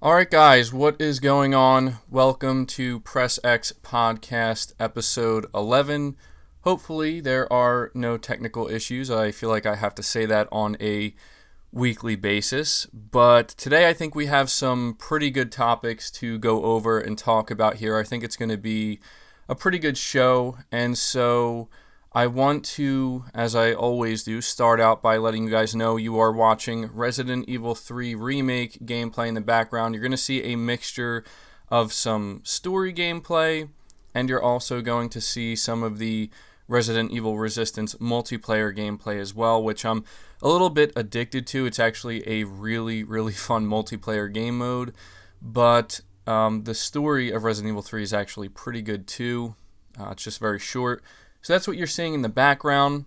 Alright guys, what is going on? Welcome to Press X Podcast episode 11. Hopefully there are no technical issues. I feel like I have to say that on a weekly basis. But today I think we have some pretty good topics to go over and talk about here. I think it's going to be a pretty good show. And so I want to, as I always do, start out by letting you guys know you are watching Resident Evil 3 Remake gameplay in the background. You're going to see a mixture of some story gameplay, and you're also going to see some of the Resident Evil Resistance multiplayer gameplay as well, which I'm a little bit addicted to. It's actually a really, really fun multiplayer game mode, but the story of Resident Evil 3 is actually pretty good too. It's just very short. So that's what you're seeing in the background.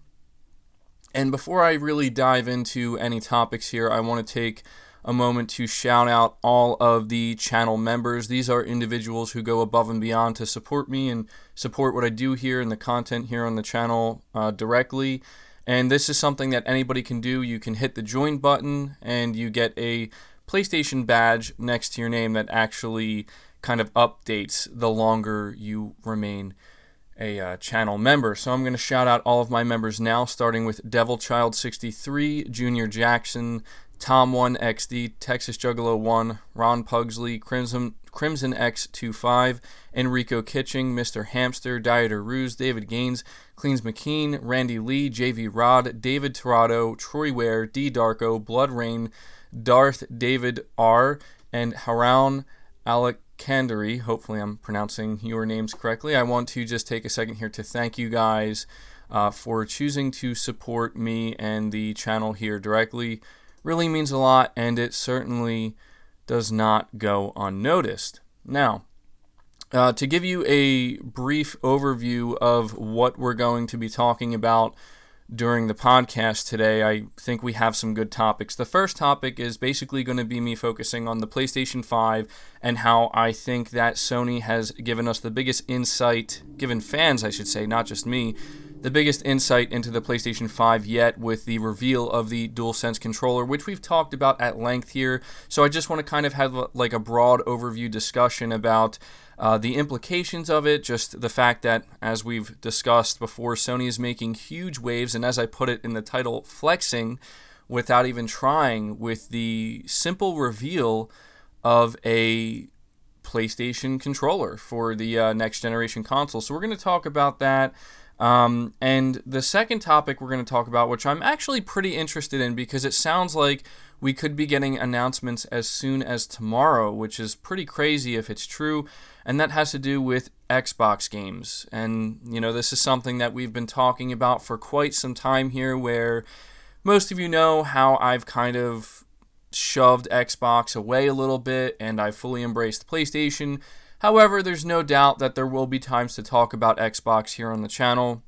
And before I really dive into any topics here, I want to take a moment to shout out all of the channel members. These are individuals who go above and beyond to support me and support what I do here and the content here on the channel directly. And this is something that anybody can do. You can hit the join button and you get a PlayStation badge next to your name that actually kind of updates the longer you remain a channel member. So I'm going to shout out all of my members now, starting with DevilChild63, Junior Jackson, Tom1XD, Texas Juggalo 1, Ron Pugsley, Crimson X25, Enrico Kitching, Mr. Hamster, Dieter Ruse, David Gaines, Cleans McKean, Randy Lee, JV Rod, David Torado, Troy Ware, D Darko, Blood Rain, Darth David R, and Haroun Alekandari. Hopefully I'm pronouncing your names correctly. I want to just take a second here to thank you guys for choosing to support me and the channel here directly. Really means a lot, and it certainly does not go unnoticed. Now, to give you a brief overview of what we're going to be talking about during the podcast today, I think we have some good topics. The first topic is basically going to be me focusing on the PlayStation 5 and how I think that Sony has given us the biggest insight, given fans I should say, not just me, the biggest insight into the PlayStation 5 yet with the reveal of the DualSense controller, which we've talked about at length here. So I just want to kind of have like a broad overview discussion about the implications of it, just the fact that, as we've discussed before, Sony is making huge waves, and as I put it in the title, flexing without even trying, with the simple reveal of a PlayStation controller for the next generation console. So we're going to talk about that. And the second topic we're going to talk about, which I'm actually pretty interested in because it sounds like we could be getting announcements as soon as tomorrow, which is pretty crazy if it's true, and that has to do with Xbox games. And, you know, this is something that we've been talking about for quite some time here, where most of you know how I've kind of shoved Xbox away a little bit, and I fully embraced PlayStation. However, there's no doubt that there will be times to talk about Xbox here on the channel,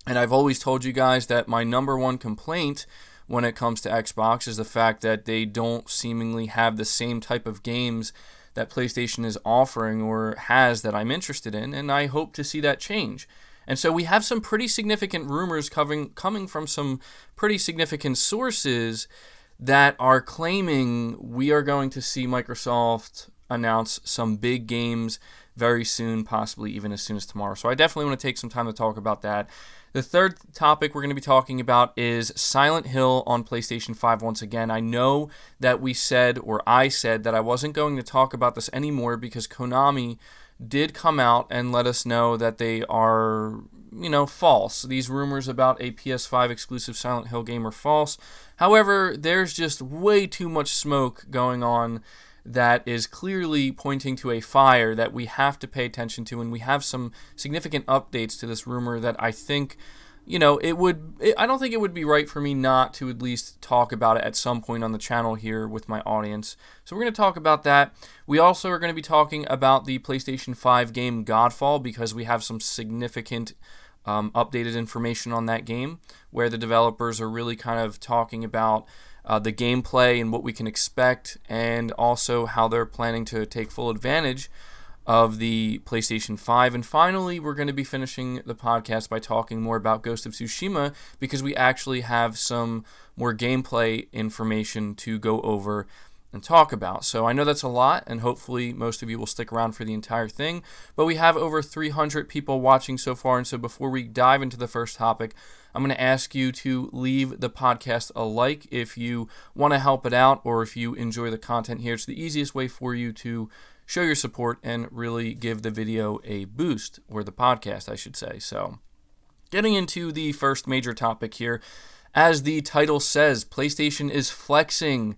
and I've always told you guys that my number one complaint when it comes to Xbox is the fact that they don't seemingly have the same type of games that PlayStation is offering or has that I'm interested in, and I hope to see that change. And so we have some pretty significant rumors coming from some pretty significant sources that are claiming we are going to see Microsoft announce some big games very soon, possibly even as soon as tomorrow. So I definitely want to take some time to talk about that. The third topic we're going to be talking about is Silent Hill on PlayStation 5 once again. I know that we said, or I said, that I wasn't going to talk about this anymore because Konami did come out and let us know that they are, false. These rumors about a PS5 exclusive Silent Hill game are false. However, there's just way too much smoke going on that is clearly pointing to a fire that we have to pay attention to, and we have some significant updates to this rumor that I think, I don't think it would be right for me not to at least talk about it at some point on the channel here with my audience. So we're going to talk about that. We also are going to be talking about the PlayStation 5 game Godfall because we have some significant updated information on that game where the developers are really kind of talking about the gameplay and what we can expect, and also how they're planning to take full advantage of the PlayStation 5. And finally, we're going to be finishing the podcast by talking more about Ghost of Tsushima because we actually have some more gameplay information to go over and talk about. So I know that's a lot, and hopefully most of you will stick around for the entire thing. But we have over 300 people watching so far, and so before we dive into the first topic, I'm going to ask you to leave the podcast a like if you want to help it out, or if you enjoy the content here. It's the easiest way for you to show your support and really give the video a boost, or the podcast, I should say. So, getting into the first major topic here, as the title says, PlayStation is flexing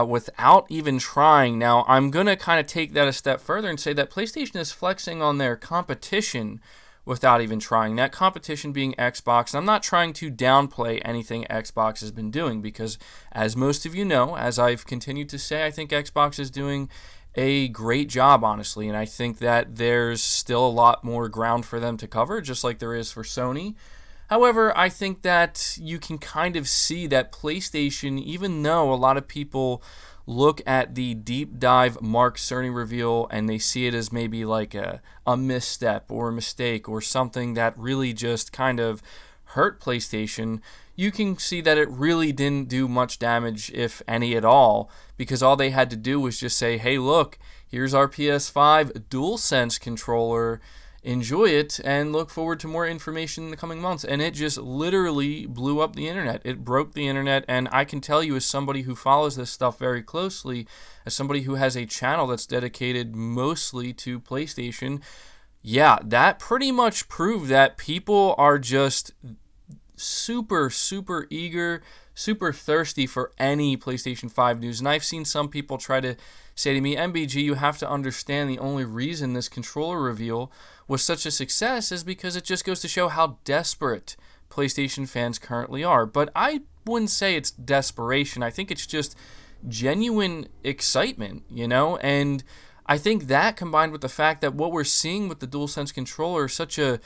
without even trying. Now, I'm going to kind of take that a step further and say that PlayStation is flexing on their competition without even trying. That competition being Xbox. And I'm not trying to downplay anything Xbox has been doing, because as most of you know, as I've continued to say, I think Xbox is doing a great job, honestly, and I think that there's still a lot more ground for them to cover, just like there is for Sony. However, I think that you can kind of see that PlayStation, even though a lot of people look at the deep dive Mark Cerny reveal and they see it as maybe like a misstep or a mistake or something that really just kind of hurt PlayStation, you can see that it really didn't do much damage, if any at all, because all they had to do was just say, hey, look, here's our PS5 DualSense controller, enjoy it, and look forward to more information in the coming months. And it just literally blew up the internet. It broke the internet, and I can tell you, as somebody who follows this stuff very closely, as somebody who has a channel that's dedicated mostly to PlayStation, yeah, that pretty much proved that people are just super eager, super thirsty for any PlayStation 5 news. And I've seen some people try to say to me, MBG, you have to understand the only reason this controller reveal was such a success is because it just goes to show how desperate PlayStation fans currently are. But I wouldn't say it's desperation. I think it's just genuine excitement, and I think that, combined with the fact that what we're seeing with the DualSense controller is such a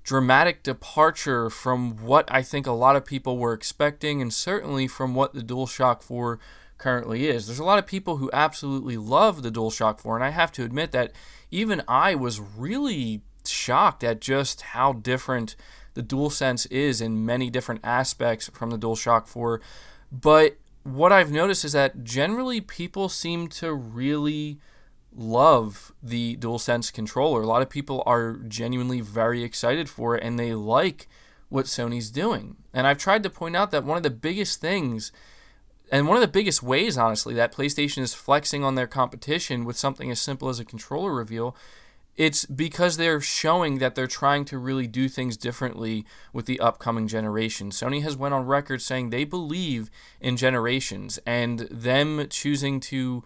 dramatic departure from what I think a lot of people were expecting, and certainly from what the DualShock 4 currently is. There's a lot of people who absolutely love the DualShock 4, and I have to admit that even I was really shocked at just how different the DualSense is in many different aspects from the DualShock 4. But what I've noticed is that generally people seem to really love the DualSense controller. A lot of people are genuinely very excited for it, and they like what Sony's doing. And I've tried to point out that one of the biggest things, and one of the biggest ways, honestly, that PlayStation is flexing on their competition with something as simple as a controller reveal, it's because they're showing that they're trying to really do things differently with the upcoming generation. Sony has went on record saying they believe in generations, and them choosing to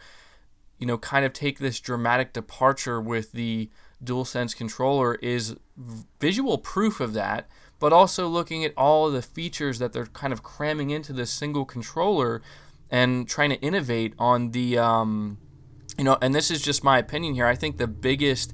kind of take this dramatic departure with the DualSense controller is visual proof of that, but also looking at all of the features that they're kind of cramming into this single controller and trying to innovate on the, and this is just my opinion here, I think the biggest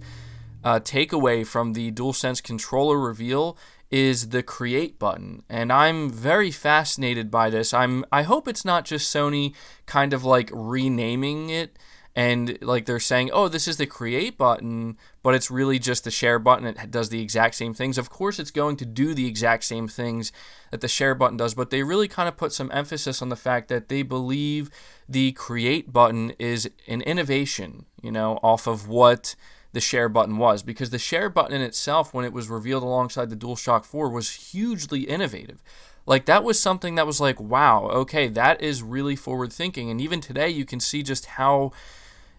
takeaway from the DualSense controller reveal is the create button, and I'm very fascinated by this. I hope it's not just Sony kind of like renaming it, and like they're saying, oh, this is the create button, but it's really just the share button. It does the exact same things. Of course, it's going to do the exact same things that the share button does, but they really kind of put some emphasis on the fact that they believe the create button is an innovation, off of what the share button was. Because the share button in itself, when it was revealed alongside the DualShock 4, was hugely innovative. Like, that was something that was like, wow, okay, that is really forward thinking. And even today, you can see just how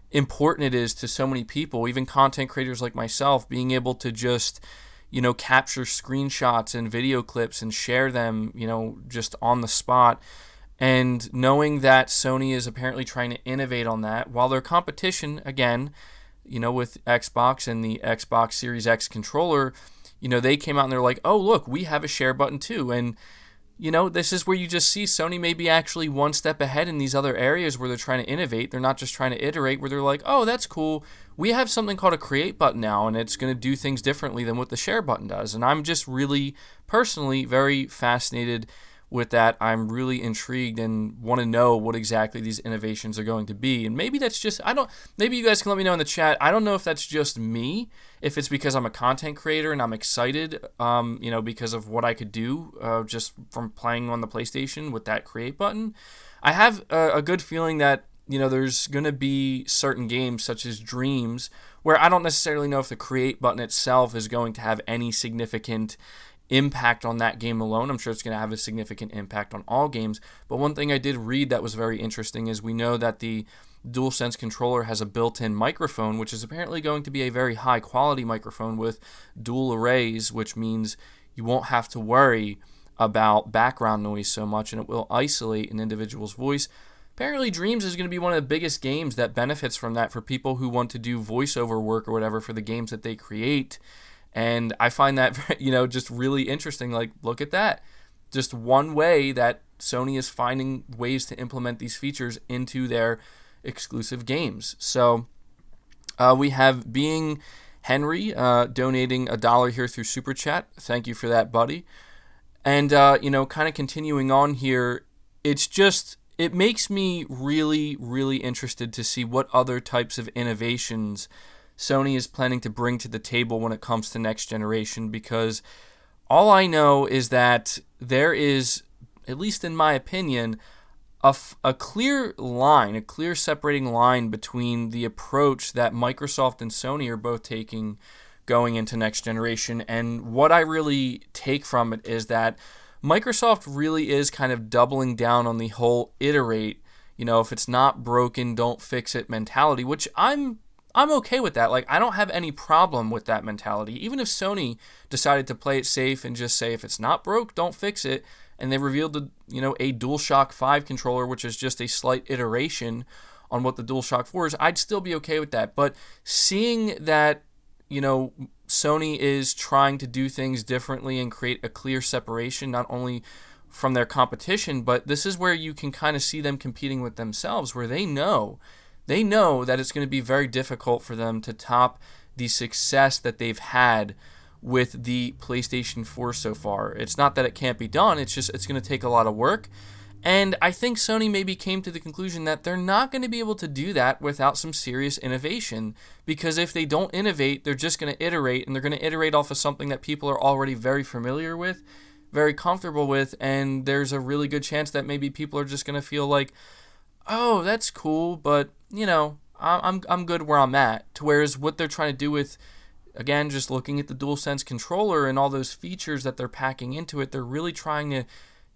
important it is to so many people, even content creators like myself, being able to just, capture screenshots and video clips and share them, just on the spot. And knowing that Sony is apparently trying to innovate on that, while their competition, again, with Xbox and the Xbox Series X controller, they came out and they're like, oh, look, we have a share button too. And this is where you just see Sony maybe actually one step ahead in these other areas where they're trying to innovate. They're not just trying to iterate, where they're like, oh, that's cool. We have something called a create button now, and it's going to do things differently than what the share button does. And I'm just really, personally, very fascinated with that. I'm really intrigued and want to know what exactly these innovations are going to be. And maybe that's just, maybe you guys can let me know in the chat. I don't know if that's just me, if it's because I'm a content creator and I'm excited, because of what I could do just from playing on the PlayStation with that create button. I have a good feeling that there's going to be certain games such as Dreams where I don't necessarily know if the create button itself is going to have any significant impact on that game alone. I'm sure it's going to have a significant impact on all games. But one thing I did read that was very interesting is we know that the DualSense controller has a built-in microphone, which is apparently going to be a very high-quality microphone with dual arrays, which means you won't have to worry about background noise so much, and it will isolate an individual's voice. Apparently, Dreams is going to be one of the biggest games that benefits from that for people who want to do voiceover work or whatever for the games that they create. And I find that, just really interesting. Like, look at that. Just one way that Sony is finding ways to implement these features into their exclusive games. So we have Being Henry donating $1 here through Super Chat. Thank you for that, buddy. And, kind of continuing on here, it makes me really, really interested to see what other types of innovations Sony is planning to bring to the table when it comes to next generation, because all I know is that there is, at least in my opinion, a clear separating line between the approach that Microsoft and Sony are both taking going into next generation. And what I really take from it is that Microsoft really is kind of doubling down on the whole iterate, if it's not broken, don't fix it mentality, which I'm okay with that. Like, I don't have any problem with that mentality. Even if Sony decided to play it safe and just say, if it's not broke, don't fix it, and they revealed a DualShock 5 controller, which is just a slight iteration on what the DualShock 4 is, I'd still be okay with that. But seeing that, Sony is trying to do things differently and create a clear separation, not only from their competition, but this is where you can kind of see them competing with themselves, where they know that it's going to be very difficult for them to top the success that they've had with the PlayStation 4 so far. It's not that it can't be done, it's going to take a lot of work. And I think Sony maybe came to the conclusion that they're not going to be able to do that without some serious innovation, because if they don't innovate, they're just going to iterate, and they're going to iterate off of something that people are already very familiar with, very comfortable with, and there's a really good chance that maybe people are just going to feel like, oh, that's cool, but, I'm good where I'm at. To whereas what they're trying to do with, again, just looking at the DualSense controller and all those features that they're packing into it, they're really trying to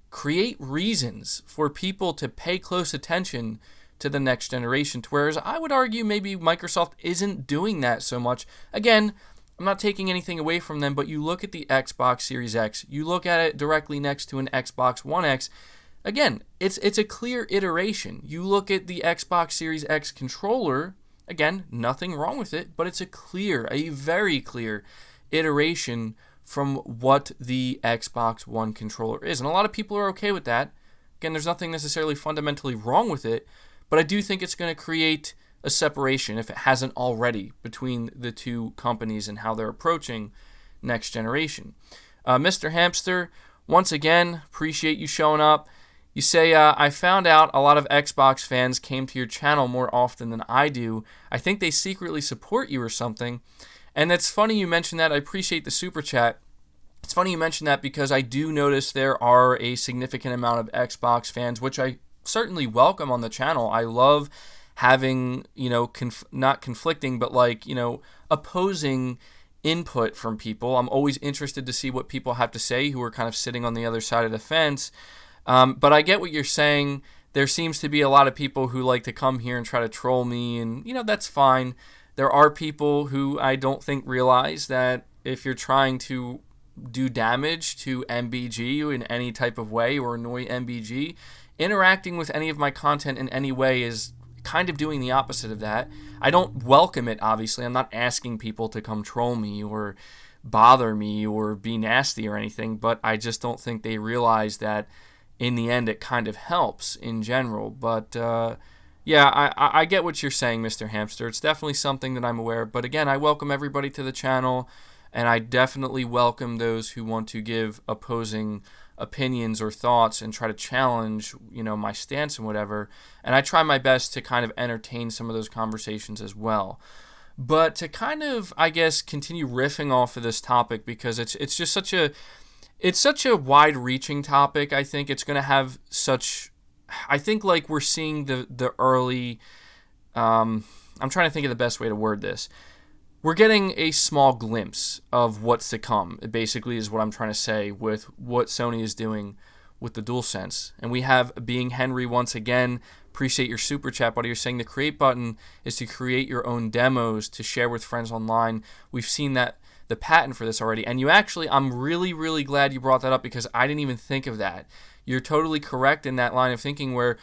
create reasons for people to pay close attention to the next generation. To whereas I would argue maybe Microsoft isn't doing that so much. Again, I'm not taking anything away from them, but you look at the Xbox Series X, you look at it directly next to an Xbox One X, again, it's a clear iteration. You look at the Xbox Series X controller, again, nothing wrong with it, but it's a very clear iteration from what the Xbox One controller is. And a lot of people are okay with that. Again, there's nothing necessarily fundamentally wrong with it, but I do think it's going to create a separation, if it hasn't already, between the two companies and how they're approaching next generation. Mr. Hamster, once again, appreciate you showing up. You say, I found out a lot of Xbox fans came to your channel more often than I do. I think they secretly support you or something. And it's funny you mention that. I appreciate the super chat. It's funny you mention that because I do notice there are a significant amount of Xbox fans, which I certainly welcome on the channel. I love having, not conflicting, but opposing input from people. I'm always interested to see what people have to say who are kind of sitting on the other side of the fence. But I get what you're saying. There seems to be a lot of people who like to come here and try to troll me, and, that's fine. There are people who I don't think realize that if you're trying to do damage to MBG in any type of way or annoy MBG, interacting with any of my content in any way is kind of doing the opposite of that. I don't welcome it, obviously. I'm not asking people to come troll me or bother me or be nasty or anything, but I just don't think they realize that in the end it kind of helps in general. But yeah, I get what you're saying, Mr. Hamster. It's definitely something that I'm aware of. But again, I welcome everybody to the channel, and I definitely welcome those who want to give opposing opinions or thoughts and try to challenge, my stance and whatever. And I try my best to kind of entertain some of those conversations as well. But to kind of, I guess, continue riffing off of this topic, because it's just such a wide-reaching topic. I think it's going to have such I think like we're seeing the early. I'm trying to think of the best way to word this. We're getting a small glimpse of what's to come. It basically is what I'm trying to say with what Sony is doing with the DualSense. And we have Being Henry once again. Appreciate your super chat, buddy. You're saying the create button is to create your own demos to share with friends online. We've seen that the patent for this already. And you actually, I'm really, really glad you brought that up because I didn't even think of that. You're totally correct in that line of thinking where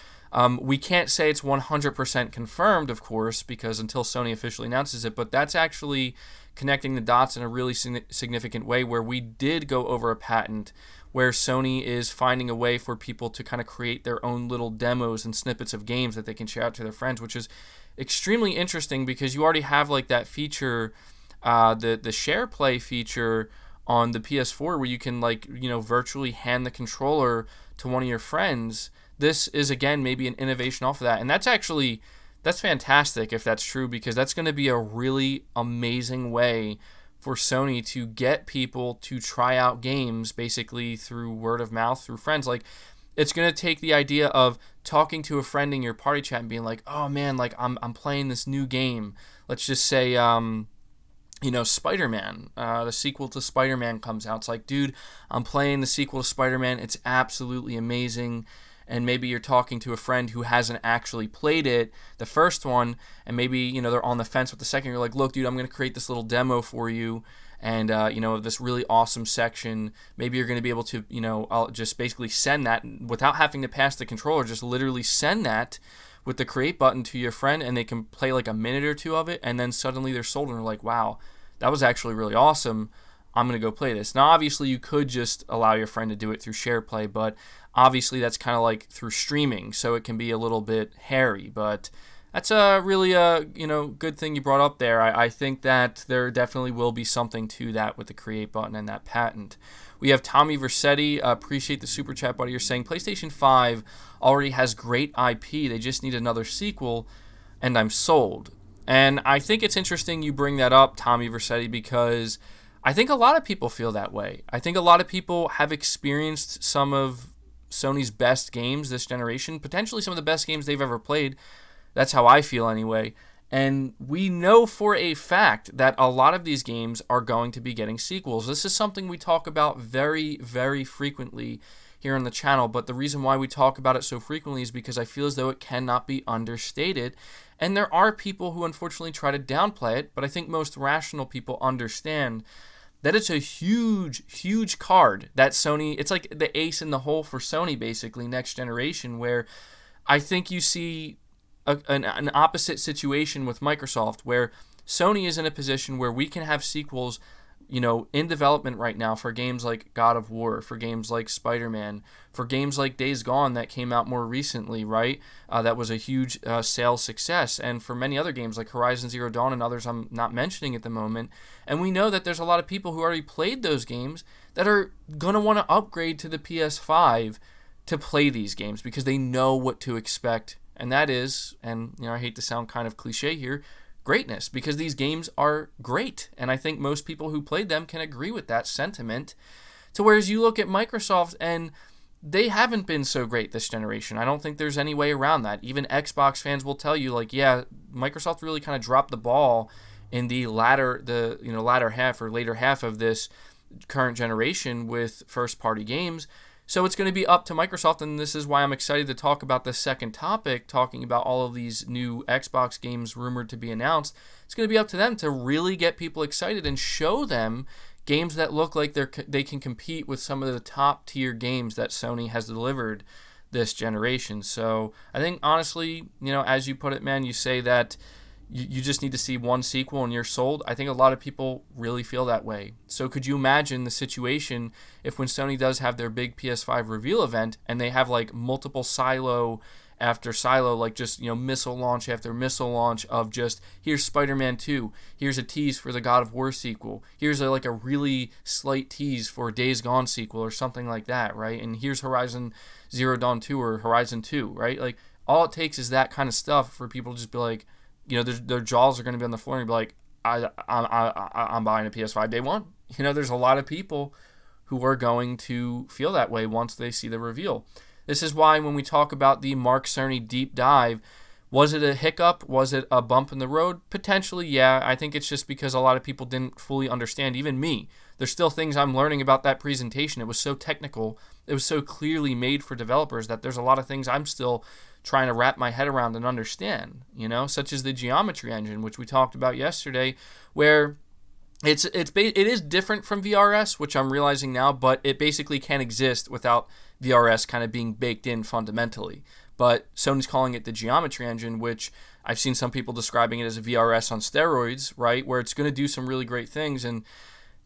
we can't say it's 100% confirmed, of course, because until Sony officially announces it, but that's actually connecting the dots in a really significant way where we did go over a patent where Sony is finding a way for people to kind of create their own little demos and snippets of games that they can share out to their friends, which is extremely interesting because you already have like that feature, the share play feature on the PS4 where you can like, virtually hand the controller to one of your friends. This is, again, maybe an innovation off of that. And that's fantastic if that's true because that's going to be a really amazing way for Sony to get people to try out games basically through word of mouth, through friends. Like, it's going to take the idea of talking to a friend in your party chat and being like, oh, man, like, I'm playing this new game. Let's just say, Spider-Man, the sequel to Spider-Man comes out. It's like, dude, I'm playing the sequel to Spider-Man. It's absolutely amazing. And maybe you're talking to a friend who hasn't actually played it, the first one, and maybe, they're on the fence with the second. You're like, look, dude, I'm going to create this little demo for you, and, this really awesome section. Maybe you're going to be able to, I'll just basically send that without having to pass the controller, just literally send that with the create button to your friend, and they can play like a minute or two of it, and then suddenly they're sold, and they're like, wow, that was actually really awesome. I'm going to go play this. Now, obviously, you could just allow your friend to do it through share play, but obviously that's kind of like through streaming, so it can be a little bit hairy. But that's a really good thing you brought up there. I think that there definitely will be something to that with the create button and that patent. We have Tommy Versetti. Appreciate the super chat, buddy. You're saying PlayStation 5 already has great IP. They just need another sequel, and I'm sold. And I think it's interesting you bring that up, Tommy Versetti, because I think a lot of people feel that way. I think a lot of people have experienced some of Sony's best games this generation, potentially some of the best games they've ever played. That's how I feel anyway. And we know for a fact that a lot of these games are going to be getting sequels. This is something we talk about very, very frequently here on the channel, but the reason why we talk about it so frequently is because I feel as though it cannot be understated. And there are people who unfortunately try to downplay it, but I think most rational people understand that it's a huge, huge card that Sony, it's like the ace in the hole for Sony basically next generation, where I think you see an opposite situation with Microsoft where Sony is in a position where we can have sequels in development right now for games like God of War, for games like Spider-Man, for games like Days Gone that came out more recently, right? That was a huge sales success. And for many other games like Horizon Zero Dawn and others I'm not mentioning at the moment. And we know that there's a lot of people who already played those games that are going to want to upgrade to the PS5 to play these games because they know what to expect. And that is, and I hate to sound kind of cliche here, greatness, because these games are great, and I think most people who played them can agree with that sentiment. To whereas you look at Microsoft and they haven't been so great this generation. I don't think there's any way around that. Even Xbox fans will tell you, like, yeah, Microsoft really kind of dropped the ball in the latter half or later half of this current generation with first-party games. So it's going to be up to Microsoft, and this is why I'm excited to talk about the second topic, talking about all of these new Xbox games rumored to be announced. It's going to be up to them to really get people excited and show them games that look like they can compete with some of the top-tier games that Sony has delivered this generation. So I think, honestly, as you put it, man, you say that you just need to see one sequel and you're sold. I think a lot of people really feel that way. So could you imagine the situation if when Sony does have their big PS5 reveal event and they have like multiple silo after silo, like just, missile launch after missile launch of just, here's Spider-Man 2, here's a tease for the God of War sequel, here's a really slight tease for Days Gone sequel or something like that, right? And here's Horizon Zero Dawn 2 or Horizon 2, right? Like, all it takes is that kind of stuff for people to just be like, their jaws are going to be on the floor and be like, I'm buying a PS5 day one. There's a lot of people who are going to feel that way once they see the reveal. This is why when we talk about the Mark Cerny deep dive, was it a hiccup? Was it a bump in the road? Potentially, yeah. I think it's just because a lot of people didn't fully understand, even me. There's still things I'm learning about that presentation. It was so technical. It was so clearly made for developers that there's a lot of things I'm still trying to wrap my head around and understand, such as the geometry engine, which we talked about yesterday, where it is different from VRS, which I'm realizing now, but it basically can't exist without VRS kind of being baked in fundamentally. But Sony's calling it the geometry engine, which I've seen some people describing it as a VRS on steroids, right? Where it's going to do some really great things. And,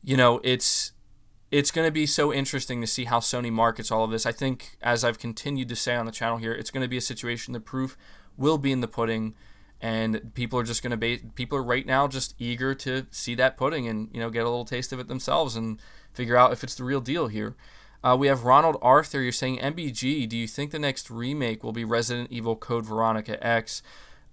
it's going to be so interesting to see how Sony markets all of this. I think, as I've continued to say on the channel here, it's going to be a situation, the proof will be in the pudding. And people are just going to people are right now just eager to see that pudding and, get a little taste of it themselves and figure out if it's the real deal here. We have Ronald Arthur. You're saying, MBG, do you think the next remake will be Resident Evil Code Veronica X?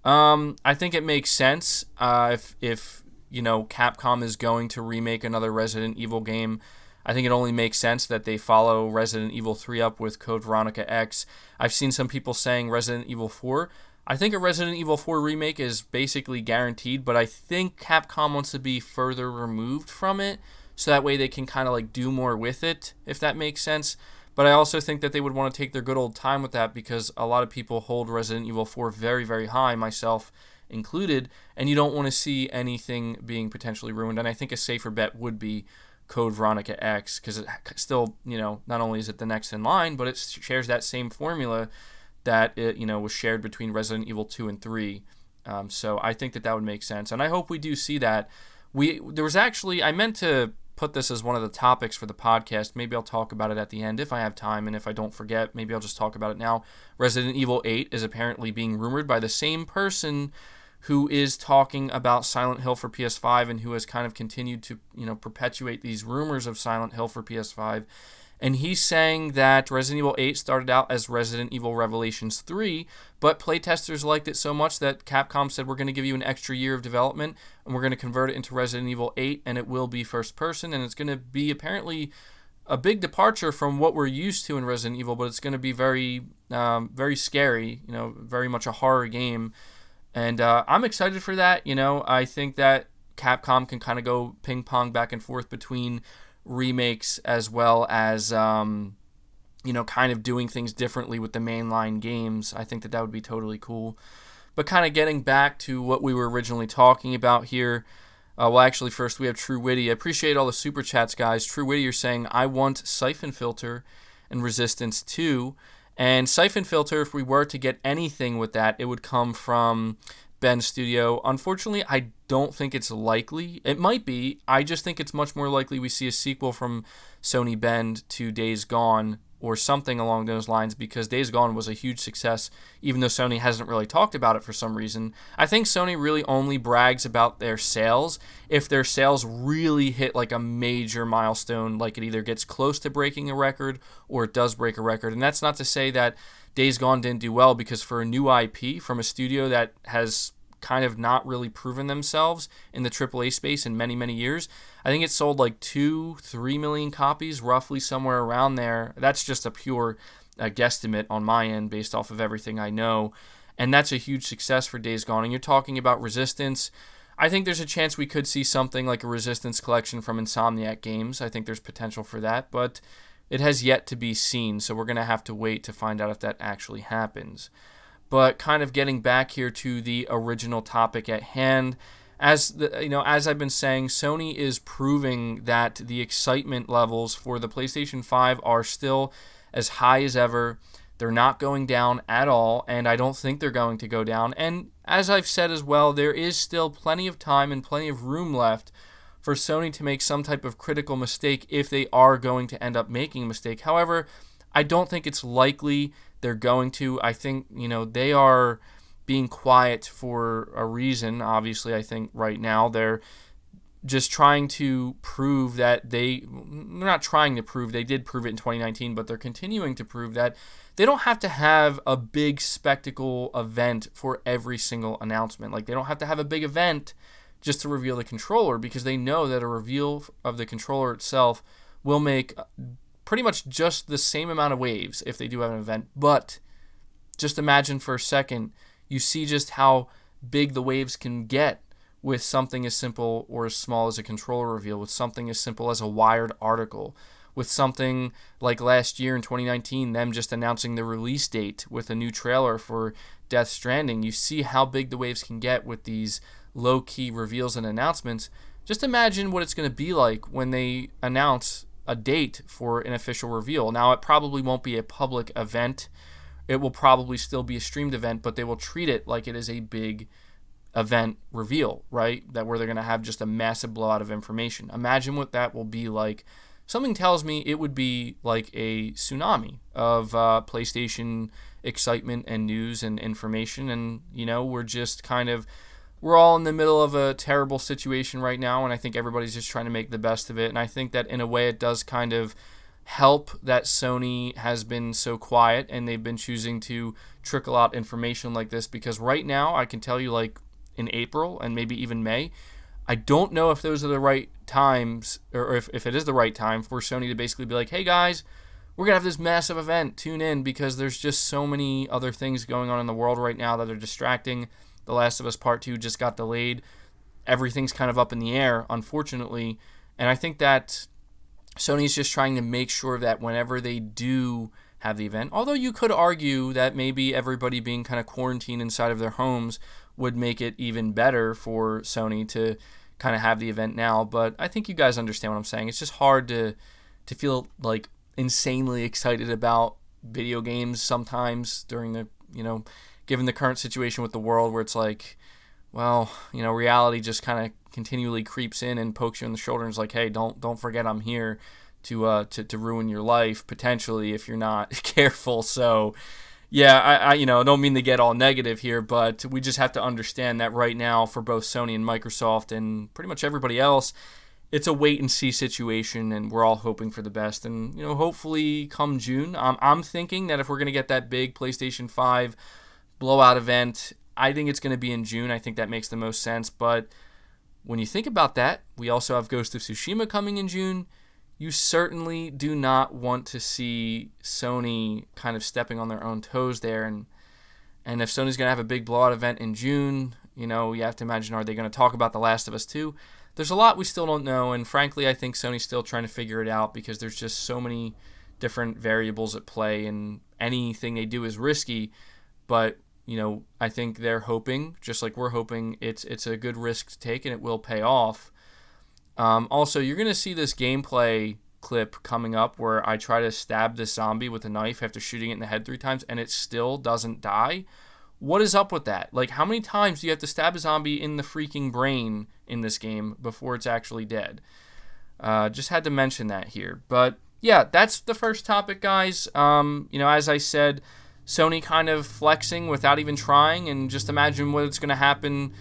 I think it makes sense if Capcom is going to remake another Resident Evil game. I think it only makes sense that they follow Resident Evil 3 up with Code Veronica X. I've seen some people saying Resident Evil 4. I think a Resident Evil 4 remake is basically guaranteed, but I think Capcom wants to be further removed from it, so that way they can kind of do more with it, if that makes sense. But I also think that they would want to take their good old time with that, because a lot of people hold Resident Evil 4 very, very high, myself included, and you don't want to see anything being potentially ruined. And I think a safer bet would be Code Veronica X, because it still, not only is it the next in line, but it shares that same formula that it, was shared between Resident Evil 2 and 3. So I think that would make sense, and I hope we do see that. I meant to put this as one of the topics for the podcast. Maybe I'll talk about it at the end if I have time, and if I don't forget, maybe I'll just talk about it now. Resident Evil 8 is apparently being rumored by the same person who is talking about Silent Hill for PS5 and who has kind of continued to, perpetuate these rumors of Silent Hill for PS5. And he's saying that Resident Evil 8 started out as Resident Evil Revelations 3, but playtesters liked it so much that Capcom said, we're going to give you an extra year of development, and we're going to convert it into Resident Evil 8, and it will be first person, and it's going to be apparently a big departure from what we're used to in Resident Evil, but it's going to be very, very scary, very much a horror game. And I'm excited for that. I think that Capcom can kind of go ping pong back and forth between remakes as well as kind of doing things differently with the mainline games. I think that would be totally cool. But kind of getting back to what we were originally talking about here, actually first we have True Witty. I appreciate all the super chats, guys. True Witty, you're saying, I want Siphon Filter and Resistance 2. And Siphon Filter, if we were to get anything with that, it would come from Bend Studio. Unfortunately, I don't think it's likely. It might be. I just think it's much more likely we see a sequel from Sony Bend to Days Gone or something along those lines, because Days Gone was a huge success, even though Sony hasn't really talked about it for some reason. I think Sony really only brags about their sales if their sales really hit a major milestone, like it either gets close to breaking a record or it does break a record. And that's not to say that Days Gone didn't do well, because for a new IP from a studio that has kind of not really proven themselves in the AAA space in many, many years, I think it sold 2-3 million copies, roughly somewhere around there. That's just a pure guesstimate on my end based off of everything I know. And that's a huge success for Days Gone. And you're talking about Resistance. I think there's a chance we could see something like a Resistance collection from Insomniac Games. I think there's potential for that, but it has yet to be seen, so we're going to have to wait to find out if that actually happens. But kind of getting back here to the original topic at hand, as I've been saying, Sony is proving that the excitement levels for the PlayStation 5 are still as high as ever. They're not going down at all, and I don't think they're going to go down. And as I've said as well, there is still plenty of time and plenty of room left for Sony to make some type of critical mistake if they are going to end up making a mistake. However, I don't think it's likely they're going to. I think, they are being quiet for a reason. Obviously, I think right now they're just trying to prove that they're not trying to prove, they did prove it in 2019, but they're continuing to prove that they don't have to have a big spectacle event for every single announcement. They don't have to have a big event just to reveal the controller, because they know that a reveal of the controller itself will make pretty much just the same amount of waves if they do have an event. But just imagine for a second, you see just how big the waves can get with something as simple or as small as a controller reveal, with something as simple as a Wired article, with something like last year in 2019, them just announcing the release date with a new trailer for Death Stranding. You see how big the waves can get with these low-key reveals and announcements. Just imagine what it's going to be like when they announce a date for an official reveal. Now, it probably won't be a public event. It will probably still be a streamed event, but they will treat it like it is a big event reveal, right? That where they're going to have just a massive blowout of information. Imagine what that will be like. Something tells me it would be like a tsunami of PlayStation excitement and news and information. And, we're all in the middle of a terrible situation right now, and I think everybody's just trying to make the best of it. And I think that in a way it does kind of help that Sony has been so quiet and they've been choosing to trickle out information like this, because right now I can tell you, like in April and maybe even May, I don't know if those are the right times, or if it is the right time for Sony to basically be like, hey guys, we're going to have this massive event, tune in, because there's just so many other things going on in the world right now that are distracting. The Last of Us Part 2 just got delayed. Everything's kind of up in the air, unfortunately, and I think that Sony's just trying to make sure that whenever they do have the event, although you could argue that maybe everybody being kind of quarantined inside of their homes would make it even better for Sony to kind of have the event now, but I think you guys understand what I'm saying. It's just hard to feel like insanely excited about video games sometimes during the, given the current situation with the world, where it's like, well, reality just kind of continually creeps in and pokes you in the shoulder and is like, hey, don't forget I'm here to ruin your life potentially if you're not careful. So yeah, I don't mean to get all negative here, but we just have to understand that right now for both Sony and Microsoft and pretty much everybody else, it's a wait and see situation, and we're all hoping for the best. And hopefully come June, I'm thinking that if we're gonna get that big PlayStation 5 blowout event, I think it's gonna be in June. I think that makes the most sense. But when you think about that, we also have Ghost of Tsushima coming in June. You certainly do not want to see Sony kind of stepping on their own toes there. And if Sony's going to have a big blowout event in June, you have to imagine, are they going to talk about The Last of Us 2? There's a lot we still don't know, and frankly, I think Sony's still trying to figure it out because there's just so many different variables at play, and anything they do is risky. But, I think they're hoping, just like we're hoping, it's a good risk to take and it will pay off. Also, you're going to see this gameplay clip coming up where I try to stab this zombie with a knife after shooting it in the head 3 times and it still doesn't die. What is up with that? Like, how many times do you have to stab a zombie in the freaking brain in this game before it's actually dead? Just had to mention that here. But yeah, that's the first topic, guys. As I said, Sony kind of flexing without even trying, and just imagine what's going to happen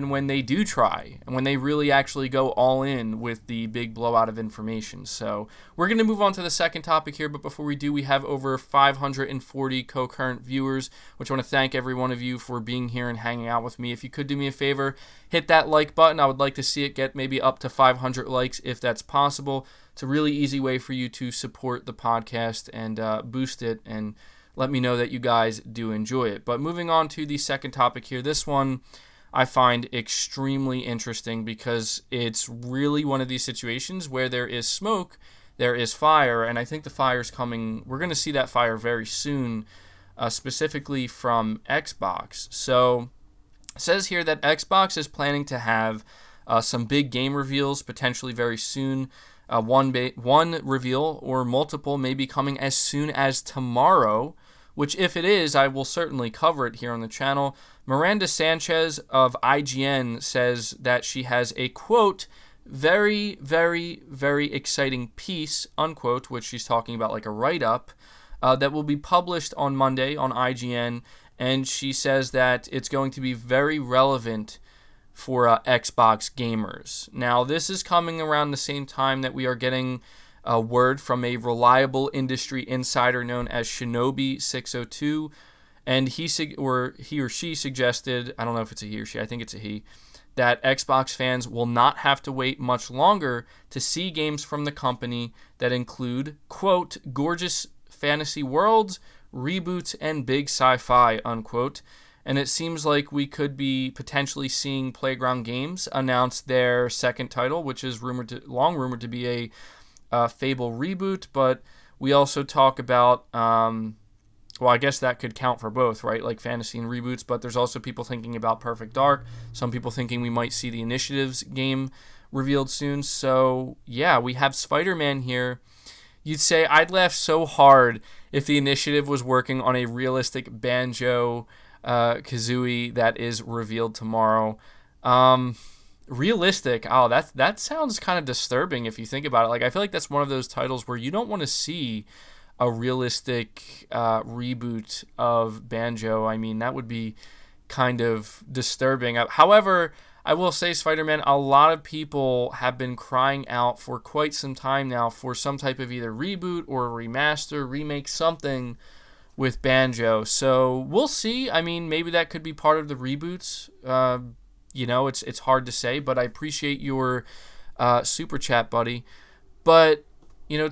when they do try and when they really actually go all in with the big blowout of information. So we're going to move on to the second topic here, but before we do, we have over 540 concurrent viewers, which I want to thank every one of you for being here and hanging out with me. If you could do me a favor, hit that like button. I would like to see it get maybe up to 500 likes if that's possible. It's a really easy way for you to support the podcast and boost it and let me know that you guys do enjoy it. But moving on to the second topic here, this one I find extremely interesting because it's really one of these situations where there is smoke, there is fire, and I think the fire's coming. We're going to see that fire very soon, specifically from Xbox. So it says here that Xbox is planning to have some big game reveals potentially very soon. One reveal or multiple may be coming as soon as tomorrow, which if it is, I will certainly cover it here on the channel. Miranda Sanchez of IGN says that she has a, quote, very, very, very exciting piece, unquote, which she's talking about like a write-up, that will be published on Monday on IGN, and she says that it's going to be very relevant for Xbox gamers. Now, this is coming around the same time that we are getting a word from a reliable industry insider known as Shinobi602, and he or she suggested, I don't know if it's a he or she, I think it's a he, that Xbox fans will not have to wait much longer to see games from the company that include, quote, gorgeous fantasy worlds, reboots, and big sci-fi, unquote. And it seems like we could be potentially seeing Playground Games announce their second title, which is long rumored to be a Fable reboot. But we also talk about, well, I guess that could count for both, right? Like fantasy and reboots. But there's also people thinking about Perfect Dark. Some people thinking we might see the Initiative's game revealed soon. So yeah, we have Spider-Man here. You'd say I'd laugh so hard if the Initiative was working on a realistic Banjo Kazooie that is revealed tomorrow. Realistic. Oh, that sounds kind of disturbing if you think about it. Like, I feel like that's one of those titles where you don't want to see a realistic reboot of Banjo. I mean, that would be kind of disturbing. However, I will say, Spider-Man, a lot of people have been crying out for quite some time now for some type of either reboot or remaster, remake, something with Banjo. So we'll see. I mean, maybe that could be part of the reboots. It's hard to say, but I appreciate your super chat, buddy. But,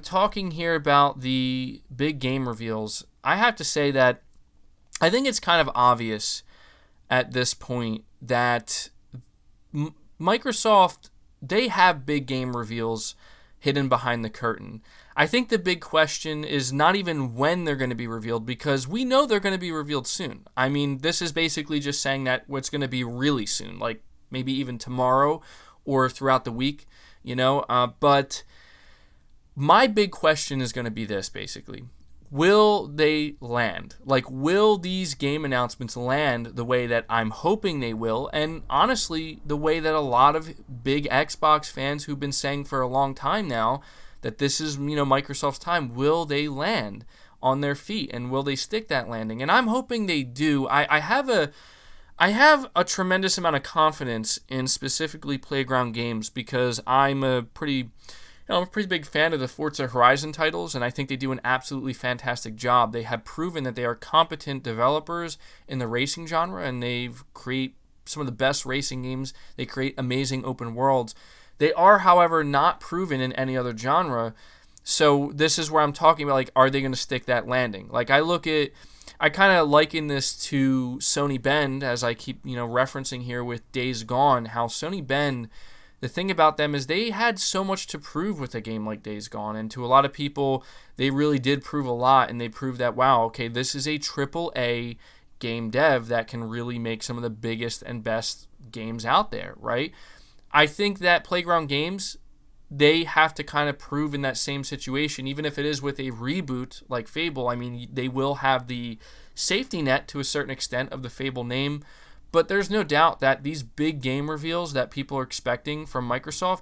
talking here about the big game reveals, I have to say that I think it's kind of obvious at this point that Microsoft, they have big game reveals hidden behind the curtain. I think the big question is not even when they're going to be revealed, because we know they're going to be revealed soon. I mean, this is basically just saying that what's going to be really soon, like maybe even tomorrow or throughout the week, but my big question is going to be this, basically. Will they land? Like, will these game announcements land the way that I'm hoping they will? And honestly, the way that a lot of big Xbox fans who've been saying for a long time now that this is, Microsoft's time, will they land on their feet? And will they stick that landing? And I'm hoping they do. I have a tremendous amount of confidence in specifically Playground Games, because I'm a pretty big fan of the Forza Horizon titles, and I think they do an absolutely fantastic job. They have proven that they are competent developers in the racing genre, and they've create some of the best racing games. They create amazing open worlds. They are, however, not proven in any other genre. So this is where I'm talking about, like, are they going to stick that landing? Like, I kind of liken this to Sony Bend, as I keep, referencing here with Days Gone, how Sony Bend, the thing about them is they had so much to prove with a game like Days Gone, and to a lot of people, they really did prove a lot, and they proved that, wow, okay, this is a AAA game dev that can really make some of the biggest and best games out there, right? I think that Playground Games, they have to kind of prove in that same situation, even if it is with a reboot like Fable. I mean, they will have the safety net to a certain extent of the Fable name, but there's no doubt that these big game reveals that people are expecting from Microsoft,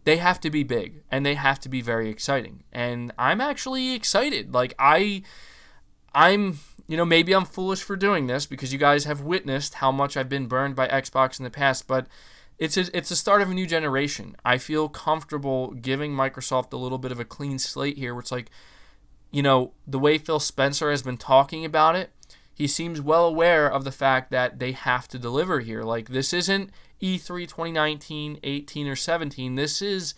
they have to be big, and they have to be very exciting. And I'm actually excited. Like, I'm maybe I'm foolish for doing this, because you guys have witnessed how much I've been burned by Xbox in the past, but it's the start of a new generation. I feel comfortable giving Microsoft a little bit of a clean slate here, where it's like, the way Phil Spencer has been talking about it, he seems well aware of the fact that they have to deliver here. Like, this isn't E3 2019, 18, or 17. It's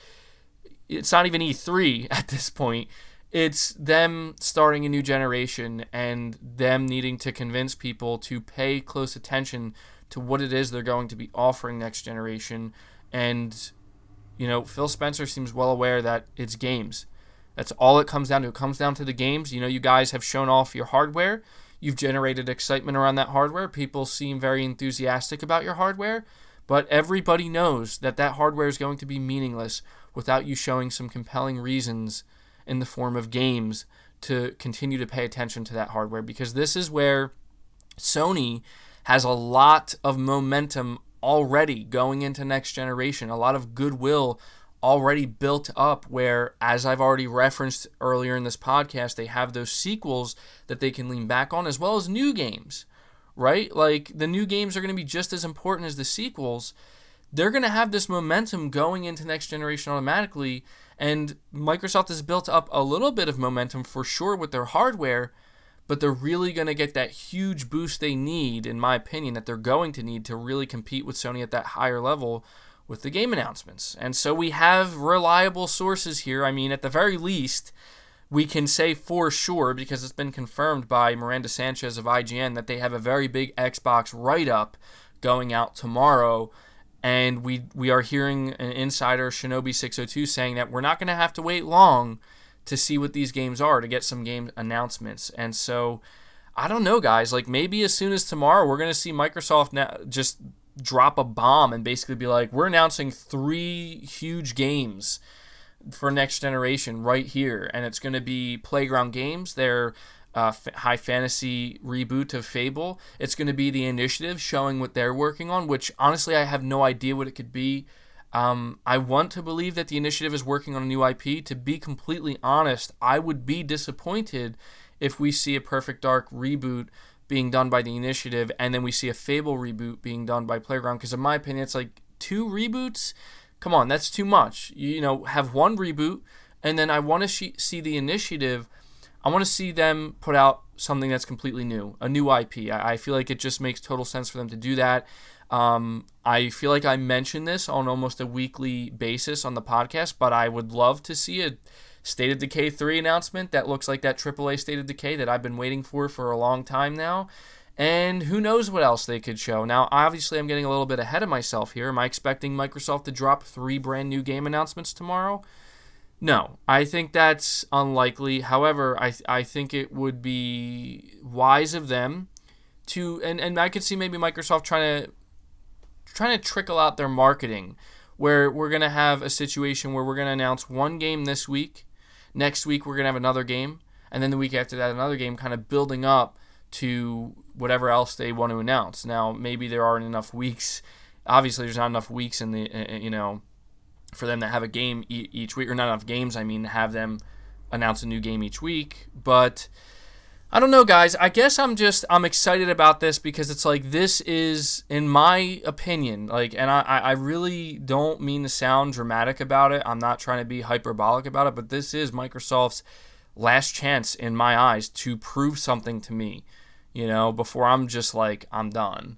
not even E3 at this point. It's them starting a new generation and them needing to convince people to pay close attention to what it is they're going to be offering next generation. And, Phil Spencer seems well aware that it's games. That's all it comes down to. It comes down to the games. You guys have shown off your hardware. You've generated excitement around that hardware. People seem very enthusiastic about your hardware. But everybody knows that hardware is going to be meaningless without you showing some compelling reasons in the form of games to continue to pay attention to that hardware. Because this is where Sony has a lot of momentum already going into next generation, a lot of goodwill already built up, where, as I've already referenced earlier in this podcast, they have those sequels that they can lean back on, as well as new games, right? Like, the new games are going to be just as important as the sequels. They're going to have this momentum going into next generation automatically, and Microsoft has built up a little bit of momentum for sure with their hardware, but they're really going to get that huge boost they need, in my opinion, that they're going to need to really compete with Sony at that higher level with the game announcements. And so we have reliable sources here. I mean, at the very least, we can say for sure, because it's been confirmed by Miranda Sanchez of IGN, that they have a very big Xbox write-up going out tomorrow. And we are hearing an insider, Shinobi602, saying that we're not going to have to wait long to see what these games are, to get some game announcements. And so, I don't know, guys. Like, maybe as soon as tomorrow, we're going to see Microsoft now just drop a bomb and basically be like, we're announcing 3 huge games for next generation right here. And it's going to be Playground Games, their high fantasy reboot of Fable. It's going to be The Initiative, showing what they're working on, which, honestly, I have no idea what it could be. I want to believe that The Initiative is working on a new IP. To be completely honest, I would be disappointed if we see a Perfect Dark reboot being done by The Initiative and then we see a Fable reboot being done by Playground, because in my opinion, it's like 2 reboots. Come on, that's too much. You know, have 1 reboot, and then I want to see The Initiative. I want to see them put out something that's completely new, a new IP. I feel like it just makes total sense for them to do that. I feel like I mention this on almost a weekly basis on the podcast, but I would love to see a State of Decay 3 announcement that looks like that AAA State of Decay that I've been waiting for a long time now. And who knows what else they could show. Now, obviously, I'm getting a little bit ahead of myself here. Am I expecting Microsoft to drop 3 brand new game announcements tomorrow? No, I think that's unlikely. However, I think it would be wise of them to, and I could see maybe Microsoft trying to trickle out their marketing, where we're going to have a situation where we're going to announce 1 game this week, next week we're going to have another game, and then the week after that another game, kind of building up to whatever else they want to announce. Now, maybe there aren't enough weeks. Obviously, there's not enough weeks in the, for them to have a game each week, or not enough games, I mean, to have them announce a new game each week. But I don't know, guys. I guess I'm excited about this because it's like, this is, in my opinion, like, and I really don't mean to sound dramatic about it. I'm not trying to be hyperbolic about it, but this is Microsoft's last chance, in my eyes, to prove something to me, before I'm just like, I'm done.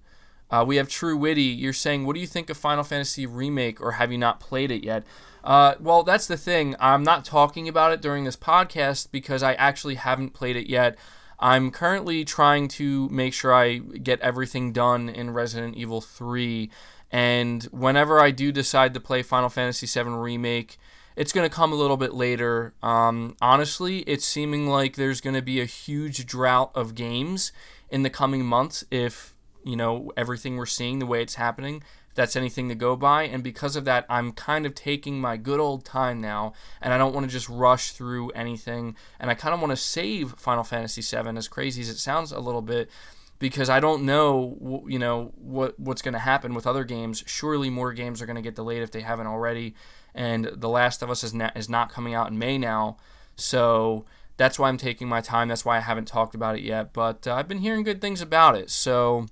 We have True Witty. You're saying, what do you think of Final Fantasy Remake, or have you not played it yet? Well, that's the thing. I'm not talking about it during this podcast because I actually haven't played it yet. I'm currently trying to make sure I get everything done in Resident Evil 3, and whenever I do decide to play Final Fantasy VII Remake, it's going to come a little bit later. Honestly, it's seeming like there's going to be a huge drought of games in the coming months if, everything we're seeing, the way it's happening, if that's anything to go by. And because of that, I'm kind of taking my good old time now, and I don't want to just rush through anything. And I kind of want to save Final Fantasy VII, as crazy as it sounds a little bit, because I don't know, what's going to happen with other games. Surely more games are going to get delayed if they haven't already. And The Last of Us is not coming out in May now, so that's why I'm taking my time. That's why I haven't talked about it yet. But I've been hearing good things about it, so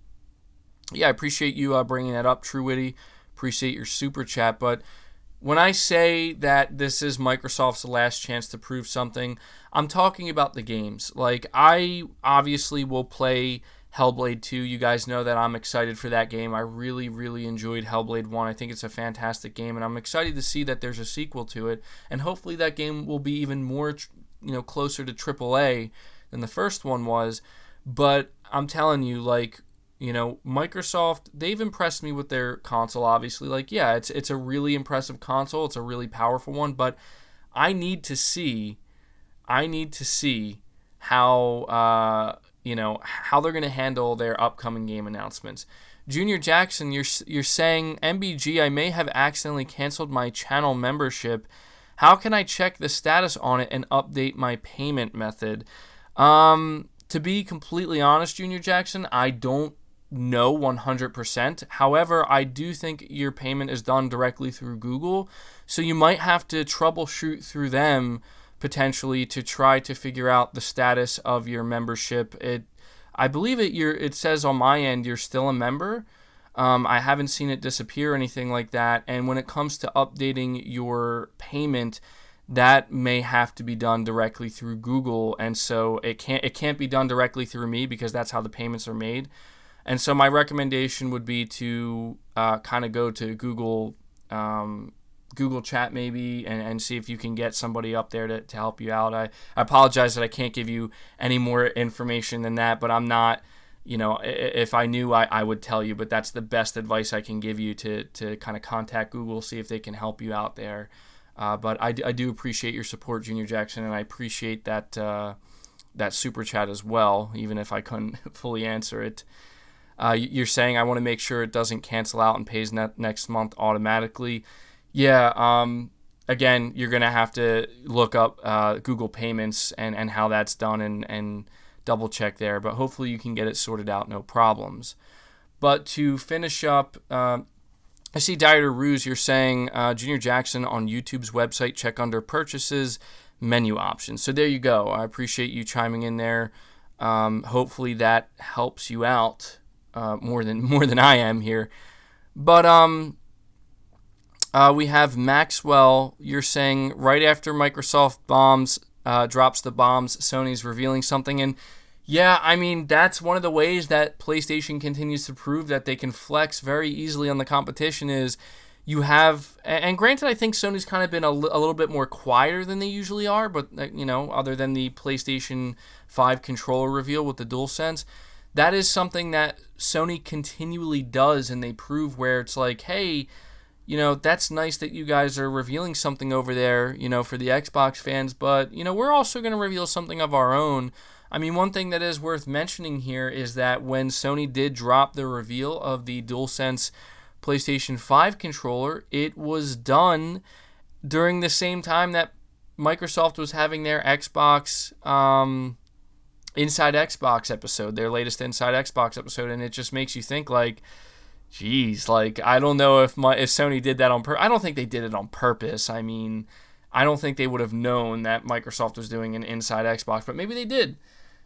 yeah, I appreciate you bringing that up, True Witty. Appreciate your super chat. But when I say that this is Microsoft's last chance to prove something, I'm talking about the games. Like, I obviously will play Hellblade 2. You guys know that I'm excited for that game. I really, really enjoyed Hellblade 1. I think it's a fantastic game, and I'm excited to see that there's a sequel to it. And hopefully that game will be even more, closer to AAA than the first one was. But I'm telling you, like, Microsoft, they've impressed me with their console, obviously. Like, yeah, it's a really impressive console. It's a really powerful one, but I need to see how, how they're going to handle their upcoming game announcements. Junior Jackson, you're saying, MBG, I may have accidentally canceled my channel membership. How can I check the status on it and update my payment method? To be completely honest, Junior Jackson, I don't know 100%. However, I do think your payment is done directly through Google, so you might have to troubleshoot through them potentially to try to figure out the status of your membership. I believe it says on my end you're still a member. I haven't seen it disappear or anything like that. And when it comes to updating your payment, that may have to be done directly through Google, and so it can't be done directly through me because that's how the payments are made. And so my recommendation would be to kind of go to Google Chat maybe and see if you can get somebody up there to help you out. I apologize that I can't give you any more information than that, but I'm not, if I knew, I would tell you, but that's the best advice I can give you to kind of contact Google, see if they can help you out there. But I do appreciate your support, Junior Jackson, and I appreciate that super chat as well, even if I couldn't fully answer it. You're saying I want to make sure it doesn't cancel out and pays next month automatically. Yeah, again, you're going to have to look up Google Payments and how that's done and double check there. But hopefully you can get it sorted out, no problems. But to finish up, I see Dieter Ruse, you're saying Junior Jackson on YouTube's website, check under purchases, menu options. So there you go. I appreciate you chiming in there. Hopefully that helps you out. More than I am here. But we have Maxwell. You're saying right after Microsoft drops the bombs, Sony's revealing something. And yeah, I mean, that's one of the ways that PlayStation continues to prove that they can flex very easily on the competition is you have, and granted, I think Sony's kind of been a little bit more quieter than they usually are, but, other than the PlayStation 5 controller reveal with the DualSense, that is something that Sony continually does, and they prove where it's like, hey, that's nice that you guys are revealing something over there, for the Xbox fans, but, we're also going to reveal something of our own. I mean, one thing that is worth mentioning here is that when Sony did drop the reveal of the DualSense PlayStation 5 controller, it was done during the same time that Microsoft was having their Xbox, Inside Xbox episode, their latest Inside Xbox episode, and it just makes you think like, geez, like I don't know if Sony did that on purpose. I don't think they did it on purpose. I mean, I don't think they would have known that Microsoft was doing an Inside Xbox, but maybe they did.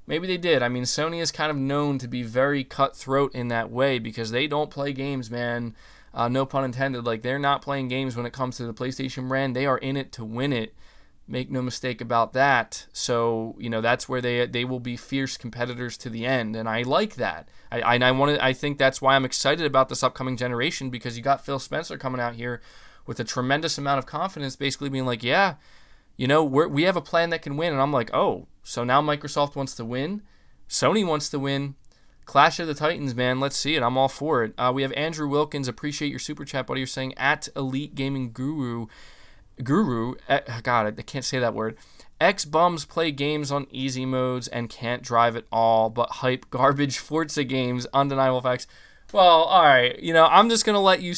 Maybe they did. I mean, Sony is kind of known to be very cutthroat in that way because they don't play games, man. No pun intended. Like they're not playing games when it comes to the PlayStation brand. They are in it to win it. Make no mistake about that. So, that's where they will be fierce competitors to the end, and I like that. I think that's why I'm excited about this upcoming generation because you got Phil Spencer coming out here with a tremendous amount of confidence, basically being like, yeah, we have a plan that can win, and I'm like, oh, so now Microsoft wants to win, Sony wants to win. Clash of the Titans, man. Let's see it. I'm all for it. We have Andrew Wilkins. Appreciate your super chat, buddy. You're saying at Elite Gaming Guru, God, I can't say that word. X-bums play games on easy modes and can't drive at all, but hype garbage Forza games, undeniable facts. Well, all right, I'm just going to let you,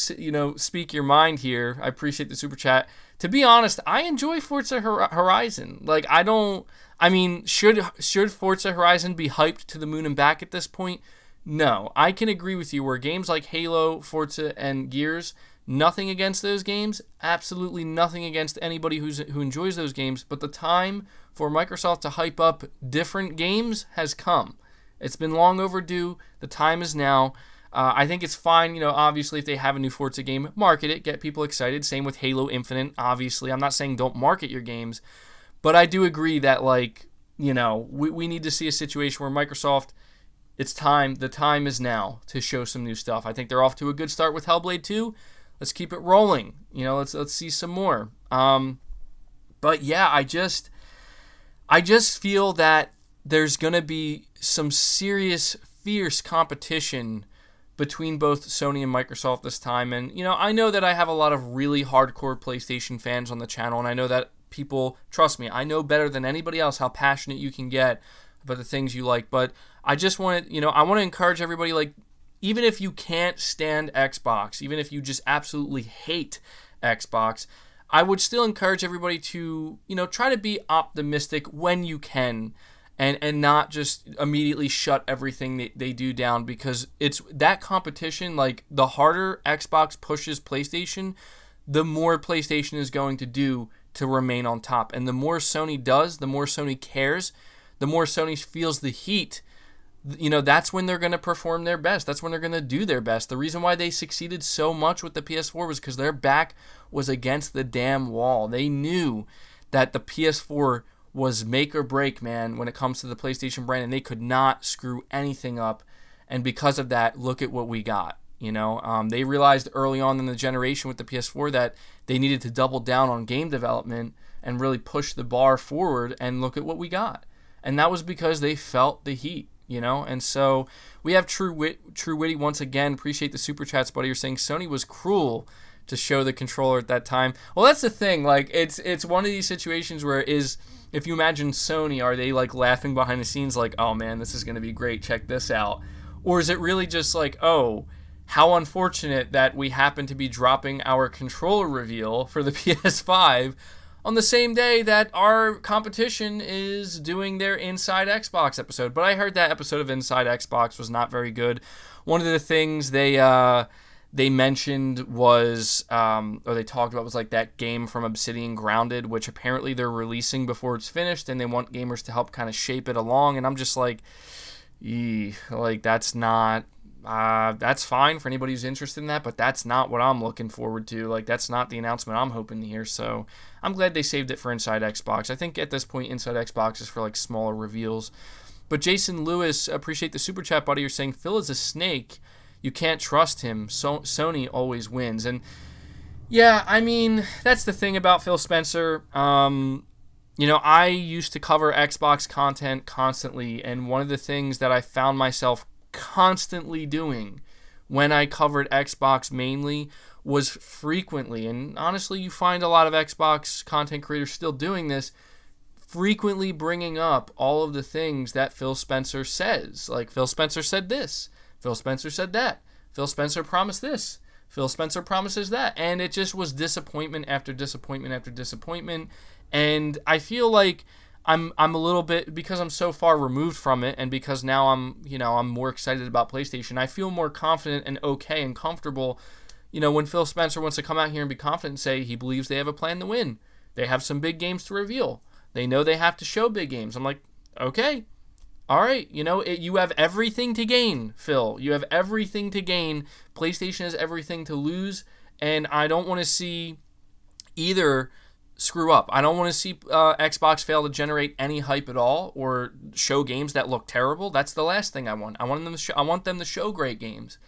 speak your mind here. I appreciate the super chat. To be honest, I enjoy Forza Horizon. Like, should Forza Horizon be hyped to the moon and back at this point? No, I can agree with you where games like Halo, Forza, and Gears, nothing against those games, absolutely nothing against anybody who enjoys those games, but the time for Microsoft to hype up different games has come. It's been long overdue. The time is now. I think it's fine, obviously if they have a new Forza game, market it, get people excited. Same with Halo Infinite, obviously. I'm not saying don't market your games, but I do agree that, we need to see a situation where Microsoft, it's time, the time is now to show some new stuff. I think they're off to a good start with Hellblade 2. Let's keep it rolling. Let's see some more. But yeah, I just feel that there's going to be some serious, fierce competition between both Sony and Microsoft this time. And, I know that I have a lot of really hardcore PlayStation fans on the channel, and I know that people, trust me, I know better than anybody else how passionate you can get about the things you like. But I just want to, I want to encourage everybody, even if you can't stand Xbox, even if you just absolutely hate Xbox, I would still encourage everybody to, try to be optimistic when you can and not just immediately shut everything they do down because it's that competition, the harder Xbox pushes PlayStation, the more PlayStation is going to do to remain on top. And the more Sony does, the more Sony cares, the more Sony feels the heat. That's when they're going to perform their best. That's when they're going to do their best. The reason why they succeeded so much with the PS4 was because their back was against the damn wall. They knew that the PS4 was make or break, man, when it comes to the PlayStation brand, and they could not screw anything up. And because of that, look at what we got. They realized early on in the generation with the PS4 that they needed to double down on game development and really push the bar forward, and look at what we got. And that was because they felt the heat, And so we have True Witty once again. Appreciate the super chats, buddy. You're saying Sony was cruel to show the controller at that time. Well, that's the thing. Like, it's one of these situations where if you imagine Sony, are they like laughing behind the scenes like, oh man, this is going to be great, check this out? Or is it really just like, oh, how unfortunate that we happen to be dropping our controller reveal for the PS5 on the same day that our competition is doing their Inside Xbox episode. But I heard that episode of Inside Xbox was not very good. One of the things they mentioned was, or they talked about, was like that game from Obsidian, Grounded, which apparently they're releasing before it's finished, and they want gamers to help kind of shape it along. And I'm just like, that's not... that's fine for anybody who's interested in that, but that's not what I'm looking forward to. Like, that's not the announcement I'm hoping to hear. So I'm glad they saved it for Inside Xbox. I think at this point, Inside Xbox is for like smaller reveals. But Jason Lewis, appreciate the super chat, buddy. You're saying Phil is a snake. You can't trust him. Sony always wins. And yeah, I mean, that's the thing about Phil Spencer. I used to cover Xbox content constantly, and one of the things that I found myself constantly doing when I covered Xbox mainly was frequently, and honestly you find a lot of Xbox content creators still doing this, frequently bringing up all of the things that Phil Spencer says. Like, Phil Spencer said this, Phil Spencer said that, Phil Spencer promised this, Phil Spencer promises that, and it just was disappointment after disappointment after disappointment. And I feel like I'm a little bit, because I'm so far removed from it, and because now I'm more excited about PlayStation, I feel more confident and okay and comfortable, when Phil Spencer wants to come out here and be confident and say he believes they have a plan to win. They have some big games to reveal. They know they have to show big games. I'm like, okay, all right, you have everything to gain, Phil. You have everything to gain. PlayStation has everything to lose, and I don't want to see either screw up. I don't want to see Xbox fail to generate any hype at all or show games that look terrible. That's the last thing I want. I want them to show great games.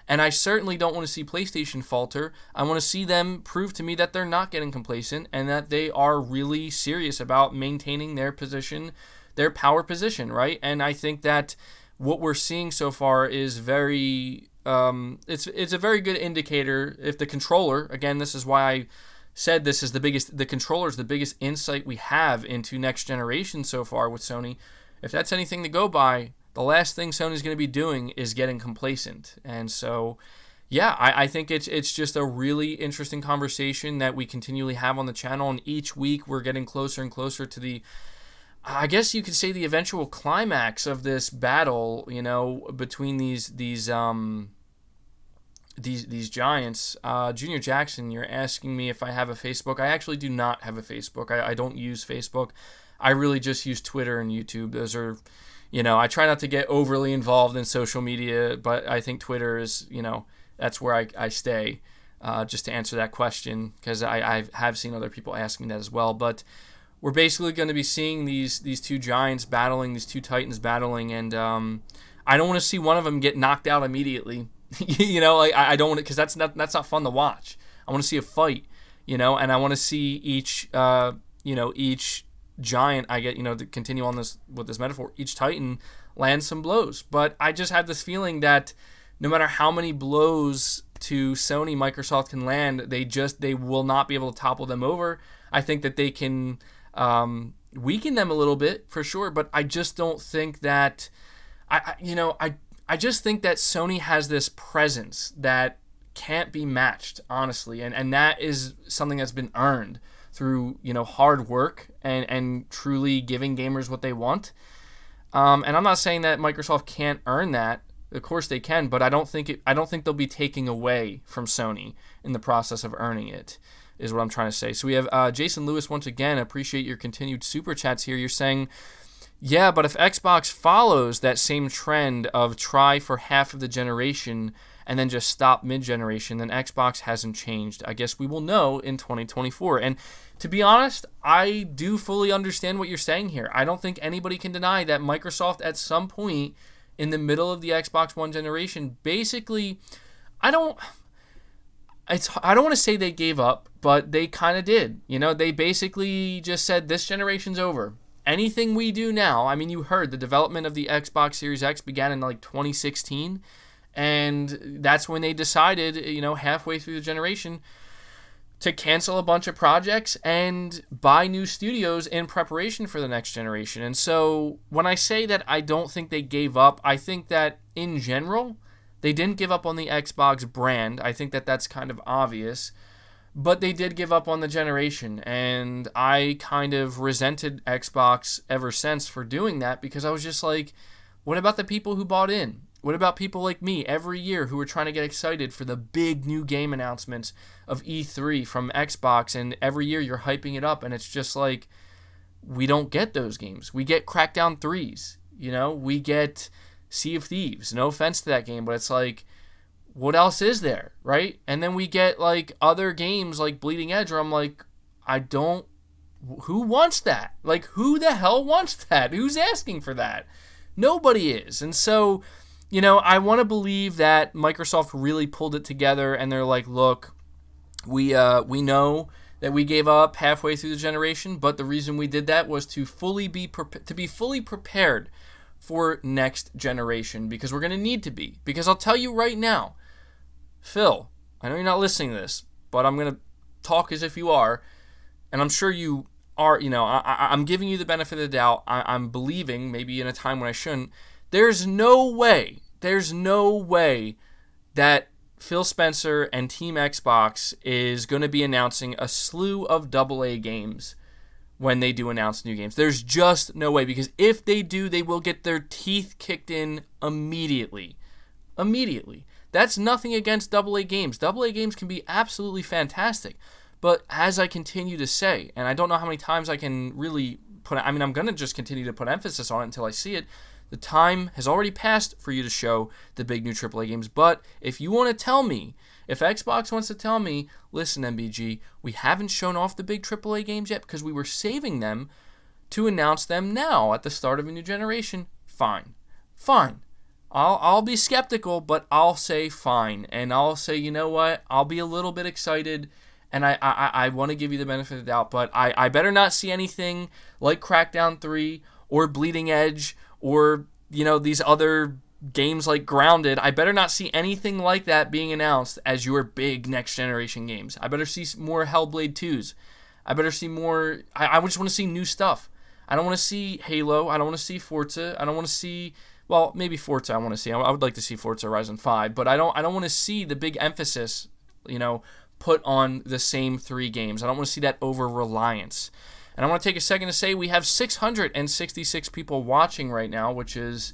And I certainly don't want to see PlayStation falter. I want to see them prove to me that they're not getting complacent and that they are really serious about maintaining their position, their power position, right? And I think that what we're seeing so far is very it's a very good indicator. If the controller, again, this is why I said this is the controller is the biggest insight we have into next generation so far with Sony. If that's anything to go by, the last thing Sony's going to be doing is getting complacent. And so, yeah, I think it's just a really interesting conversation that we continually have on the channel. And each week we're getting closer and closer to the, I guess you could say, the eventual climax of this battle, between these giants. Junior Jackson, you're asking me if I have a Facebook. I actually do not have a Facebook. I don't use Facebook. I really just use Twitter and YouTube. Those are, I try not to get overly involved in social media, but I think Twitter is, that's where I stay, just to answer that question, because I have seen other people ask me that as well. But we're basically going to be seeing these two giants battling, these two titans battling, and I don't want to see one of them get knocked out immediately. I don't want to, because that's not fun to watch. I want to see a fight, and I want to see each giant, to continue on this with this metaphor, each titan land some blows. But I just have this feeling that no matter how many blows to Sony Microsoft can land, they will not be able to topple them over. I think that they can weaken them a little bit for sure, but I just don't think that I just think that Sony has this presence that can't be matched, honestly, and that is something that's been earned through hard work and truly giving gamers what they want. And I'm not saying that Microsoft can't earn that. Of course they can, but I don't think they'll be taking away from Sony in the process of earning it, is what I'm trying to say. So we have Jason Lewis once again. Appreciate your continued super chats here. You're saying, Yeah, but if Xbox follows that same trend of try for half of the generation and then just stop mid-generation, then Xbox hasn't changed. I guess we will know in 2024. And to be honest, I do fully understand what you're saying here. I don't think anybody can deny that Microsoft at some point in the middle of the Xbox One generation, basically, I don't want to say they gave up, but they kind of did. They basically just said this generation's over. Anything we do now, I mean, you heard the development of the Xbox Series X began in like 2016, and that's when they decided, halfway through the generation, to cancel a bunch of projects and buy new studios in preparation for the next generation. And so when I say that I don't think they gave up, I think that in general, they didn't give up on the Xbox brand. I think that that's kind of obvious. But they did give up on the generation, and I kind of resented Xbox ever since for doing that, because I was just like, what about the people who bought in? What about people like me every year who were trying to get excited for the big new game announcements of E3 from Xbox, and every year you're hyping it up, and it's just like, we don't get those games. We get Crackdown 3s, we get Sea of Thieves. No offense to that game, but it's like, what else is there, right? And then we get like other games like Bleeding Edge where I'm like, who wants that? Like, who the hell wants that? Who's asking for that? Nobody is. And so, I want to believe that Microsoft really pulled it together and they're like, look, we know that we gave up halfway through the generation, but the reason we did that was to be fully prepared for next generation, because we're going to need to be. Because I'll tell you right now, Phil, I know you're not listening to this, but I'm going to talk as if you are, and I'm sure you are. I'm giving you the benefit of the doubt. I'm believing, maybe in a time when I shouldn't, there's no way that Phil Spencer and Team Xbox is going to be announcing a slew of AA games when they do announce new games. There's just no way, because if they do, they will get their teeth kicked in immediately. That's nothing against AA games. AA games can be absolutely fantastic. But as I continue to say, and I don't know how many times I can really I'm going to just continue to put emphasis on it until I see it. The time has already passed for you to show the big new AAA games. But if you want to tell me, if Xbox wants to tell me, listen, MBG, we haven't shown off the big AAA games yet because we were saving them to announce them now at the start of a new generation, fine. I'll be skeptical, but I'll say fine. And I'll say, you know what? I'll be a little bit excited, and I want to give you the benefit of the doubt, but I better not see anything like Crackdown 3 or Bleeding Edge or, these other games like Grounded. I better not see anything like that being announced as your big next generation games. I better see more Hellblade 2s. I better see more. I just want to see new stuff. I don't want to see Halo. I don't want to see Forza. I don't want to see. Well, maybe Forza I want to see. I would like to see Forza Horizon 5, but I don't want to see the big emphasis, put on the same three games. I don't want to see that over-reliance. And I want to take a second to say we have 666 people watching right now, which is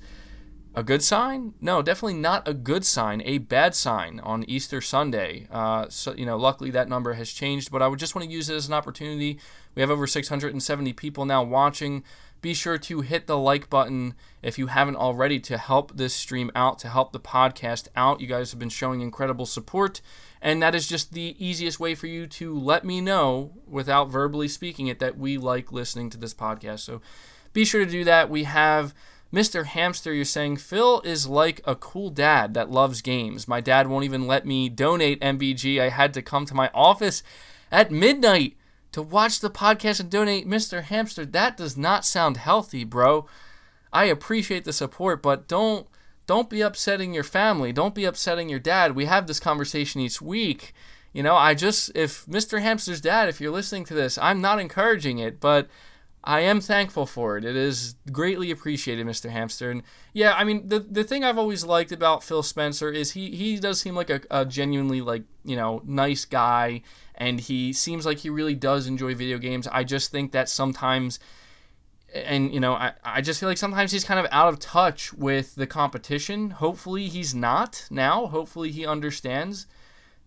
a good sign? No, definitely not a good sign. A bad sign on Easter Sunday. Luckily that number has changed, but I would just want to use it as an opportunity. We have over 670 people now watching. Be sure to hit the like button if you haven't already to help this stream out, to help the podcast out. You guys have been showing incredible support, and that is just the easiest way for you to let me know, without verbally speaking it, that we like listening to this podcast. So be sure to do that. We have Mr. Hamster, you're saying, Phil is like a cool dad that loves games. My dad won't even let me donate MBG. I had to come to my office at midnight to watch the podcast and donate. Mr. Hamster, that does not sound healthy, bro. I appreciate the support, but don't be upsetting your family. Don't be upsetting your dad. We have this conversation each week. If Mr. Hamster's dad, if you're listening to this, I'm not encouraging it, but I am thankful for it. It is greatly appreciated, Mr. Hamster. And yeah, the thing I've always liked about Phil Spencer is he does seem like a genuinely nice guy, and he seems like he really does enjoy video games. I just think that sometimes, and I just feel like sometimes he's kind of out of touch with the competition. Hopefully he's not now. Hopefully he understands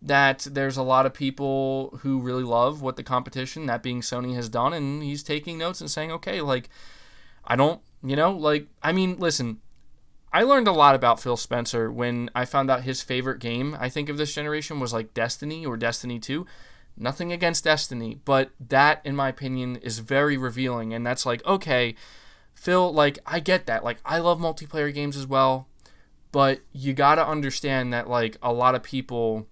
that there's a lot of people who really love what the competition, that being Sony, has done, and he's taking notes and saying, okay, I don't Like, I mean, listen, I learned a lot about Phil Spencer when I found out his favorite game, I think, of this generation was like Destiny or Destiny 2. Nothing against Destiny, but that, in my opinion, is very revealing. And that's like, okay, Phil, like, I get that. Like, I love multiplayer games as well, but you got to understand that, like, a lot of people,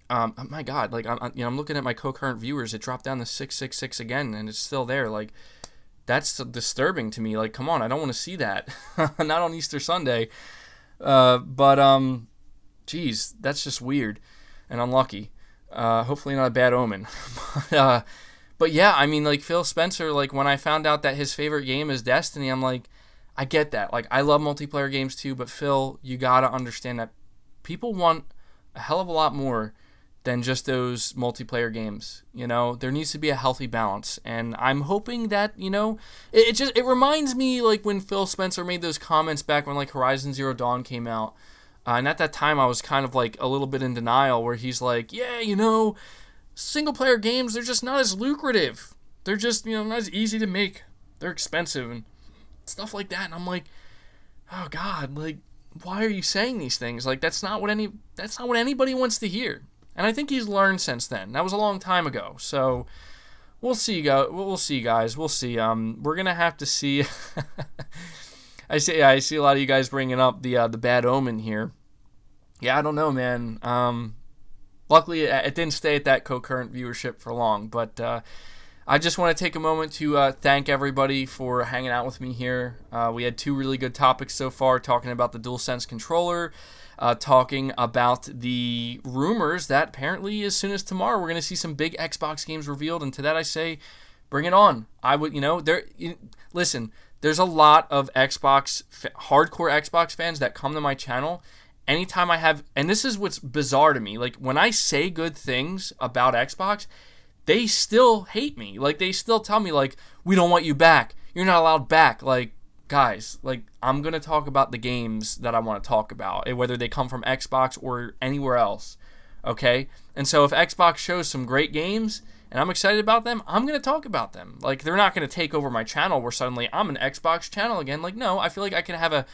oh my God, like, I'm looking at my concurrent viewers. It dropped down to 666 again, and it's still there. Like, that's disturbing to me. Like, come on, I don't want to see that. Not on Easter Sunday. Geez, that's just weird and unlucky. Hopefully not a bad omen. But yeah, I mean, like, Phil Spencer, like, when I found out that his favorite game is Destiny, I'm like, I get that. Like, I love multiplayer games too, but Phil, you gotta understand that people want a hell of a lot more than just those multiplayer games. There needs to be a healthy balance, and I'm hoping that, it reminds me, like, when Phil Spencer made those comments back when, like, Horizon Zero Dawn came out, and at that time I was kind of, like, a little bit in denial, where he's like, yeah, single player games, they're just not as lucrative, they're just, not as easy to make, they're expensive and stuff like that. And I'm like, oh God, like, why are you saying these things? Like, that's not what anybody wants to hear. And I think he's learned since then. That was a long time ago. So we'll see, guys. We'll see. We're gonna have to see. I see a lot of you guys bringing up the bad omen here. Yeah, I don't know, man. Luckily, it didn't stay at that concurrent viewership for long. But I just want to take a moment to thank everybody for hanging out with me here. We had 2 really good topics so far, talking about the DualSense controller. Talking about the rumors that apparently as soon as tomorrow we're going to see some big Xbox games revealed, and to that I say, bring it on. I would, listen, there's a lot of hardcore Xbox fans that come to my channel anytime I have, and this is what's bizarre to me, like, when I say good things about Xbox, they still hate me. Like, they still tell me, like, we don't want you back. You're not allowed back. Like, guys, like, I'm going to talk about the games that I want to talk about, whether they come from Xbox or anywhere else, okay? And so if Xbox shows some great games and I'm excited about them, I'm going to talk about them. Like, they're not going to take over my channel where suddenly I'm an Xbox channel again. Like, no, I feel like I can have a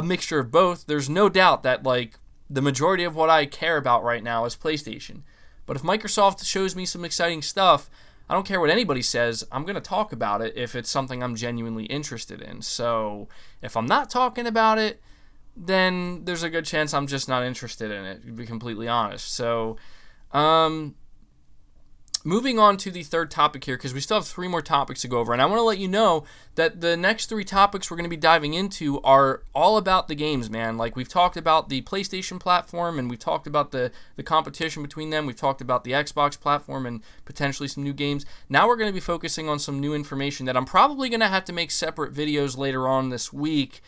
mixture of both. There's no doubt that, like, the majority of what I care about right now is PlayStation. But if Microsoft shows me some exciting stuff, I don't care what anybody says, I'm going to talk about it if it's something I'm genuinely interested in. So if I'm not talking about it, then there's a good chance I'm just not interested in it, to be completely honest. So moving on to the third topic here, because we still have 3 more topics to go over. And I want to let you know that the next 3 topics we're going to be diving into are all about the games, man. Like, we've talked about the PlayStation platform, and we've talked about the competition between them. We've talked about the Xbox platform and potentially some new games. Now we're going to be focusing on some new information that I'm probably going to have to make separate videos later on this week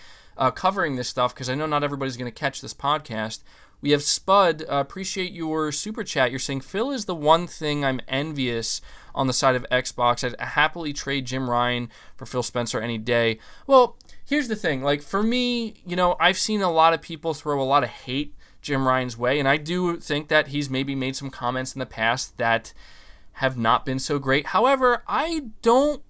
covering this stuff, because I know not everybody's going to catch this podcast. We have Spud. Appreciate your super chat. You're saying, Phil is the one thing I'm envious on the side of Xbox. I'd happily trade Jim Ryan for Phil Spencer any day. Well, here's the thing. Like, for me, I've seen a lot of people throw a lot of hate Jim Ryan's way, and I do think that he's maybe made some comments in the past that have not been so great. However, I don't,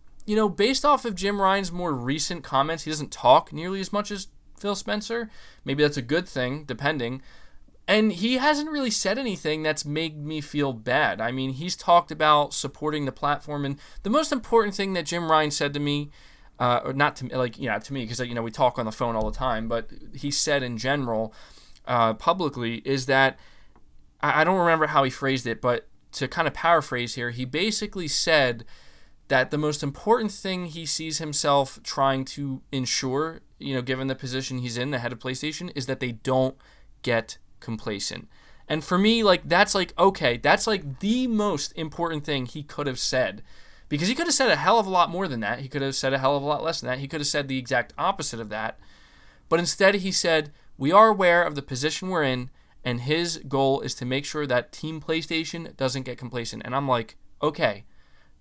based off of Jim Ryan's more recent comments, he doesn't talk nearly as much as Phil Spencer. Maybe that's a good thing, depending. And he hasn't really said anything that's made me feel bad. I mean, he's talked about supporting the platform, and the most important thing that Jim Ryan said to me, or not to me, to me, because we talk on the phone all the time, but he said in general, publicly, is that, I don't remember how he phrased it, but to kind of paraphrase here, he basically said that the most important thing he sees himself trying to ensure, given the position he's in, the head of PlayStation, is that they don't get complacent. And for me, like, that's like, okay, that's like the most important thing he could have said, because he could have said a hell of a lot more than that. He could have said a hell of a lot less than that. He could have said the exact opposite of that, but instead he said, we are aware of the position we're in, and his goal is to make sure that Team PlayStation doesn't get complacent. And I'm like, okay,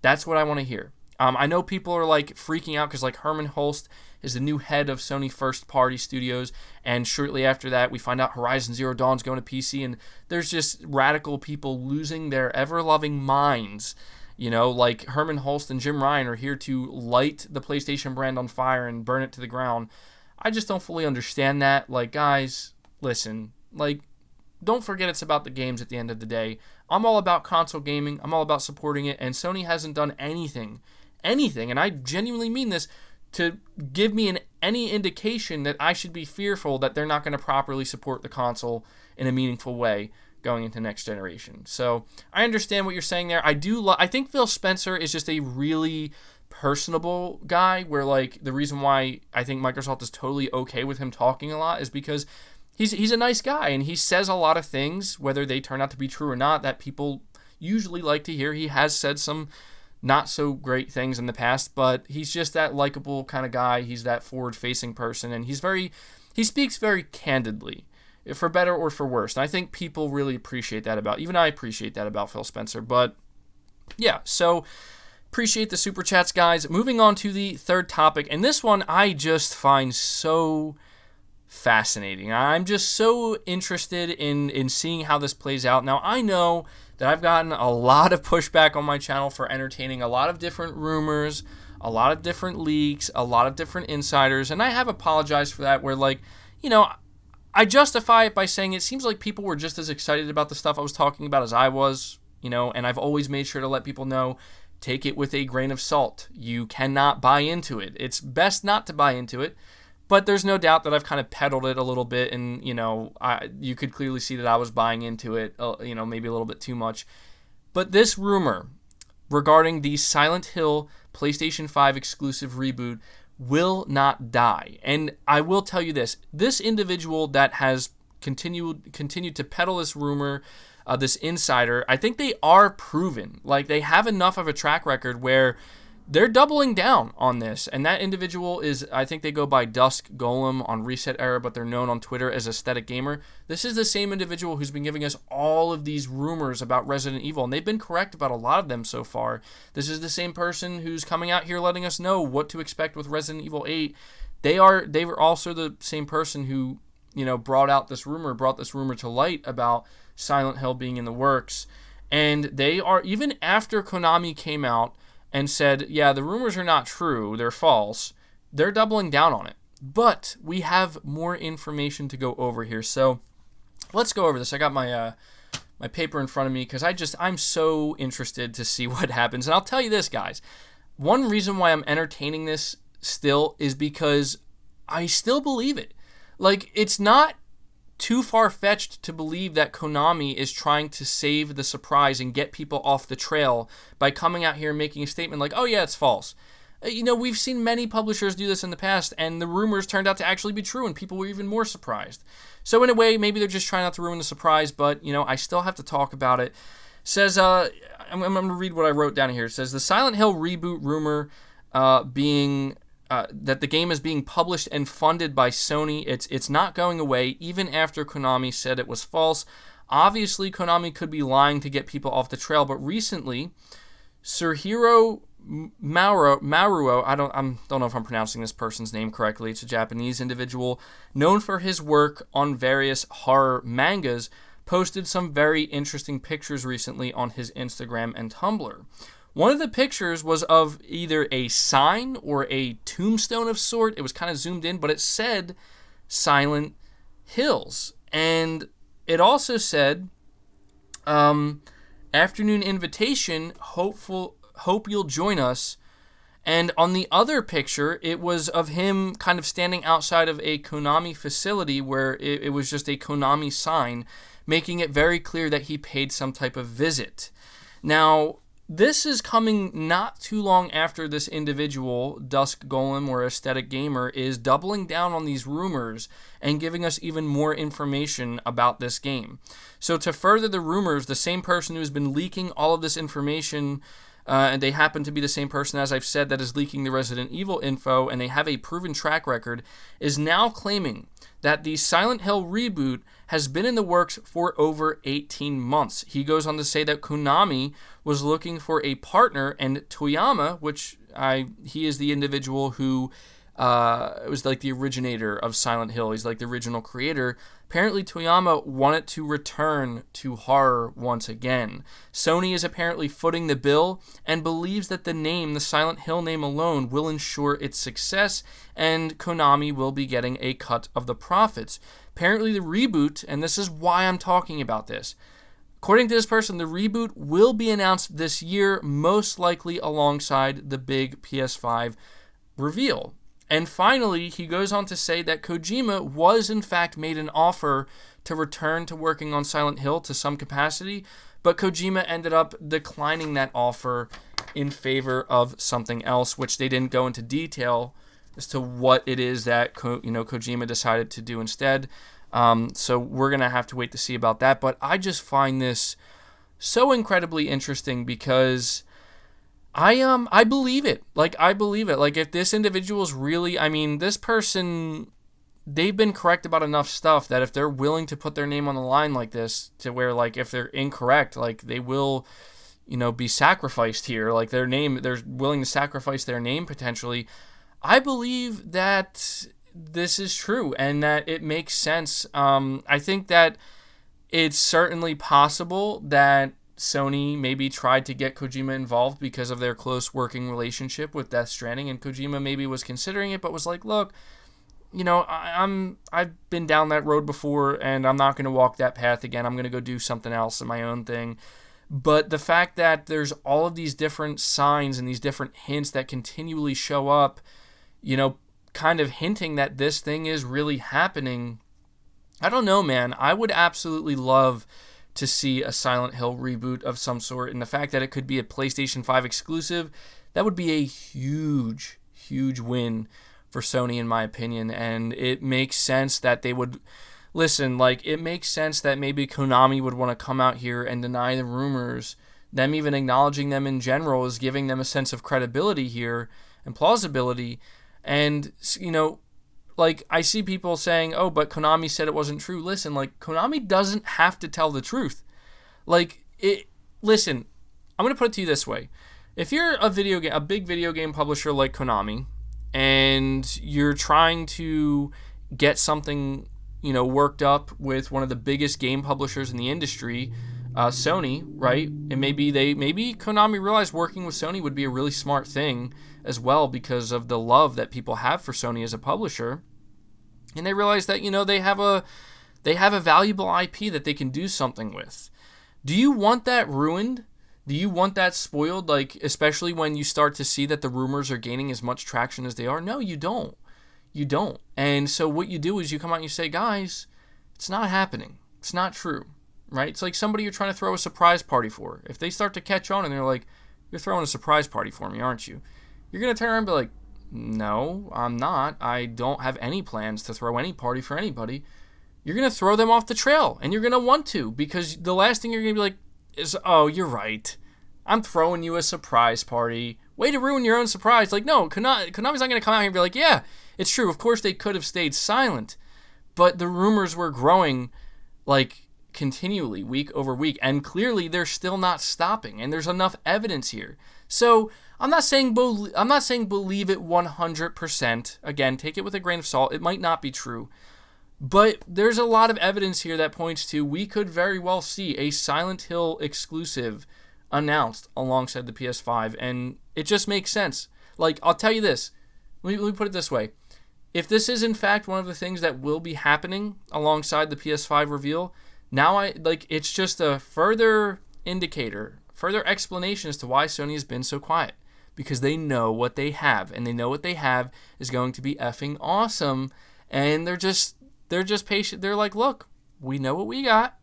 that's what I want to hear. I know people are like freaking out because, like, Herman Holst is the new head of Sony First Party Studios, and shortly after that we find out Horizon Zero Dawn's going to PC, and there's just radical people losing their ever-loving minds Like Herman Hulst and Jim Ryan are here to light the PlayStation brand on fire and burn it to the ground. I just don't fully understand that. Like, guys, listen, like, don't forget it's about the games at the end of the day. I'm all about console gaming. I'm all about supporting it, and Sony hasn't done anything, and I genuinely mean this, to give me any indication that I should be fearful that they're not going to properly support the console in a meaningful way going into next generation. So I understand what you're saying there. I think Phil Spencer is just a really personable guy, where like the reason why I think Microsoft is totally okay with him talking a lot is because he's a nice guy, and he says a lot of things, whether they turn out to be true or not, that people usually like to hear. He has said some not so great things in the past, but he's just that likable kind of guy. He's that forward-facing person, and he speaks very candidly, for better or for worse. And I think people really appreciate that even I appreciate that about Phil Spencer. But yeah, so appreciate the super chats, guys. Moving on to the third topic, and this one I just find so fascinating. I'm just so interested in seeing how this plays out. Now, I know that I've gotten a lot of pushback on my channel for entertaining a lot of different rumors, a lot of different leaks, a lot of different insiders, and I have apologized for that, where like, I justify it by saying it seems like people were just as excited about the stuff I was talking about as I was, and I've always made sure to let people know, take it with a grain of salt. You cannot buy into it. It's best not to buy into it. But there's no doubt that I've kind of peddled it a little bit, and, you could clearly see that I was buying into it, maybe a little bit too much. But this rumor regarding the Silent Hill PlayStation 5 exclusive reboot will not die. And I will tell you this individual that has continued to peddle this rumor, this insider, I think they are proven. Like, they have enough of a track record where they're doubling down on this, and that individual is, I think they go by Dusk Golem on Reset Era, but they're known on Twitter as Aesthetic Gamer. This is the same individual who's been giving us all of these rumors about Resident Evil, and they've been correct about a lot of them so far. This is the same person who's coming out here letting us know what to expect with Resident Evil 8. They were also the same person who, brought this rumor to light about Silent Hill being in the works, and they are, even after Konami came out and said, yeah, the rumors are not true, they're false, they're doubling down on it. But we have more information to go over here. So let's go over this. I got my paper in front of me because I'm so interested to see what happens. And I'll tell you this, guys. One reason why I'm entertaining this still is because I still believe it. Like, it's not too far-fetched to believe that Konami is trying to save the surprise and get people off the trail by coming out here and making a statement like, oh yeah, it's false. We've seen many publishers do this in the past, and the rumors turned out to actually be true, and people were even more surprised. So in a way, maybe they're just trying not to ruin the surprise, but, I still have to talk about it. It says, I'm going to read what I wrote down here. It says, the Silent Hill reboot rumor that the game is being published and funded by Sony. It's not going away, even after Konami said it was false. Obviously, Konami could be lying to get people off the trail, but recently, Surhiro Maruo, I don't know if I'm pronouncing this person's name correctly. It's a Japanese individual known for his work on various horror mangas, posted some very interesting pictures recently on his Instagram and Tumblr. One of the pictures was of either a sign or a tombstone of sort. It was kind of zoomed in, but it said Silent Hills. And it also said, afternoon invitation, hope you'll join us. And on the other picture, it was of him kind of standing outside of a Konami facility where it was just a Konami sign, making it very clear that he paid some type of visit. Now, this is coming not too long after this individual, Dusk Golem or Aesthetic Gamer, is doubling down on these rumors and giving us even more information about this game. So to further the rumors, the same person who has been leaking all of this information, and they happen to be the same person, as I've said, that is leaking the Resident Evil info, and they have a proven track record, is now claiming that the Silent Hill reboot has been in the works for over 18 months. He goes on to say that Konami was looking for a partner, and Toyama, he is the individual who it was like the originator of Silent Hill. He's like the original creator. Apparently, Toyama wanted to return to horror once again. Sony is apparently footing the bill and believes that the Silent Hill name alone, will ensure its success, and Konami will be getting a cut of the profits. Apparently, the reboot, and this is why I'm talking about this, according to this person, the reboot will be announced this year, most likely alongside the big PS5 reveal. And finally, he goes on to say that Kojima was in fact made an offer to return to working on Silent Hill to some capacity, but Kojima ended up declining that offer in favor of something else, which they didn't go into detail as to what it is that Kojima decided to do instead. So we're going to have to wait to see about that. But I just find this so incredibly interesting because I believe it. I believe it. If this individual is really, this person, they've been correct about enough stuff that if they're willing to put their name on the line like this, to where, if they're incorrect, they will, be sacrificed here. They're willing to sacrifice their name potentially. I believe that this is true and that it makes sense. I think that it's certainly possible that Sony maybe tried to get Kojima involved because of their close working relationship with Death Stranding, and Kojima maybe was considering it, but was like, look, I've been down that road before, and I'm not going to walk that path again. I'm going to go do something else in my own thing. But the fact that there's all of these different signs and these different hints that continually show up, kind of hinting that this thing is really happening, I don't know, man. I would absolutely love to see a Silent Hill reboot of some sort, and the fact that it could be a PlayStation 5 exclusive, that would be a huge, huge win for Sony, in my opinion. And it makes sense that they would listen. It makes sense that maybe Konami would want to come out here and deny the rumors. Them even acknowledging them in general is giving them a sense of credibility here and plausibility. And I see people saying, oh, but Konami said it wasn't true. Listen, Konami doesn't have to tell the truth. Listen, I'm going to put it to you this way. If you're a big video game publisher like Konami, and you're trying to get something, worked up with one of the biggest game publishers in the industry, Sony, right? And maybe Konami realized working with Sony would be a really smart thing as well because of the love that people have for Sony as a publisher. And they realize that, they have a valuable IP that they can do something with. Do you want that ruined? Do you want that spoiled? Especially when you start to see that the rumors are gaining as much traction as they are? No, you don't. You don't. And so what you do is you come out and you say, guys, it's not happening. It's not true, right? It's like somebody you're trying to throw a surprise party for. If they start to catch on and they're like, you're throwing a surprise party for me, aren't you? You're going to turn around and be like, no, I'm not. I don't have any plans to throw any party for anybody. You're going to throw them off the trail, and you're going to want to, because the last thing you're going to be like is, oh, you're right. I'm throwing you a surprise party. Way to ruin your own surprise. No, Konami's not going to come out here and be like, yeah, it's true. Of course they could have stayed silent, but the rumors were growing, continually, week over week, and clearly they're still not stopping, and there's enough evidence here. So I'm not saying believe it 100%. Again, take it with a grain of salt. It might not be true. But there's a lot of evidence here that points to we could very well see a Silent Hill exclusive announced alongside the PS5, and it just makes sense. I'll tell you this. Let me put it this way. If this is in fact one of the things that will be happening alongside the PS5 reveal, now it's just a further indicator, further explanation as to why Sony has been so quiet. Because they know what they have, and they know what they have is going to be effing awesome, and they're just patient. They're like, look, we know what we got.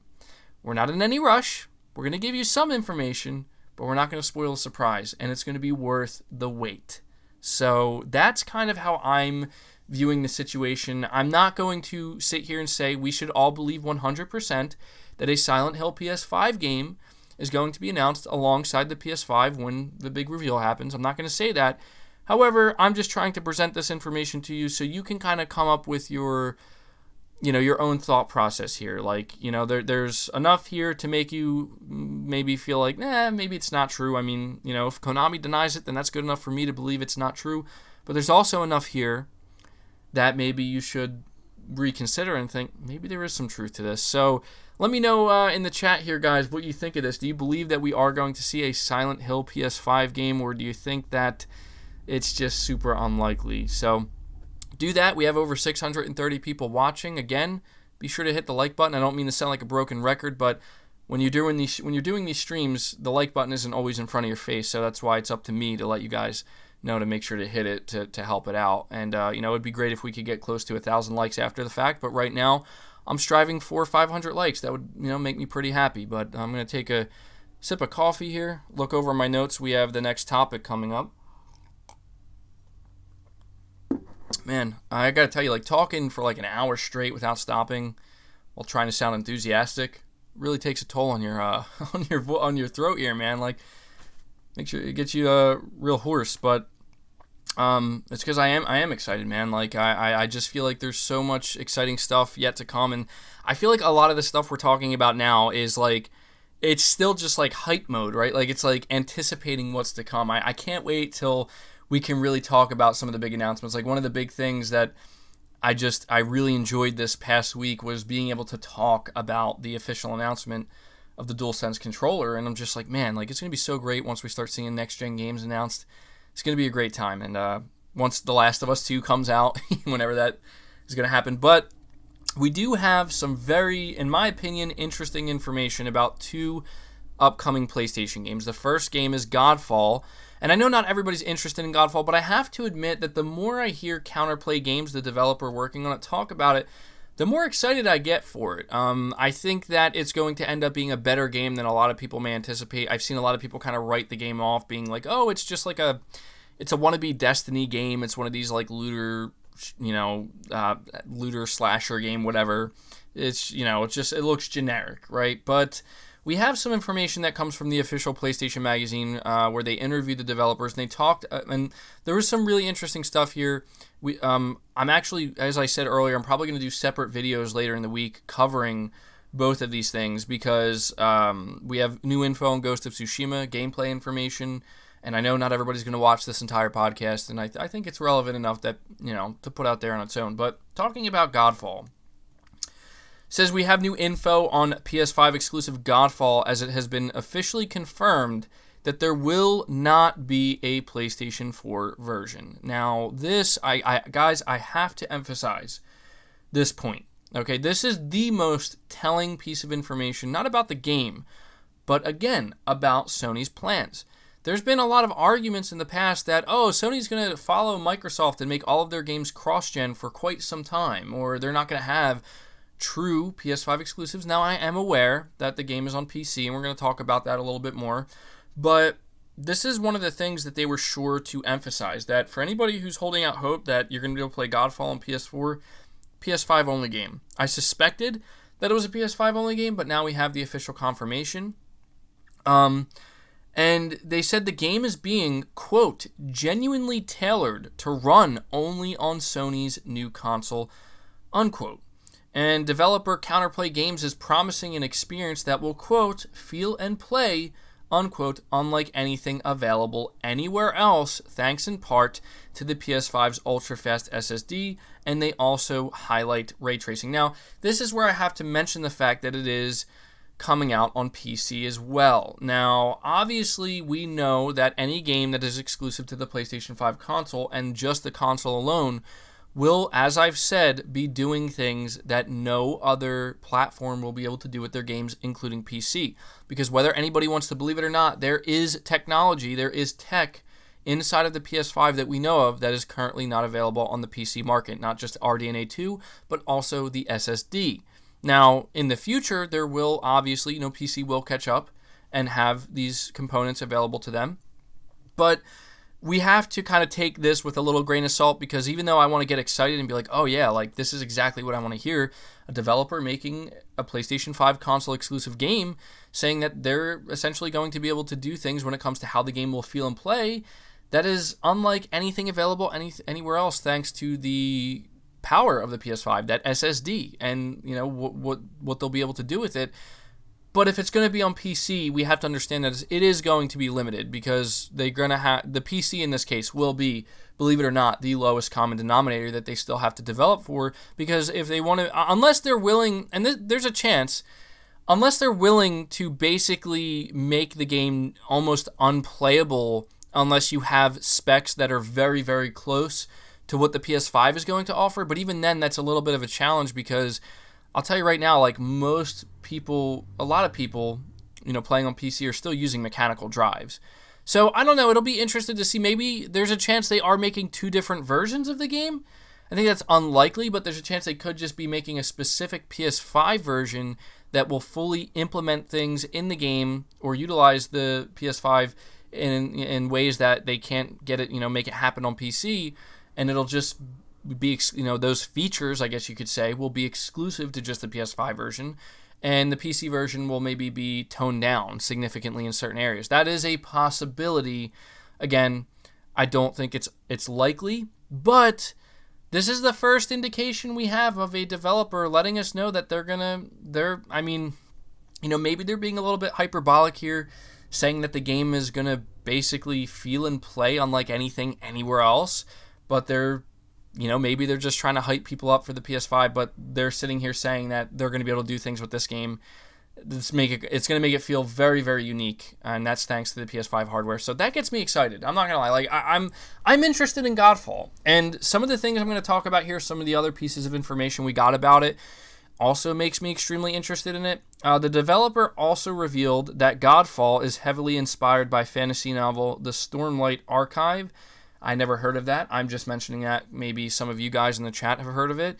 We're not in any rush. We're going to give you some information, but we're not going to spoil the surprise, and it's going to be worth the wait. So that's kind of how I'm viewing the situation. I'm not going to sit here and say we should all believe 100% that a Silent Hill PS5 game is going to be announced alongside the PS5 when the big reveal happens. I'm not going to say that. However, I'm just trying to present this information to you so you can kind of come up with your own thought process here. There's enough here to make you maybe feel like, maybe it's not true. If Konami denies it, then that's good enough for me to believe it's not true. But there's also enough here that maybe you should reconsider and think maybe there is some truth to this. So let me know in the chat here, guys, what you think of this. Do you believe that we are going to see a Silent Hill PS5 game, or do you think that it's just super unlikely? So do that. We have over 630 people watching. Again, be sure to hit the like button. I don't mean to sound like a broken record, but when you're doing these streams, the like button isn't always in front of your face, so that's why it's up to me to let you guys know to make sure to hit it to help it out. And it'd be great if we could get close to 1,000 likes after the fact, but right now I'm striving for 500 likes. That would make me pretty happy. But I'm going to take a sip of coffee here, look over my notes. We have the next topic coming up. Man, I got to tell you, talking for an hour straight without stopping while trying to sound enthusiastic really takes a toll on your on your throat here, man. Make sure it gets you real hoarse. But it's because I am excited, man. I just feel like there's so much exciting stuff yet to come, and I feel like a lot of the stuff we're talking about now is it's still just hype mode, right? It's anticipating what's to come. I can't wait till we can really talk about some of the big announcements. One of the big things that I really enjoyed this past week was being able to talk about the official announcement of the DualSense controller, and I'm just man, it's going to be so great once we start seeing next-gen games announced. It's going to be a great time, and once The Last of Us 2 comes out, whenever that is going to happen. But we do have some very, in my opinion, interesting information about two upcoming PlayStation games. The first game is Godfall, and I know not everybody's interested in Godfall, but I have to admit that the more I hear Counterplay Games, the developer working on it, talk about it, the more excited I get for it. I think that it's going to end up being a better game than a lot of people may anticipate. I've seen a lot of people kind of write the game off, being oh, it's just it's a wannabe Destiny game. It's one of these looter, looter slasher game, whatever. It's, it looks generic, right? But we have some information that comes from the official PlayStation magazine where they interviewed the developers, and they talked, and there was some really interesting stuff here. I'm actually, as I said earlier, I'm probably going to do separate videos later in the week covering both of these things because we have new info on Ghost of Tsushima, gameplay information, and I know not everybody's going to watch this entire podcast, and I think it's relevant enough that, to put out there on its own. But talking about Godfall, says we have new info on PS5 exclusive Godfall, as it has been officially confirmed that there will not be a PlayStation 4 version. Now, this, guys, I have to emphasize this point. Okay, this is the most telling piece of information, not about the game, but again, about Sony's plans. There's been a lot of arguments in the past that, Sony's going to follow Microsoft and make all of their games cross-gen for quite some time, or they're not going to have true PS5 exclusives. Now, I am aware that the game is on PC, and we're going to talk about that a little bit more, but this is one of the things that they were sure to emphasize, that for anybody who's holding out hope that you're going to be able to play Godfall on PS4, PS5 only game. I suspected that it was a PS5 only game, but now we have the official confirmation. And they said the game is being, quote, genuinely tailored to run only on Sony's new console, unquote. And developer Counterplay Games is promising an experience that will, quote, feel and play, unquote, unlike anything available anywhere else, thanks in part to the PS5's ultra-fast SSD, and they also highlight ray tracing. Now, this is where I have to mention the fact that it is coming out on PC as well. Now, obviously, we know that any game that is exclusive to the PlayStation 5 console, and just the console alone, will, as I've said, be doing things that no other platform will be able to do with their games, including PC. Because whether anybody wants to believe it or not, there is technology, there is tech inside of the PS5 that we know of that is currently not available on the PC market. Not just RDNA 2, but also the SSD. Now, in the future, there will obviously, PC will catch up and have these components available to them. But we have to kind of take this with a little grain of salt, because even though I want to get excited and be like, oh yeah, this is exactly what I want to hear, a developer making a PlayStation 5 console exclusive game saying that they're essentially going to be able to do things when it comes to how the game will feel and play that is unlike anything available anywhere else, thanks to the power of the PS5, that SSD, and what they'll be able to do with it. But if it's going to be on PC, we have to understand that it is going to be limited, because they're going to have the PC in this case will be, believe it or not, the lowest common denominator that they still have to develop for. Because if they want to, unless they're willing, and there's a chance, unless they're willing to basically make the game almost unplayable, unless you have specs that are very, very close to what the PS5 is going to offer. But even then, that's a little bit of a challenge, because I'll tell you right now, like most people, a lot of people, playing on PC are still using mechanical drives. So I don't know, it'll be interesting to see. Maybe there's a chance they are making 2 different versions of the game. I think that's unlikely, but there's a chance they could just be making a specific PS5 version that will fully implement things in the game or utilize the PS5 in ways that they can't get it, make it happen on PC, and it'll just be, those features, I guess you could say, will be exclusive to just the PS5 version, and the PC version will maybe be toned down significantly in certain areas. That is a possibility. Again, I don't think it's likely, but this is the first indication we have of a developer letting us know that maybe they're being a little bit hyperbolic here, saying that the game is going to basically feel and play unlike anything anywhere else, but maybe they're just trying to hype people up for the PS5, but they're sitting here saying that they're going to be able to do things with this game. It's going to make it feel very, very unique, and that's thanks to the PS5 hardware. So that gets me excited. I'm not going to lie. Like I'm interested in Godfall, and some of the things I'm going to talk about here, some of the other pieces of information we got about it, also makes me extremely interested in it. The developer also revealed that Godfall is heavily inspired by fantasy novel The Stormlight Archive. I never heard of that. I'm just mentioning that. Maybe some of you guys in the chat have heard of it.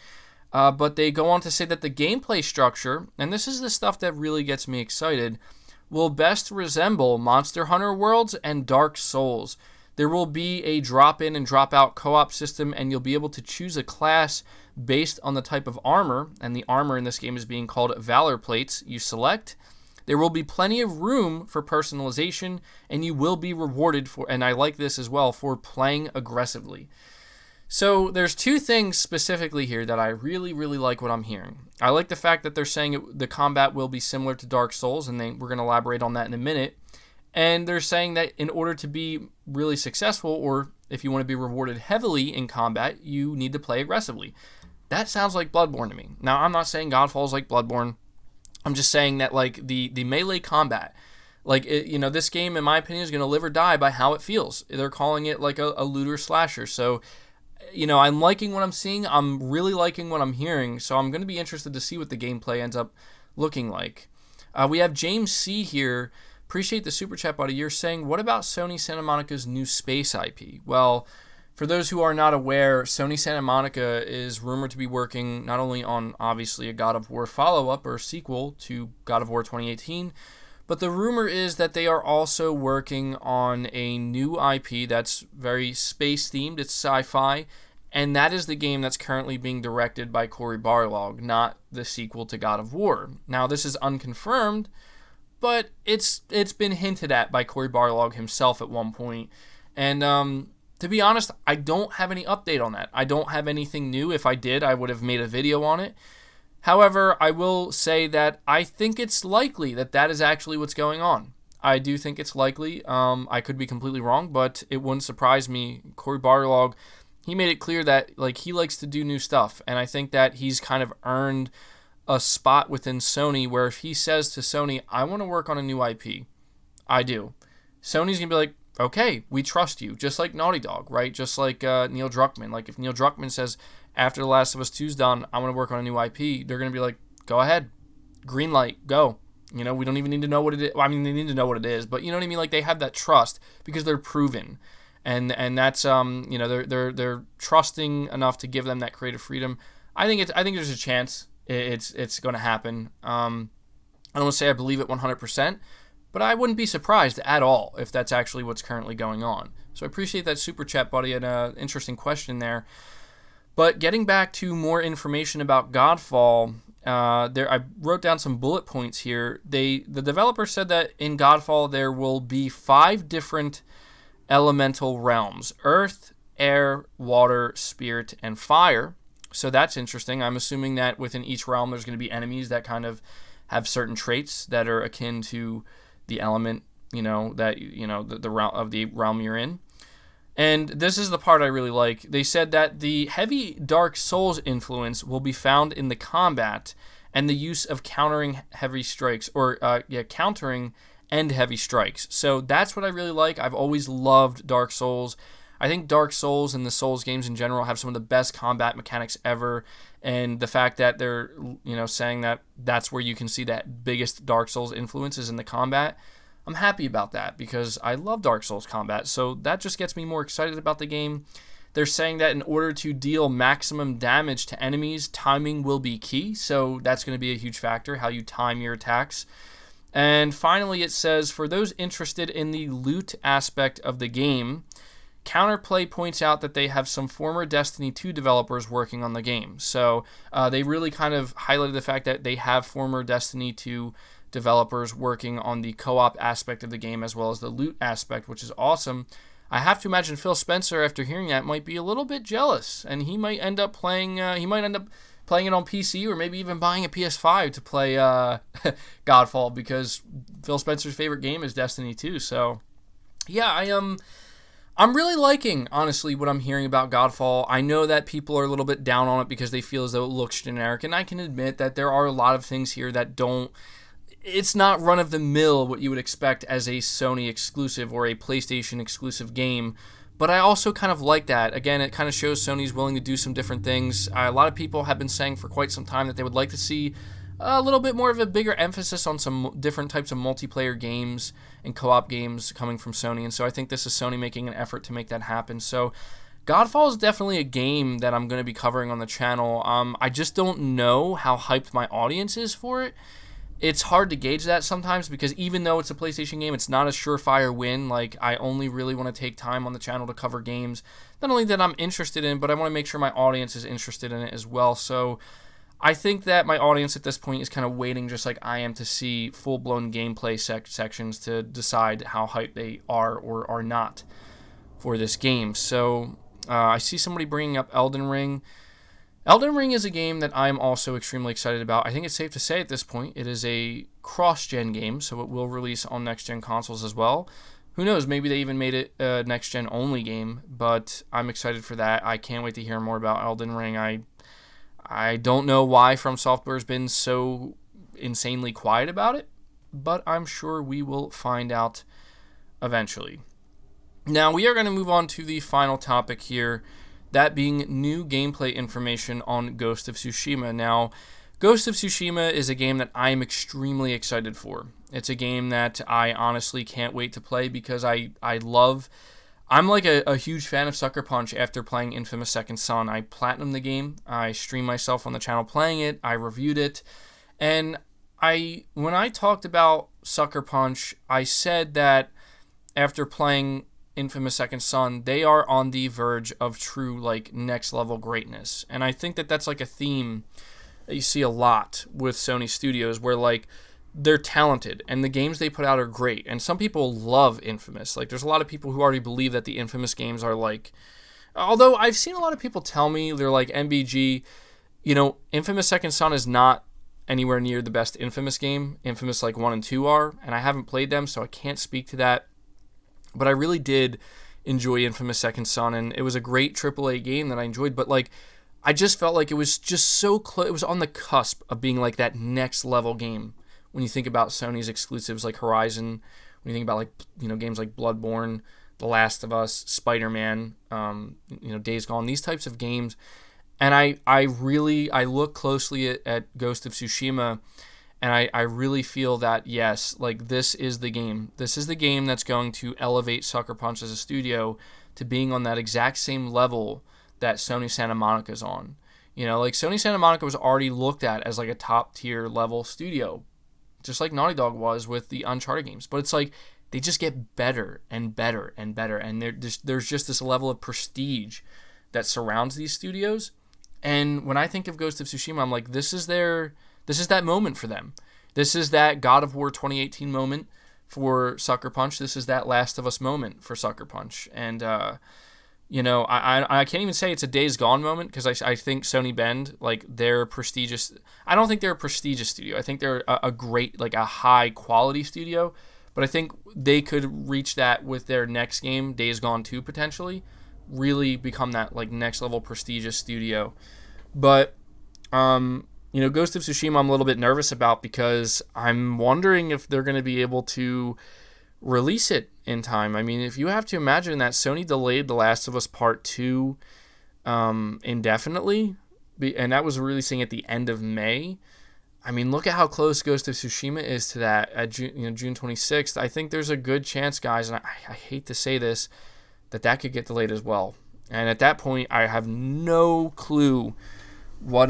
But they go on to say that the gameplay structure, and this is the stuff that really gets me excited, will best resemble Monster Hunter Worlds and Dark Souls. There will be a drop-in and drop-out co-op system, and you'll be able to choose a class based on the type of armor, and the armor in this game is being called Valor Plates, you select. There will be plenty of room for personalization, and you will be rewarded for, and I like this as well, for playing aggressively. So there's 2 things specifically here that I really, really like what I'm hearing. I like the fact that they're saying the combat will be similar to Dark Souls, and we're going to elaborate on that in a minute. And they're saying that in order to be really successful, or if you want to be rewarded heavily in combat, you need to play aggressively. That sounds like Bloodborne to me. Now, I'm not saying Godfall is like Bloodborne. I'm just saying that, like, the melee combat, like, this game, in my opinion, is going to live or die by how it feels. They're calling it, like, a looter slasher. So, I'm liking what I'm seeing. I'm really liking what I'm hearing. So I'm going to be interested to see what the gameplay ends up looking like. We have James C. here. Appreciate the super chat, buddy. You're saying, what about Sony Santa Monica's new space IP? Well, for those who are not aware, Sony Santa Monica is rumored to be working not only on, obviously, a God of War follow-up or sequel to God of War 2018, but the rumor is that they are also working on a new IP that's very space-themed. It's sci-fi, and that is the game that's currently being directed by Cory Barlog, not the sequel to God of War. Now, this is unconfirmed, but it's been hinted at by Cory Barlog himself at one point, and to be honest, I don't have any update on that. I don't have anything new. If I did, I would have made a video on it. However, I will say that I think it's likely that that is actually what's going on. I do think it's likely. I could be completely wrong, but it wouldn't surprise me. Cory Barlog, he made it clear that, like, he likes to do new stuff, and I think that he's kind of earned a spot within Sony where if he says to Sony, I want to work on a new IP, I do. Sony's going to be like, okay, we trust you, just like Naughty Dog, right? Just like Neil Druckmann. Like, if Neil Druckmann says, after The Last of Us 2's done, I want to work on a new IP, they're going to be like, go ahead, green light, go. We don't even need to know what it is. Well, I mean, they need to know what it is, but you know what I mean? Like, they have that trust because they're proven. And that's, they're trusting enough to give them that creative freedom. I think there's a chance it's going to happen. I don't want to say I believe it 100%, but I wouldn't be surprised at all if that's actually what's currently going on. So I appreciate that super chat, buddy, and an interesting question there. But getting back to more information about Godfall, I wrote down some bullet points here. The developer said that in Godfall there will be 5 different elemental realms: earth, air, water, spirit, and fire. So that's interesting. I'm assuming that within each realm there's going to be enemies that kind of have certain traits that are akin to the element, the realm of the realm you're in. And this is the part I really like. They said that the heavy Dark Souls influence will be found in the combat and the use of countering heavy strikes, countering and heavy strikes. So that's what I really like. I've always loved Dark Souls. I think Dark Souls and the Souls games in general have some of the best combat mechanics ever, and the fact that they're, saying that that's where you can see that biggest Dark Souls influences in the combat, I'm happy about that because I love Dark Souls combat, so that just gets me more excited about the game. They're saying that in order to deal maximum damage to enemies, timing will be key, so that's going to be a huge factor, how you time your attacks. And finally, it says, for those interested in the loot aspect of the game, Counterplay points out that they have some former Destiny 2 developers working on the game. So they really kind of highlighted the fact that they have former Destiny 2 developers working on the co-op aspect of the game as well as the loot aspect, which is awesome. I have to imagine Phil Spencer, after hearing that, might be a little bit jealous, and he might end up playing. Playing it on PC or maybe even buying a PS5 to play Godfall, because Phil Spencer's favorite game is Destiny 2. So, yeah, I'm really liking, honestly, what I'm hearing about Godfall. I know that people are a little bit down on it because they feel as though it looks generic, and I can admit that there are a lot of things here that don't... It's not run-of-the-mill what you would expect as a Sony exclusive or a PlayStation exclusive game, but I also kind of like that. Again, it kind of shows Sony's willing to do some different things. A lot of people have been saying for quite some time that they would like to see a little bit more of a bigger emphasis on some different types of multiplayer games and co-op games coming from Sony, and so I think this is Sony making an effort to make that happen. So Godfall is definitely a game that I'm going to be covering on the channel. I just don't know how hyped my audience is for it. It's hard to gauge that sometimes because even though it's a PlayStation game, it's not a surefire win. Like, I only really want to take time on the channel to cover games, not only that I'm interested in, but I want to make sure my audience is interested in it as well. So I think that my audience at this point is kind of waiting, just like I am, to see full-blown gameplay sections to decide how hyped they are or are not for this game. So I see somebody bringing up Elden Ring. Elden Ring is a game that I'm also extremely excited about. I think it's safe to say at this point it is a cross-gen game, so it will release on next-gen consoles as well. Who knows, maybe they even made it a next-gen only game, but I'm excited for that. I can't wait to hear more about Elden Ring. I don't know why From Software's been so insanely quiet about it, but I'm sure we will find out eventually. Now, we are going to move on to the final topic here, that being new gameplay information on Ghost of Tsushima. Now, Ghost of Tsushima is a game that I am extremely excited for. It's a game that I honestly can't wait to play because I'm like a huge fan of Sucker Punch after playing Infamous Second Son. I platinumed the game, I streamed myself on the channel playing it, I reviewed it, and when I talked about Sucker Punch, I said that after playing Infamous Second Son, they are on the verge of true, like, next level greatness. And I think that that's like a theme that you see a lot with Sony Studios, where, like, they're talented and the games they put out are great. And some people love Infamous. Like, there's a lot of people who already believe that the Infamous games are like, although I've seen a lot of people tell me they're like, MBG, Infamous Second Son is not anywhere near the best Infamous game. Infamous, like, 1 and 2 are, and I haven't played them, so I can't speak to that. But I really did enjoy Infamous Second Son, and it was a great AAA game that I enjoyed. But, like, I just felt like it was just so close. It was on the cusp of being, like, that next level game. When you think about Sony's exclusives like Horizon, when you think about, like, games like Bloodborne, The Last of Us, Spider-Man, Days Gone, these types of games. And I look closely at Ghost of Tsushima, and I really feel that, yes, like, this is the game. This is the game that's going to elevate Sucker Punch as a studio to being on that exact same level that Sony Santa Monica's on. Like, Sony Santa Monica was already looked at as, like, a top-tier level studio, just like Naughty Dog was with the Uncharted games. But it's like, they just get better and better and better, and there's just this level of prestige that surrounds these studios. And when I think of Ghost of Tsushima, I'm like, this is that moment for them. This is that God of War 2018 moment for Sucker Punch. This is that Last of Us moment for Sucker Punch. And I can't even say it's a Days Gone moment, because I think Sony Bend, like, they're prestigious. I don't think they're a prestigious studio. I think they're a great, like, a high quality studio, but I think they could reach that with their next game, Days Gone 2, potentially, really become that, like, next level prestigious studio. But Ghost of Tsushima I'm a little bit nervous about, because I'm wondering if they're going to be able to release it in time. I mean, if you have to imagine that Sony delayed The Last of Us Part 2 indefinitely, and that was releasing at the end of May. I mean, look at how close Ghost of Tsushima is to that at June 26th. I think there's a good chance, guys, and I hate to say this, that could get delayed as well. And at that point, I have no clue what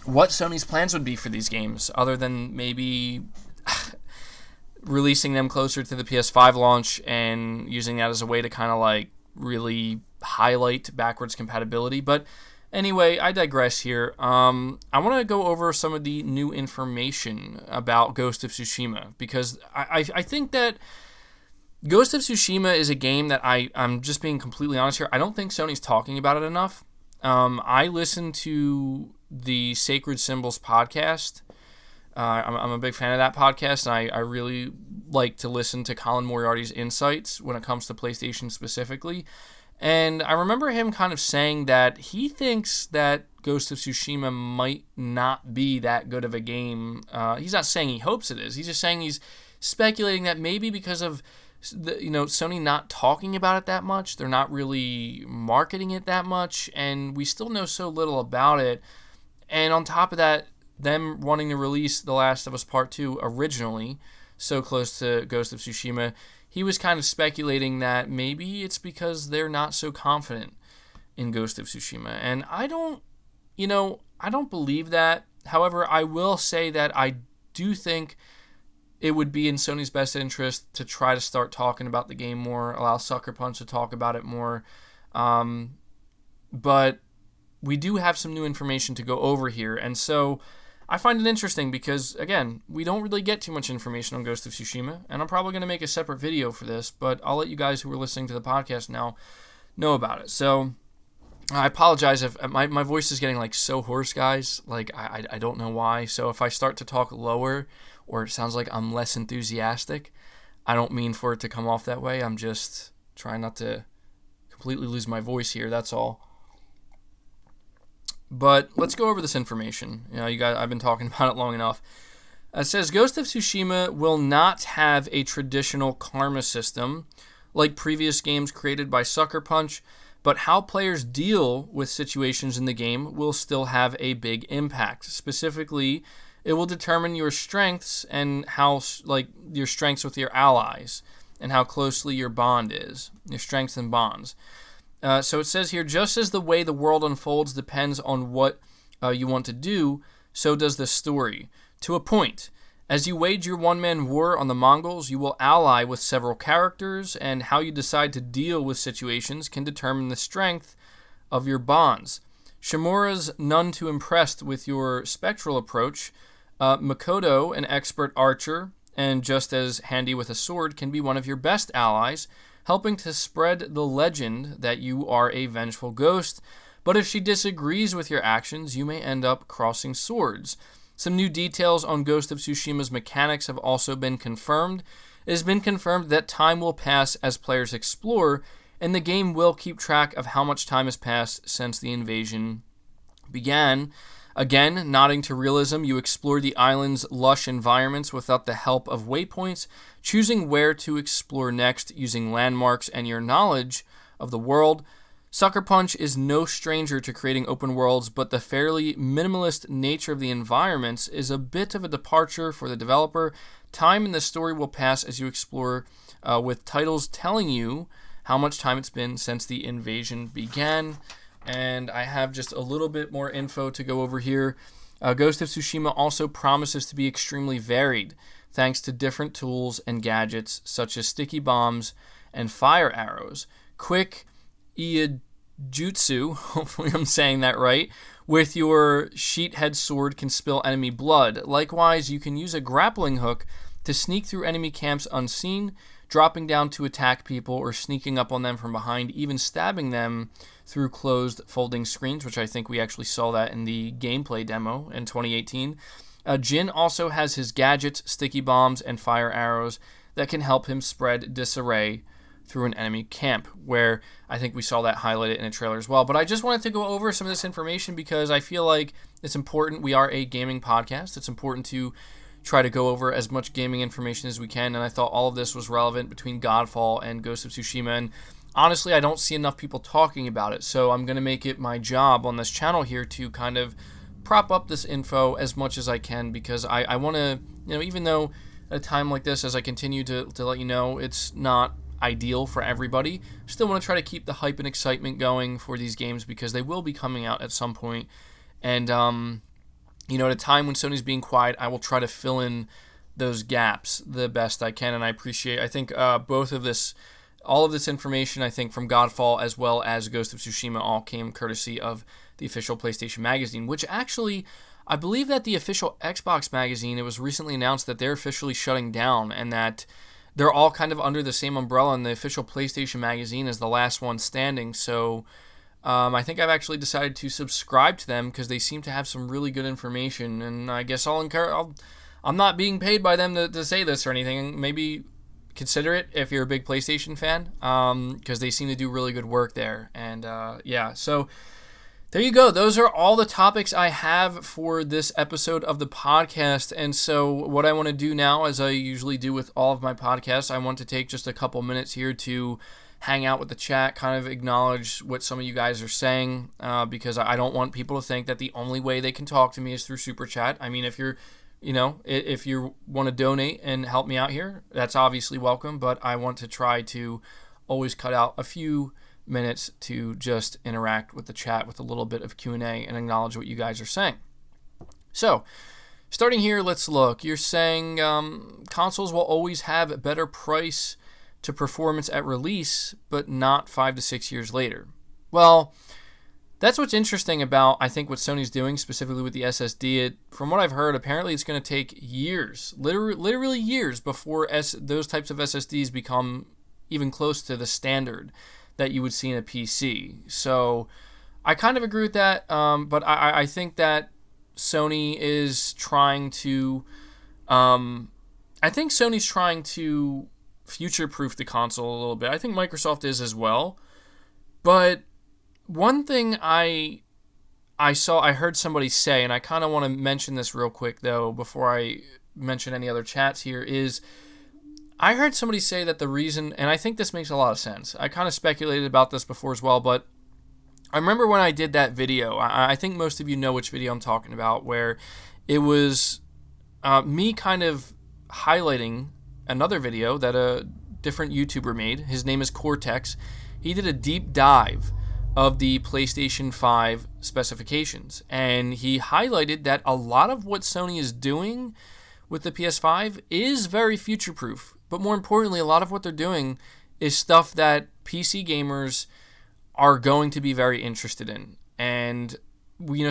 Sony's plans would be for these games, other than maybe releasing them closer to the PS5 launch and using that as a way to kind of like really highlight backwards compatibility. But anyway, I digress here. I want to go over some of the new information about Ghost of Tsushima, because I think that Ghost of Tsushima is a game that I'm just being completely honest here, I don't think Sony's talking about it enough. I listen to the Sacred Symbols podcast. I'm a big fan of that podcast, and I really like to listen to Colin Moriarty's insights when it comes to PlayStation specifically. And I remember him kind of saying that he thinks that Ghost of Tsushima might not be that good of a game. He's not saying he hopes it is. He's just saying he's speculating that maybe because of Sony not talking about it that much, they're not really marketing it that much, and we still know so little about it. And on top of that, them wanting to release The Last of Us Part 2 originally, so close to Ghost of Tsushima, he was kind of speculating that maybe it's because they're not so confident in Ghost of Tsushima. And I don't believe that. However, I will say that I do think it would be in Sony's best interest to try to start talking about the game more, allow Sucker Punch to talk about it more. But we do have some new information to go over here. And so I find it interesting because, again, we don't really get too much information on Ghost of Tsushima, and I'm probably going to make a separate video for this, but I'll let you guys who are listening to the podcast now know about it. So I apologize if my voice is getting like so hoarse, guys. Like, I don't know why. So if I start to talk lower or it sounds like I'm less enthusiastic, I don't mean for it to come off that way. I'm just trying not to completely lose my voice here, that's all. But let's go over this information. You guys, I've been talking about it long enough. It says Ghost of Tsushima will not have a traditional karma system like previous games created by Sucker Punch, but how players deal with situations in the game will still have a big impact. Specifically, it will determine your strengths and how, like, your strengths with your allies and how closely your bond is, your strengths and bonds. So it says here, just as the way the world unfolds depends on what you want to do, so does the story. To a point. As you wage your one-man war on the Mongols, you will ally with several characters, and how you decide to deal with situations can determine the strength of your bonds. Shimura's none too impressed with your spectral approach. Makoto, an expert archer, and just as handy with a sword, can be one of your best allies, helping to spread the legend that you are a vengeful ghost. But if she disagrees with your actions, you may end up crossing swords. Some new details on Ghost of Tsushima's mechanics have also been confirmed. It has been confirmed that time will pass as players explore, and the game will keep track of how much time has passed since the invasion began. Again, nodding to realism, you explore the island's lush environments without the help of waypoints, choosing where to explore next using landmarks and your knowledge of the world. Sucker Punch is no stranger to creating open worlds, but the fairly minimalist nature of the environments is a bit of a departure for the developer. Time in the story will pass as you explore, with titles telling you how much time it's been since the invasion began. And I have just a little bit more info to go over here. Ghost of Tsushima also promises to be extremely varied, thanks to different tools and gadgets such as sticky bombs and fire arrows. Quick Iijutsu, hopefully I'm saying that right, with your sheethead sword can spill enemy blood. Likewise, you can use a grappling hook to sneak through enemy camps unseen, dropping down to attack people, or sneaking up on them from behind, even stabbing them through closed folding screens, which I think we actually saw that in the gameplay demo in 2018. Jin also has his gadgets, sticky bombs, and fire arrows that can help him spread disarray through an enemy camp, where I think we saw that highlighted in a trailer as well. But I just wanted to go over some of this information because I feel like it's important. We are a gaming podcast. It's important to try to go over as much gaming information as we can, and I thought all of this was relevant between Godfall and Ghost of Tsushima, and honestly, I don't see enough people talking about it, so I'm going to make it my job on this channel here to kind of prop up this info as much as I can, because I want to, even though at a time like this, as I continue to let you know, it's not ideal for everybody, still want to try to keep the hype and excitement going for these games because they will be coming out at some point. And at a time when Sony's being quiet, I will try to fill in those gaps the best I can. And I think all of this information, I think from Godfall as well as Ghost of Tsushima, all came courtesy of the official PlayStation magazine, which actually, I believe that the official Xbox magazine, it was recently announced that they're officially shutting down and that they're all kind of under the same umbrella, and the official PlayStation magazine is the last one standing. So I think I've actually decided to subscribe to them because they seem to have some really good information, and I guess I'm not being paid by them to say this or anything. Maybe consider it if you're a big PlayStation fan, because they seem to do really good work there. And so there you go. Those are all the topics I have for this episode of the podcast. And so what I want to do now, as I usually do with all of my podcasts, I want to take just a couple minutes here to hang out with the chat, kind of acknowledge what some of you guys are saying, because I don't want people to think that the only way they can talk to me is through Super Chat. I mean, if you want to donate and help me out here, that's obviously welcome, but I want to try to always cut out a few minutes to just interact with the chat with a little bit of Q&A and acknowledge what you guys are saying. So, starting here, let's look. You're saying consoles will always have a better price to performance at release, but not 5 to 6 years later. Well, that's what's interesting about, I think, what Sony's doing, specifically with the SSD. From what I've heard, apparently it's going to take years, literally years, before those types of SSDs become even close to the standard that you would see in a PC. So I kind of agree with that, but I think that Sony is trying to... I think Sony's trying to future-proof the console a little bit. I think Microsoft is as well. But one thing I heard somebody say, and I kind of want to mention this real quick, though, before I mention any other chats here, is I heard somebody say that the reason, and I think this makes a lot of sense. I kind of speculated about this before as well, but I remember when I did that video, I think most of you know which video I'm talking about, where it was me kind of highlighting another video that a different YouTuber made. His name is Cortex. He did a deep dive of the PlayStation 5 specifications, and he highlighted that a lot of what Sony is doing with the PS5 is very future-proof. But more importantly, a lot of what they're doing is stuff that PC gamers are going to be very interested in. And,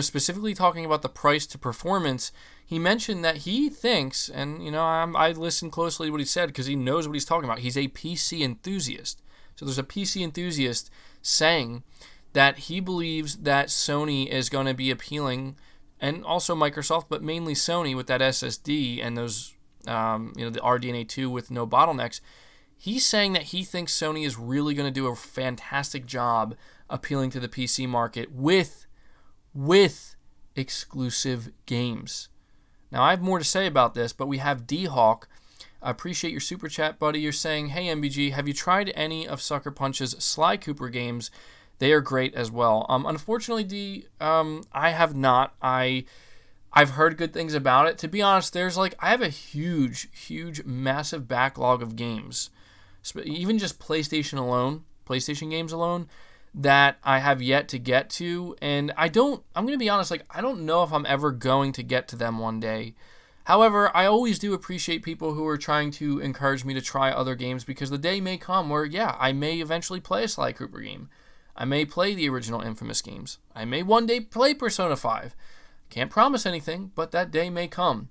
specifically talking about the price to performance, he mentioned that he thinks, and, I listened closely to what he said because he knows what he's talking about. He's a PC enthusiast. So there's a PC enthusiast saying that he believes that Sony is going to be appealing, and also Microsoft, but mainly Sony with that SSD and those, the RDNA 2 with no bottlenecks. He's saying that he thinks Sony is really going to do a fantastic job appealing to the PC market with exclusive games. Now, I have more to say about this, but we have D-Hawk. I appreciate your super chat, buddy. You're saying, hey, MBG, have you tried any of Sucker Punch's Sly Cooper games? They are great as well. Unfortunately, D, I have not. I've heard good things about it. To be honest, I have a huge, massive backlog of games, even just PlayStation games alone, that I have yet to get to. And I'm going to be honest, I don't know if I'm ever going to get to them one day. However, I always do appreciate people who are trying to encourage me to try other games, because the day may come where, I may eventually play a Sly Cooper game. I may play the original Infamous games. I may one day play Persona 5. Can't promise anything, but that day may come.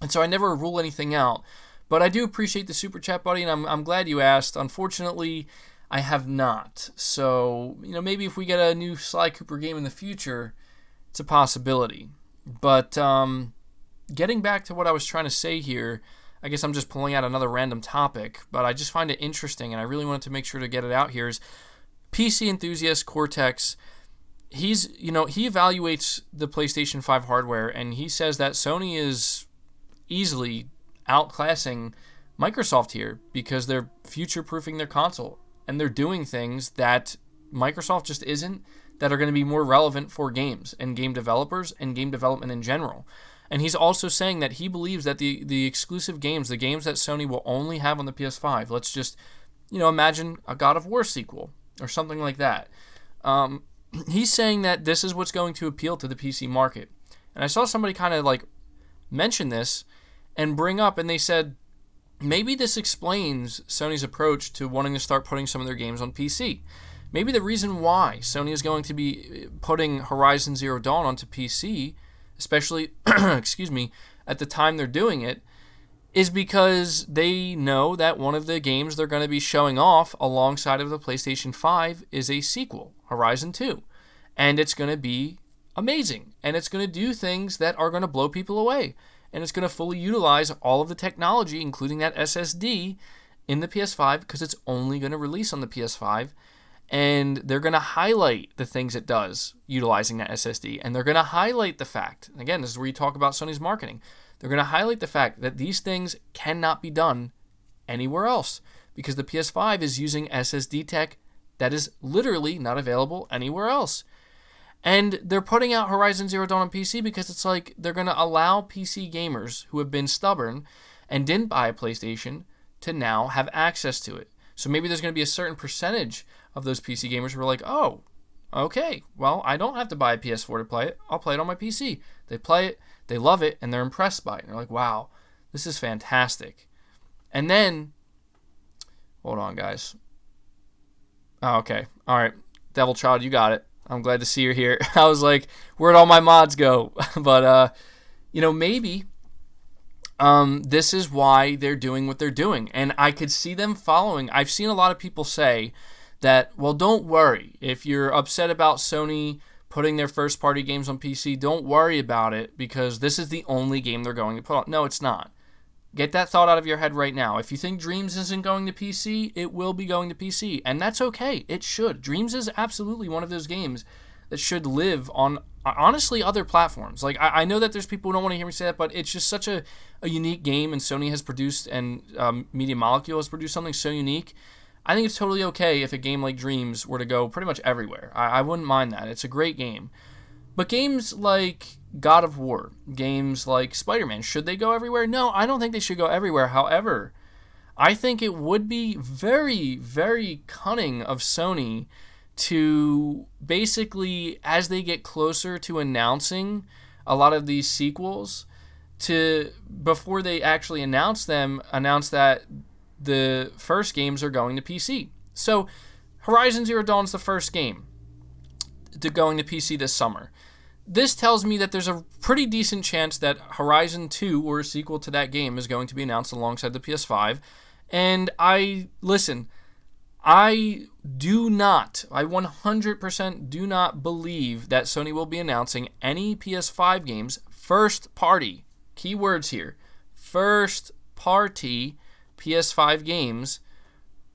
And so I never rule anything out. But I do appreciate the super chat, buddy, and I'm glad you asked. Unfortunately, I have not. So, maybe if we get a new Sly Cooper game in the future, it's a possibility. But getting back to what I was trying to say here, I guess I'm just pulling out another random topic, but I just find it interesting, and I really wanted to make sure to get it out here, is PC enthusiast Cortex. He evaluates the PlayStation 5 hardware, and he says that Sony is easily outclassing Microsoft here because they're future-proofing their console, and they're doing things that Microsoft just isn't, that are going to be more relevant for games and game developers and game development in general. And he's also saying that he believes that the exclusive games, the games that Sony will only have on the PS5, let's just, imagine a God of War sequel or something like that. He's saying that this is what's going to appeal to the PC market. And I saw somebody kind of mention this and bring up, and they said, maybe this explains Sony's approach to wanting to start putting some of their games on PC. Maybe the reason why Sony is going to be putting Horizon Zero Dawn onto PC, especially, at the time they're doing it, is because they know that one of the games they're going to be showing off alongside of the PlayStation 5 is a sequel, Horizon 2. And it's going to be amazing. And it's going to do things that are going to blow people away. And it's going to fully utilize all of the technology, including that SSD, in the PS5 because it's only going to release on the PS5. And they're going to highlight the things it does utilizing that SSD. And they're going to highlight the fact, again, this is where you talk about Sony's marketing, they're going to highlight the fact that these things cannot be done anywhere else because the PS5 is using SSD tech that is literally not available anywhere else. And they're putting out Horizon Zero Dawn on PC because it's like they're going to allow PC gamers who have been stubborn and didn't buy a PlayStation to now have access to it. So maybe there's going to be a certain percentage of those PC gamers who are like, oh, okay, well, I don't have to buy a PS4 to play it. I'll play it on my PC. They play it, they love it, and they're impressed by it. And they're like, wow, this is fantastic. And then, hold on, guys. Oh, okay, all right. Devil Child, you got it. I'm glad to see you're here. I was like, where'd all my mods go? But, maybe this is why they're doing what they're doing. And I could see them following. I've seen a lot of people say that, well, don't worry. If you're upset about Sony putting their first-party games on PC, don't worry about it because this is the only game they're going to put on. No, it's not. Get that thought out of your head right now. If you think Dreams isn't going to PC, it will be going to PC. And that's okay. It should. Dreams is absolutely one of those games that should live on, honestly, other platforms. Like, I know that there's people who don't want to hear me say that, but it's just such a unique game, and Sony has produced, and Media Molecule has produced something so unique. I think it's totally okay if a game like Dreams were to go pretty much everywhere. I wouldn't mind that. It's a great game. But games like God of War, games like Spider-Man, should they go everywhere? No, I don't think they should go everywhere. However, I think it would be very, very cunning of Sony to basically, as they get closer to announcing a lot of these sequels, to, before they actually announce them, announce that the first games are going to PC. So Horizon Zero Dawn is the first game to going to PC this summer. This tells me that there's a pretty decent chance that Horizon 2, or a sequel to that game, is going to be announced alongside the PS5. And I 100% do not believe that Sony will be announcing any PS5 games, first party, keywords here, first party PS5 games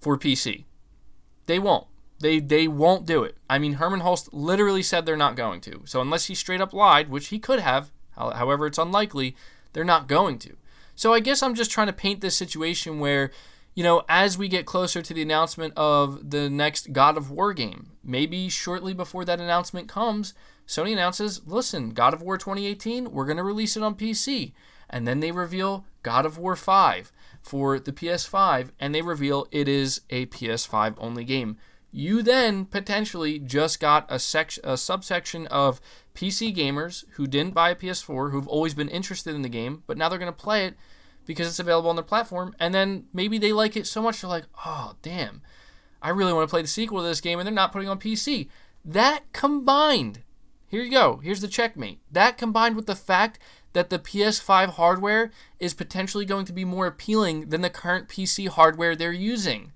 for PC. They won't. They won't do it. I mean, Herman Hulst literally said they're not going to. So unless he straight up lied, which he could have, however, it's unlikely, they're not going to. So I guess I'm just trying to paint this situation where, as we get closer to the announcement of the next God of War game, maybe shortly before that announcement comes, Sony announces, listen, God of War 2018, we're going to release it on PC. And then they reveal God of War 5 for the PS5, and they reveal it is a PS5 only game. You then potentially just got a subsection of PC gamers who didn't buy a PS4, who've always been interested in the game, but now they're going to play it because it's available on their platform, and then maybe they like it so much they're like, oh, damn, I really want to play the sequel to this game, and they're not putting it on PC. That combined, here you go, here's the checkmate, that combined with the fact that the PS5 hardware is potentially going to be more appealing than the current PC hardware they're using.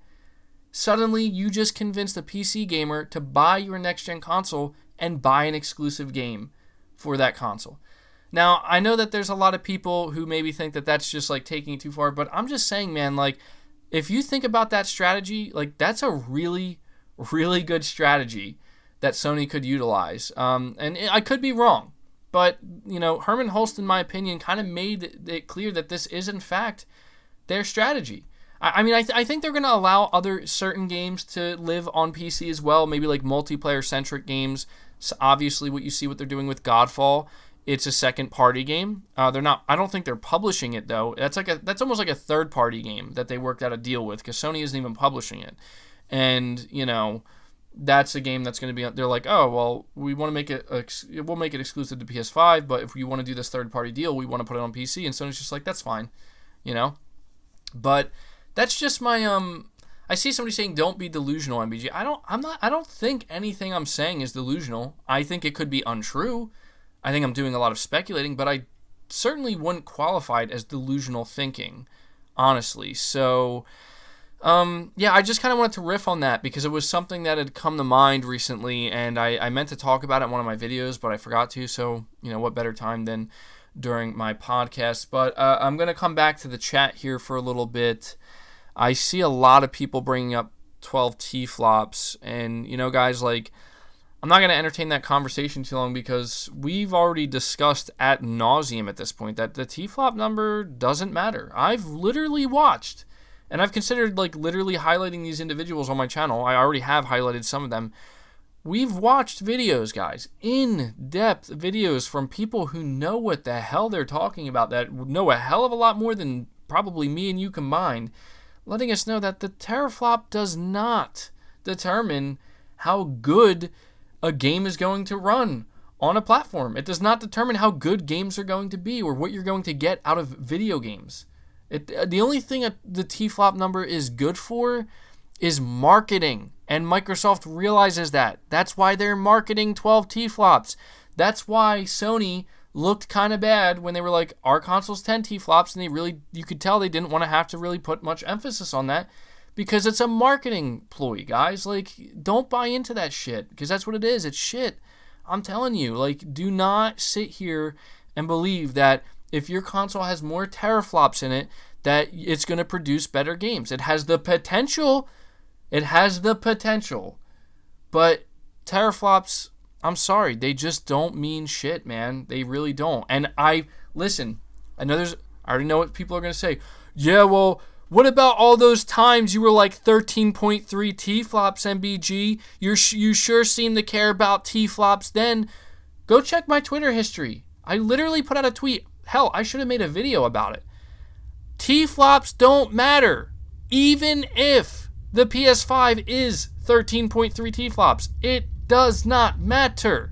Suddenly, you just convinced a PC gamer to buy your next-gen console and buy an exclusive game for that console. Now, I know that there's a lot of people who maybe think that that's just like taking it too far, but I'm just saying, man, like, if you think about that strategy, like, that's a really, really good strategy that Sony could utilize. And I could be wrong, but, you know, Herman Hulst, in my opinion, kind of made it clear that this is, in fact, their strategy. I mean, I think they're going to allow other certain games to live on PC as well, maybe like multiplayer-centric games. So obviously, what they're doing with Godfall, it's a second-party game. They're not. I don't think they're publishing it though. That's almost like a third-party game that they worked out a deal with, because Sony isn't even publishing it. And you know, that's a game that's going to be. They're like, oh well, we want to make it. We'll make it exclusive to PS5, but if you want to do this third-party deal, we want to put it on PC. And Sony's just like, that's fine, you know. But that's just my I see somebody saying don't be delusional, MBG. I don't think anything I'm saying is delusional. I think it could be untrue. I think I'm doing a lot of speculating, but I certainly wouldn't qualify it as delusional thinking, honestly. So yeah, I just kind of wanted to riff on that because it was something that had come to mind recently, and I meant to talk about it in one of my videos, but I forgot to. So, you know, what better time than during my podcast. But I'm going to come back to the chat here for a little bit. I see a lot of people bringing up 12 T-flops, and, you know, guys, like, I'm not going to entertain that conversation too long because we've already discussed ad nauseum at this point that the T-flop number doesn't matter. I've literally watched, and I've considered, like, literally highlighting these individuals on my channel. I already have highlighted some of them. We've watched videos, guys, in-depth videos from people who know what the hell they're talking about, that know a hell of a lot more than probably me and you combined, letting us know that the teraflop does not determine how good a game is going to run on a platform. It does not determine how good games are going to be or what you're going to get out of video games. The only thing the T-flop number is good for is marketing, and Microsoft realizes that. That's why they're marketing 12 T-flops. That's why Sony looked kind of bad when they were like, our console's 10 T-flops, and you could tell they didn't want to have to really put much emphasis on that because it's a marketing ploy, guys. Like, don't buy into that shit because that's what it is. It's shit. I'm telling you, like, do not sit here and believe that if your console has more teraflops in it, that it's going to produce better games. It has the potential. It has the potential. But teraflops, I'm sorry, they just don't mean shit, man. They really don't. And listen, I already know what people are going to say. Yeah, well, what about all those times you were like 13.3 T-flops, MBG? You sure seem to care about T-flops then. Go check my Twitter history. I literally put out a tweet. Hell, I should have made a video about it. T-flops don't matter. Even if the PS5 is 13.3 T-flops, it does not matter.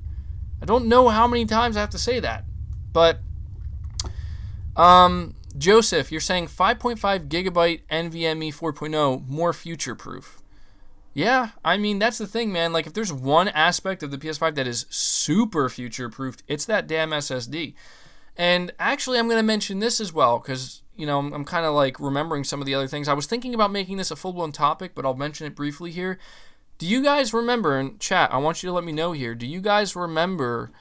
I don't know how many times I have to say that. But, Joseph, you're saying 5.5 gigabyte NVMe 4.0 more future-proof. Yeah, I mean, that's the thing, man. Like, if there's one aspect of the PS5 that is super future-proofed, it's that damn SSD. And actually, I'm going to mention this as well, because, you know, I'm kind of like remembering some of the other things. I was thinking about making this a full-blown topic, but I'll mention it briefly here. Do you guys remember, in chat, I want you to let me know here, do you guys remember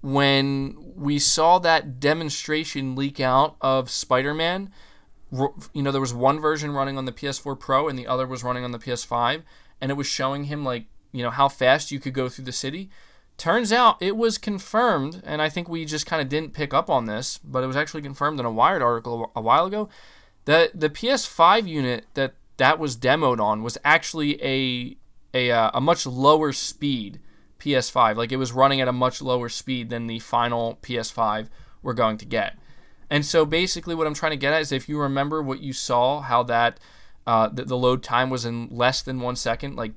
when we saw that demonstration leak out of Spider-Man? You know, there was one version running on the PS4 Pro and the other was running on the PS5, and it was showing him, like, you know, how fast you could go through the city. Turns out it was confirmed, and I think we just kind of didn't pick up on this, but it was actually confirmed in a Wired article a while ago, that the PS5 unit that was demoed on was actually a much lower speed PS5. Like, it was running at a much lower speed than the final PS5 we're going to get. And so basically what I'm trying to get at is, if you remember what you saw, how that the load time was in less than 1 second, like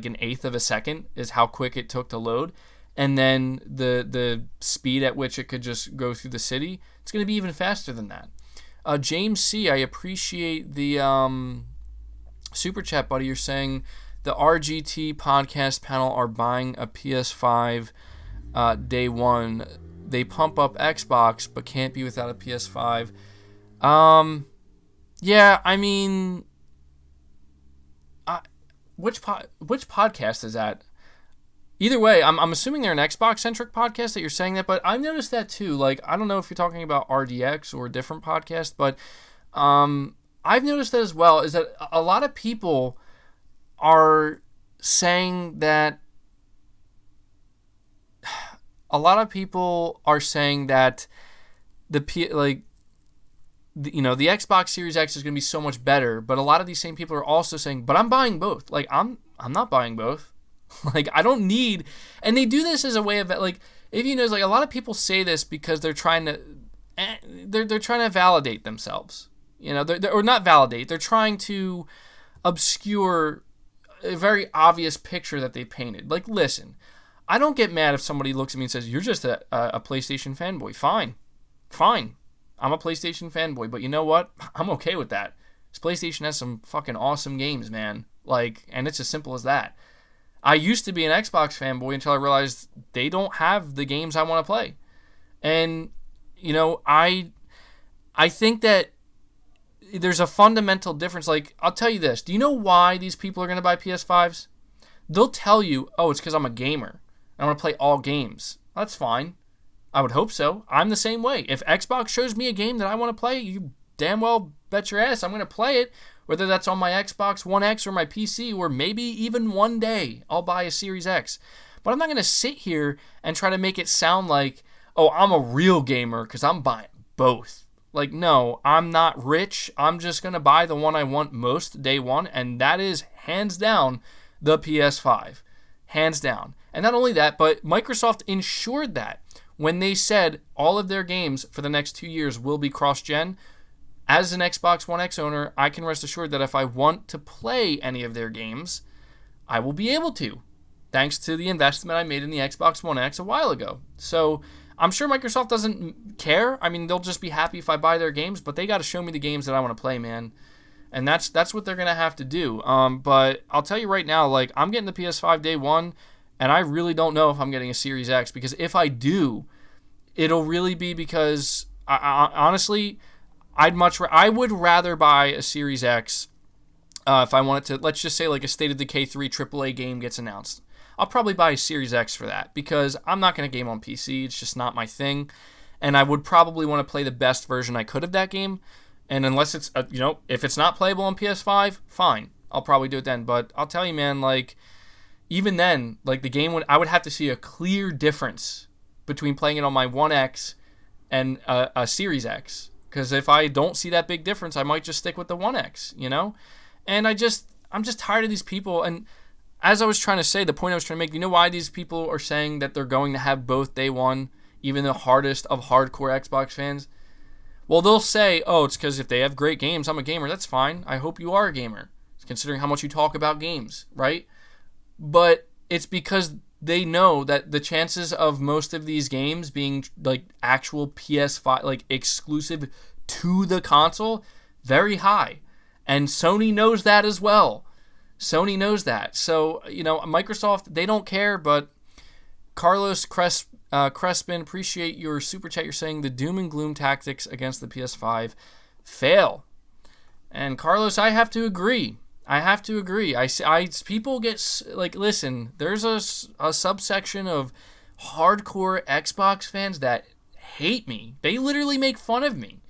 an eighth of a second is how quick it took to load, and then the speed at which it could just go through the city, it's going to be even faster than that. James C., I appreciate the super chat, buddy. You're saying the RGT podcast panel are buying a PS5 day one. they pump up Xbox but can't be without a PS5. Yeah, I mean, which podcast is that? Either way, I'm assuming they're an Xbox-centric podcast that you're saying that, but I've noticed that too. Like, I don't know if you're talking about RDX or a different podcast, but I've noticed that as well, is that a lot of people are saying that the Xbox Series X is going to be so much better, but a lot of these same people are also saying, but I'm buying both. Like, I'm not buying both. Like, I don't need, and they do this as a way of, like, if you know, like, a lot of people say this because they're trying to validate themselves, or not validate, they're trying to obscure a very obvious picture that they painted. Like, listen, I don't get mad if somebody looks at me and says, you're just a PlayStation fanboy. Fine. I'm a PlayStation fanboy, but you know what? I'm okay with that. This PlayStation has some fucking awesome games, man. Like, and it's as simple as that. I used to be an Xbox fanboy until I realized they don't have the games I want to play. And, I think that there's a fundamental difference. Like, I'll tell you this. Do you know why these people are going to buy PS5s? They'll tell you, oh, it's because I'm a gamer. I want to play all games. That's fine. I would hope so. I'm the same way. If Xbox shows me a game that I want to play, you damn well bet your ass I'm going to play it. Whether that's on my Xbox One X or my PC, or maybe even one day I'll buy a Series X. But I'm not going to sit here and try to make it sound like, oh, I'm a real gamer because I'm buying both. Like, no, I'm not rich. I'm just going to buy the one I want most day one, and that is hands down the PS5. Hands down. And not only that, but Microsoft ensured that when they said all of their games for the next 2 years will be cross-gen. As an Xbox One X owner, I can rest assured that if I want to play any of their games, I will be able to, thanks to the investment I made in the Xbox One X a while ago. So I'm sure Microsoft doesn't care. I mean, they'll just be happy if I buy their games, but they got to show me the games that I want to play, man. And that's what they're going to have to do. But I'll tell you right now, like, I'm getting the PS5 day one, and I really don't know if I'm getting a Series X, because if I do, it'll really be because, honestly, I would rather buy a Series X if I wanted to. Let's just say like a State of Decay 3 AAA game gets announced. I'll probably buy a Series X for that because I'm not going to game on PC. It's just not my thing. And I would probably want to play the best version I could of that game. And unless it's, if it's not playable on PS5, fine. I'll probably do it then. But I'll tell you, man, like, even then, like, the game I would have to see a clear difference between playing it on my One X and a Series X. Because if I don't see that big difference, I might just stick with the One X, And I'm just tired of these people. And as I was trying to say, the point I was trying to make, you know why these people are saying that they're going to have both day one, even the hardest of hardcore Xbox fans? Well, they'll say, oh, it's because if they have great games, I'm a gamer. That's fine. I hope you are a gamer, considering how much you talk about games, right? But it's because they know that the chances of most of these games being like actual PS5, like exclusive to the console, very high. And Sony knows that as well. Sony knows that. So, Microsoft, they don't care, but Carlos Crespin, appreciate your super chat. You're saying the doom and gloom tactics against the PS5 fail. And Carlos, I have to agree. People get, like, listen, there's a subsection of hardcore Xbox fans that hate me. They literally make fun of me.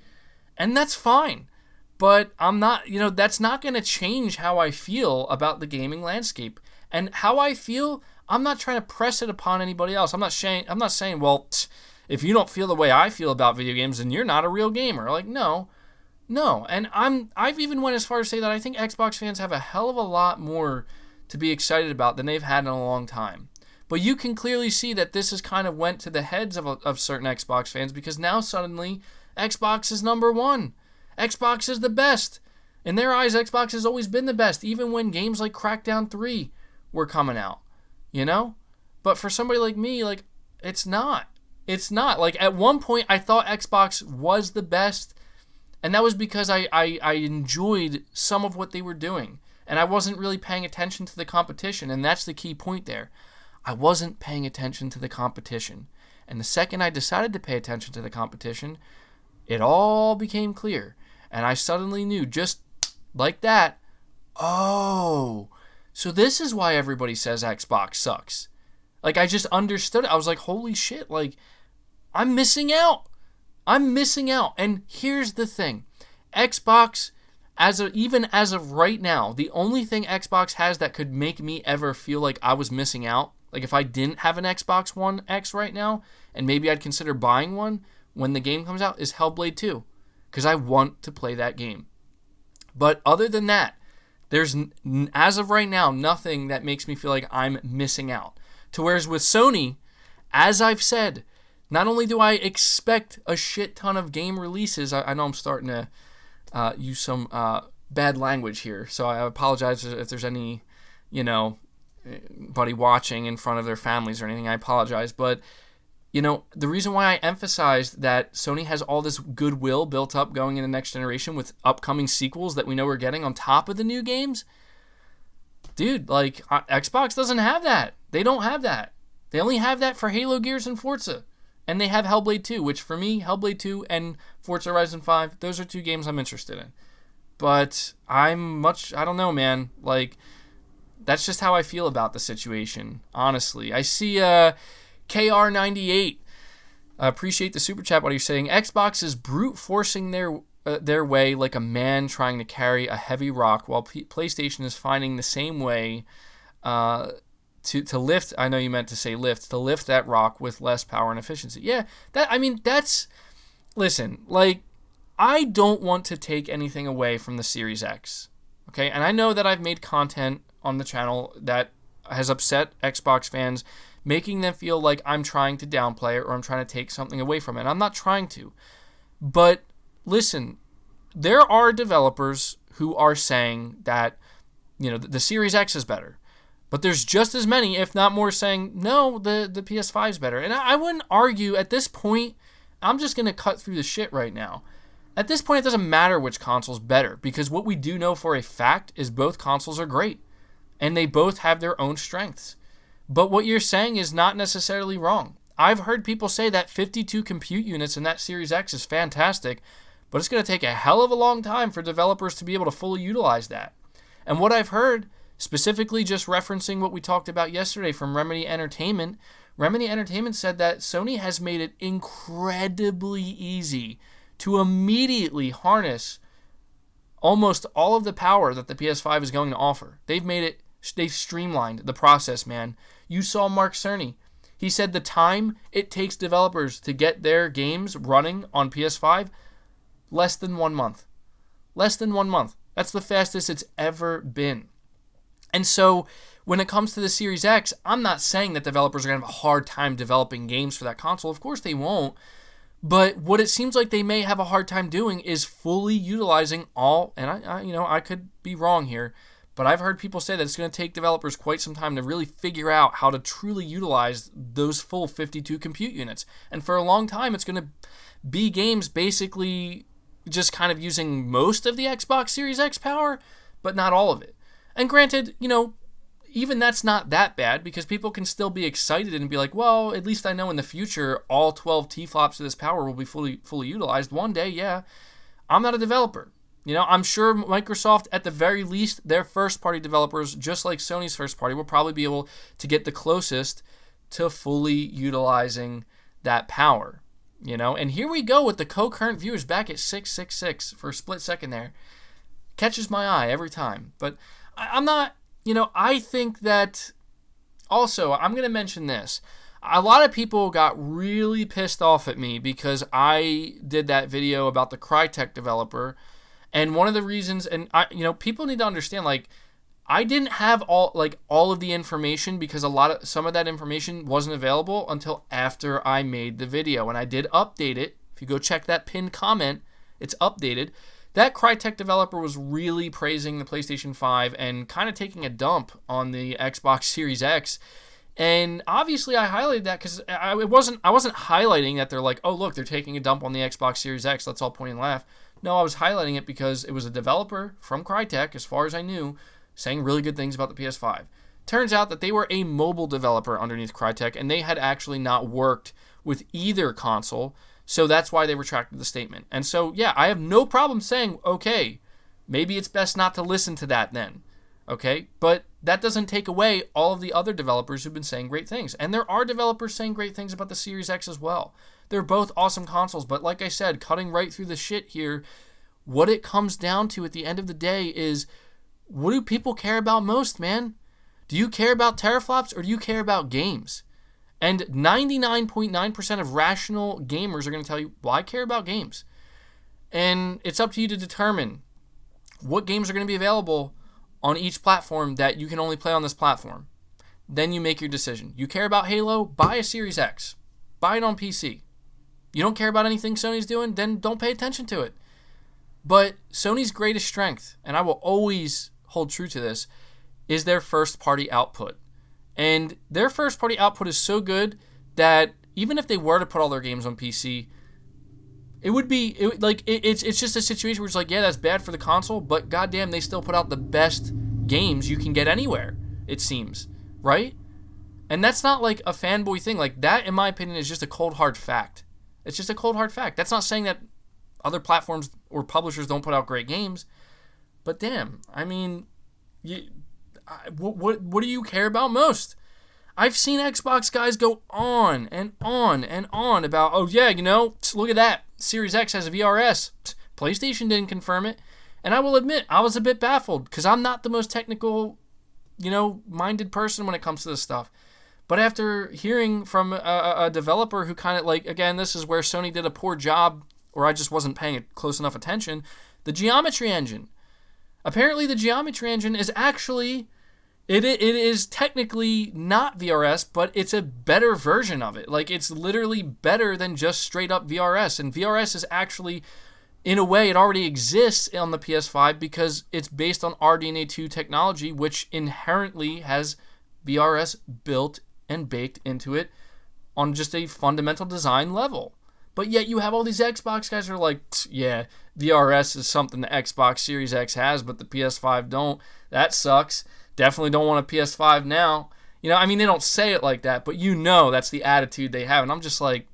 And that's fine. But I'm not, that's not going to change how I feel about the gaming landscape. And how I feel, I'm not trying to press it upon anybody else. I'm not saying, well, if you don't feel the way I feel about video games, then you're not a real gamer. Like, no. And I've even went as far as to say that I think Xbox fans have a hell of a lot more to be excited about than they've had in a long time. But you can clearly see that this has kind of went to the heads of certain Xbox fans, because now suddenly Xbox is number one. Xbox is the best. In their eyes, Xbox has always been the best, even when games like Crackdown 3 were coming out, But for somebody like me, like, it's not. It's not. Like, at one point, I thought Xbox was the best, and that was because I enjoyed some of what they were doing, and I wasn't really paying attention to the competition, and that's the key point there. I wasn't paying attention to the competition. And the second I decided to pay attention to the competition, it all became clear. And I suddenly knew, just like that, oh, so this is why everybody says Xbox sucks. Like, I just understood it. I was like, holy shit, like, I'm missing out. And here's the thing. Xbox, even as of right now, the only thing Xbox has that could make me ever feel like I was missing out, like if I didn't have an Xbox One X right now, and maybe I'd consider buying one when the game comes out, is Hellblade 2. Because I want to play that game. But other than that, there's, as of right now, nothing that makes me feel like I'm missing out. To whereas with Sony, as I've said, not only do I expect a shit ton of game releases, I know I'm starting to use some bad language here, so I apologize if there's any, buddy watching in front of their families or anything. I apologize, but the reason why I emphasized that Sony has all this goodwill built up going into next generation with upcoming sequels that we know we're getting on top of the new games, dude, like Xbox doesn't have that. They don't have that. They only have that for Halo, Gears, and Forza. And they have Hellblade 2, which for me, Hellblade 2 and Forza Horizon 5, those are two games I'm interested in. But I don't know, man. Like, that's just how I feel about the situation, honestly. I see KR98. Appreciate the super chat. What you're saying? Xbox is brute forcing their way like a man trying to carry a heavy rock, while PlayStation is finding the same way to lift. I know you meant to say lift. To lift that rock with less power and efficiency. Yeah, listen, like, I don't want to take anything away from the Series X. Okay, and I know that I've made content on the channel that has upset Xbox fans, making them feel like I'm trying to downplay it or I'm trying to take something away from it. I'm not trying to. But listen, there are developers who are saying that, the Series X is better. But there's just as many, if not more, saying, no, the PS5 is better. And I wouldn't argue at this point. I'm just going to cut through the shit right now. At this point, it doesn't matter which console's better, because what we do know for a fact is both consoles are great. And they both have their own strengths. But what you're saying is not necessarily wrong. I've heard people say that 52 compute units in that Series X is fantastic, but it's going to take a hell of a long time for developers to be able to fully utilize that. And what I've heard, specifically just referencing what we talked about yesterday from Remedy Entertainment said that Sony has made it incredibly easy to immediately harness almost all of the power that the PS5 is going to offer. They've streamlined the process, man. You saw Mark Cerny. He said the time it takes developers to get their games running on PS5, less than 1 month. Less than 1 month. That's the fastest it's ever been. And so when it comes to the Series X, I'm not saying that developers are going to have a hard time developing games for that console. Of course they won't. But what it seems like they may have a hard time doing is fully utilizing all, and I could be wrong here, but I've heard people say that it's going to take developers quite some time to really figure out how to truly utilize those full 52 compute units. And for a long time, it's going to be games basically just kind of using most of the Xbox Series X power, but not all of it. And granted, even that's not that bad, because people can still be excited and be like, well, at least I know in the future all 12 T-flops of this power will be fully utilized. One day, yeah. I'm not a developer. I'm sure Microsoft, at the very least, their first-party developers, just like Sony's first-party, will probably be able to get the closest to fully utilizing that power. And here we go with the concurrent viewers back at 666 for a split second there. Catches my eye every time. But I'm not... I think that, also, I'm going to mention this. A lot of people got really pissed off at me because I did that video about the Crytek developer. And one of the reasons, and people need to understand, I didn't have all of the information, because some of that information wasn't available until after I made the video. And I did update it. If you go check that pinned comment, it's updated. That Crytek developer was really praising the PlayStation 5 and kind of taking a dump on the Xbox Series X. And obviously I highlighted that because I wasn't highlighting that they're like, oh, look, they're taking a dump on the Xbox Series X. Let's all point and laugh. No, I was highlighting it because it was a developer from Crytek, as far as I knew, saying really good things about the PS5. Turns out that they were a mobile developer underneath Crytek, and they had actually not worked with either console, so that's why they retracted the statement. And so, yeah, I have no problem saying, okay, maybe it's best not to listen to that then, okay? But that doesn't take away all of the other developers who've been saying great things. And there are developers saying great things about the Series X as well. They're both awesome consoles, but like I said, cutting right through the shit here, what it comes down to at the end of the day is, what do people care about most, man? Do you care about teraflops or do you care about games? And 99.9% of rational gamers are going to tell you, well, I care about games. And it's up to you to determine what games are going to be available on each platform that you can only play on this platform. Then you make your decision. You care about Halo? Buy a Series X. Buy it on PC. You don't care about anything Sony's doing? Then don't pay attention to it. But Sony's greatest strength, and I will always hold true to this, is their first-party output. And their first-party output is so good that even if they were to put all their games on PC, it's just a situation where it's like, yeah, that's bad for the console, but goddamn, they still put out the best games you can get anywhere, it seems, right? And that's not like a fanboy thing. Like, that, in my opinion, is just a cold, hard fact. It's just a cold, hard fact. That's not saying that other platforms or publishers don't put out great games, but damn, I mean, what do you care about most? I've seen Xbox guys go on and on and on about, oh yeah, look at that, Series X has a VRS. PlayStation didn't confirm it. And I will admit, I was a bit baffled because I'm not the most technical, minded person when it comes to this stuff. But after hearing from a developer who kind of again, this is where Sony did a poor job, or I just wasn't paying close enough attention, the geometry engine. Apparently the geometry engine is actually, it is technically not VRS, but it's a better version of it. It's literally better than just straight up VRS. And VRS is actually, in a way, it already exists on the PS5 because it's based on RDNA 2 technology, which inherently has VRS built and baked into it on just a fundamental design level. But yet you have all these Xbox guys who are like, yeah, VRS is something the Xbox Series X has, but the PS5 don't. That sucks. Definitely don't want a PS5 now. They don't say it like that, but that's the attitude they have. And I'm just like,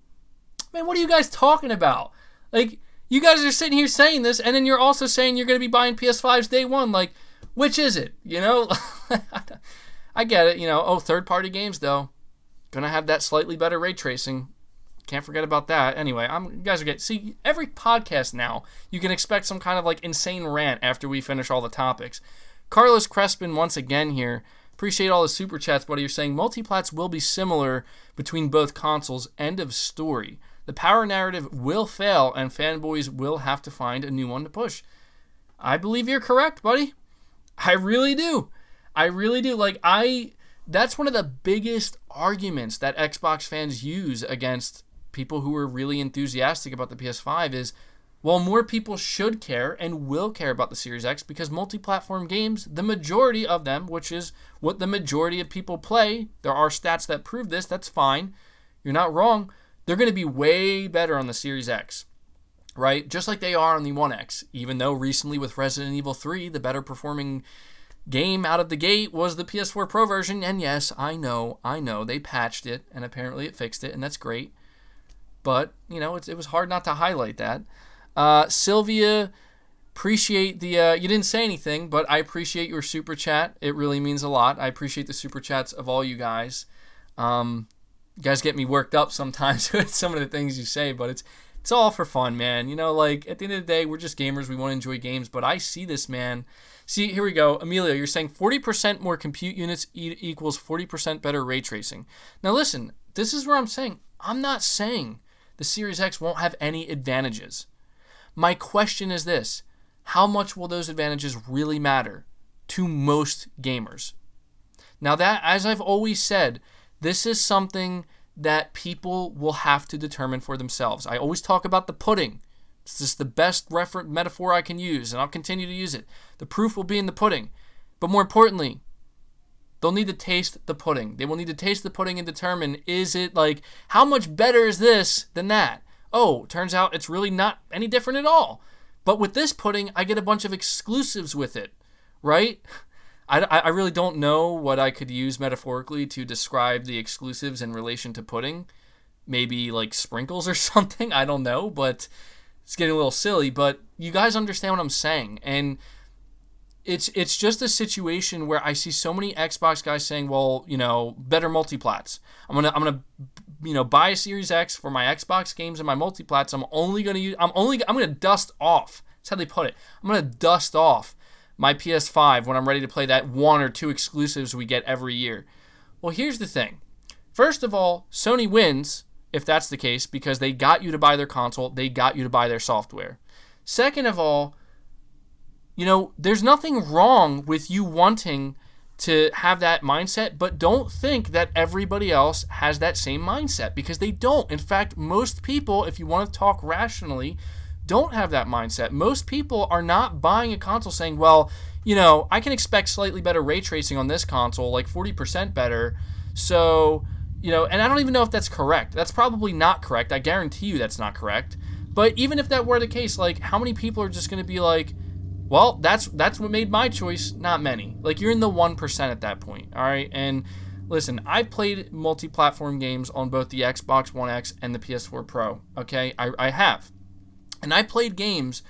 man, what are you guys talking about? You guys are sitting here saying this, and then you're also saying you're going to be buying PS5s day one. Which is it? I get it. Third-party games, though. Going to have that slightly better ray tracing. Can't forget about that. Anyway, you guys are see, every podcast now, you can expect some kind of insane rant after we finish all the topics. Carlos Crespin once again here. Appreciate all the super chats, buddy. You're saying multiplats will be similar between both consoles. End of story. The power narrative will fail, and fanboys will have to find a new one to push. I believe you're correct, buddy. I really do. I really do. That's one of the biggest arguments that Xbox fans use against people who are really enthusiastic about the PS5 is, well, more people should care and will care about the Series X because multi-platform games, the majority of them, which is what the majority of people play, there are stats that prove this, that's fine. You're not wrong. They're going to be way better on the Series X, right? Just like they are on the One X, even though recently with Resident Evil 3, the better performing game out of the gate was the PS4 Pro version. And yes, I know, they patched it and apparently it fixed it, and that's great. But, it was hard not to highlight that. Sylvia, appreciate the, you didn't say anything, but I appreciate your super chat. It really means a lot. I appreciate the super chats of all you guys. You guys get me worked up sometimes with some of the things you say, but it's all for fun, man. At the end of the day, we're just gamers. We want to enjoy games, but I see this, man. See, here we go. Amelia, you're saying 40% more compute units equals 40% better ray tracing. Now listen, this is where I'm saying, I'm not saying the Series X won't have any advantages. My question is this: how much will those advantages really matter to most gamers? Now that, as I've always said, this is something that people will have to determine for themselves. I always talk about the pudding. It's just the best metaphor I can use, and I'll continue to use it. The proof will be in the pudding. But more importantly, they'll need to taste the pudding. They will need to taste the pudding and determine, is it how much better is this than that? Oh, turns out it's really not any different at all. But with this pudding, I get a bunch of exclusives with it, right? I really don't know what I could use metaphorically to describe the exclusives in relation to pudding. maybe like sprinkles or something. I don't know, but it's getting a little silly. But you guys understand what I'm saying. And it's just a situation where I see so many Xbox guys saying, well, better multiplats. I'm gonna buy a Series X for my Xbox games and my multiplats. I'm gonna dust off. That's how they put it. I'm gonna dust off my PS5 when I'm ready to play that 1 or 2 exclusives we get every year. Well, here's the thing. First of all, Sony wins if that's the case because they got you to buy their console, they got you to buy their software. Second of all, there's nothing wrong with you wanting to have that mindset, but don't think that everybody else has that same mindset because they don't. In fact, most people, if you want to talk rationally, don't have that mindset. Most people are not buying a console saying, well, I can expect slightly better ray tracing on this console, like 40% better. So, and I don't even know if that's correct. That's probably not correct. I guarantee you that's not correct. But even if that were the case, like, how many people are just going to be like, well, that's what made my choice? Not many. Like, you're in the 1% at that point, all right? And listen, I played multi-platform games on both the Xbox One X and the PS4 Pro, okay? I have. And I played games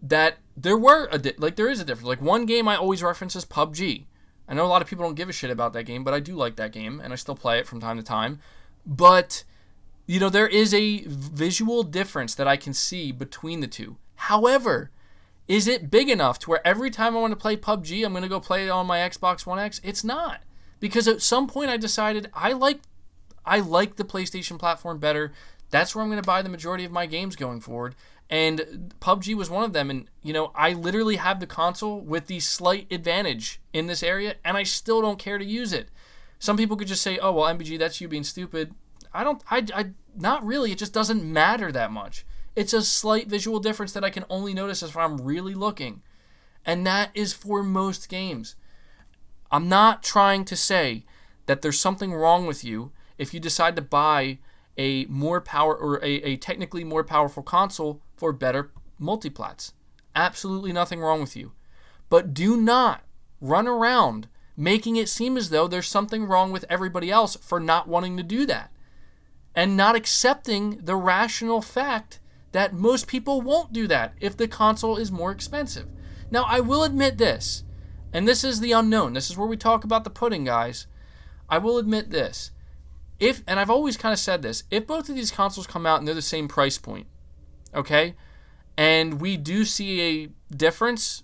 that there is a difference. Like, one game I always reference is PUBG. I know a lot of people don't give a shit about that game, but I do like that game, and I still play it from time to time. But, there is a visual difference that I can see between the two. However, is it big enough to where every time I want to play PUBG, I'm going to go play it on my Xbox One X? It's not. Because at some point I decided I like the PlayStation platform better. That's where I'm going to buy the majority of my games going forward. And PUBG was one of them. And, I literally have the console with the slight advantage in this area, and I still don't care to use it. Some people could just say, oh, well, MBG, that's you being stupid. Not really. It just doesn't matter that much. It's a slight visual difference that I can only notice if I'm really looking. And that is for most games. I'm not trying to say that there's something wrong with you if you decide to buy a more power or a technically more powerful console for better multiplats. Absolutely nothing wrong with you. But do not run around making it seem as though there's something wrong with everybody else for not wanting to do that. And not accepting the rational fact that most people won't do that if the console is more expensive. Now, I will admit this, and this is the unknown. This is where we talk about the pudding, guys. I will admit this. And I've always kind of said this, if both of these consoles come out and they're the same price point, okay, and we do see a difference,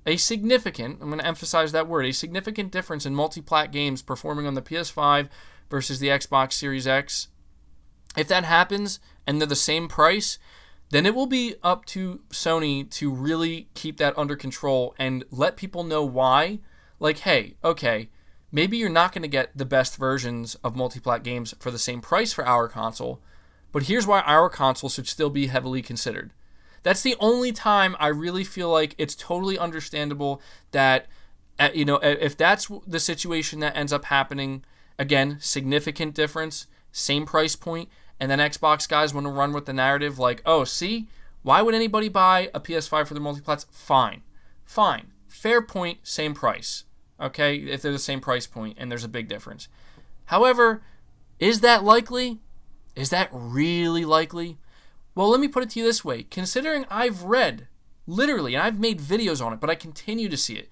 I'm going to emphasize that word, a significant difference in multi-plat games performing on the PS5 versus the Xbox Series X, if that happens and they're the same price, then it will be up to Sony to really keep that under control and let people know why. Like, hey, okay, maybe you're not going to get the best versions of multi-plat games for the same price for our console, but here's why our console should still be heavily considered. That's the only time I really feel like it's totally understandable that, if that's the situation that ends up happening, again, significant difference, same price point, and then Xbox guys want to run with the narrative like, oh, see, why would anybody buy a PS5 for their multiplats? Fine. Fair point, same price. Okay, if they're the same price point and there's a big difference. However, is that likely? Is that really likely? Well, let me put it to you this way. Considering I've read, literally, and I've made videos on it, but I continue to see it,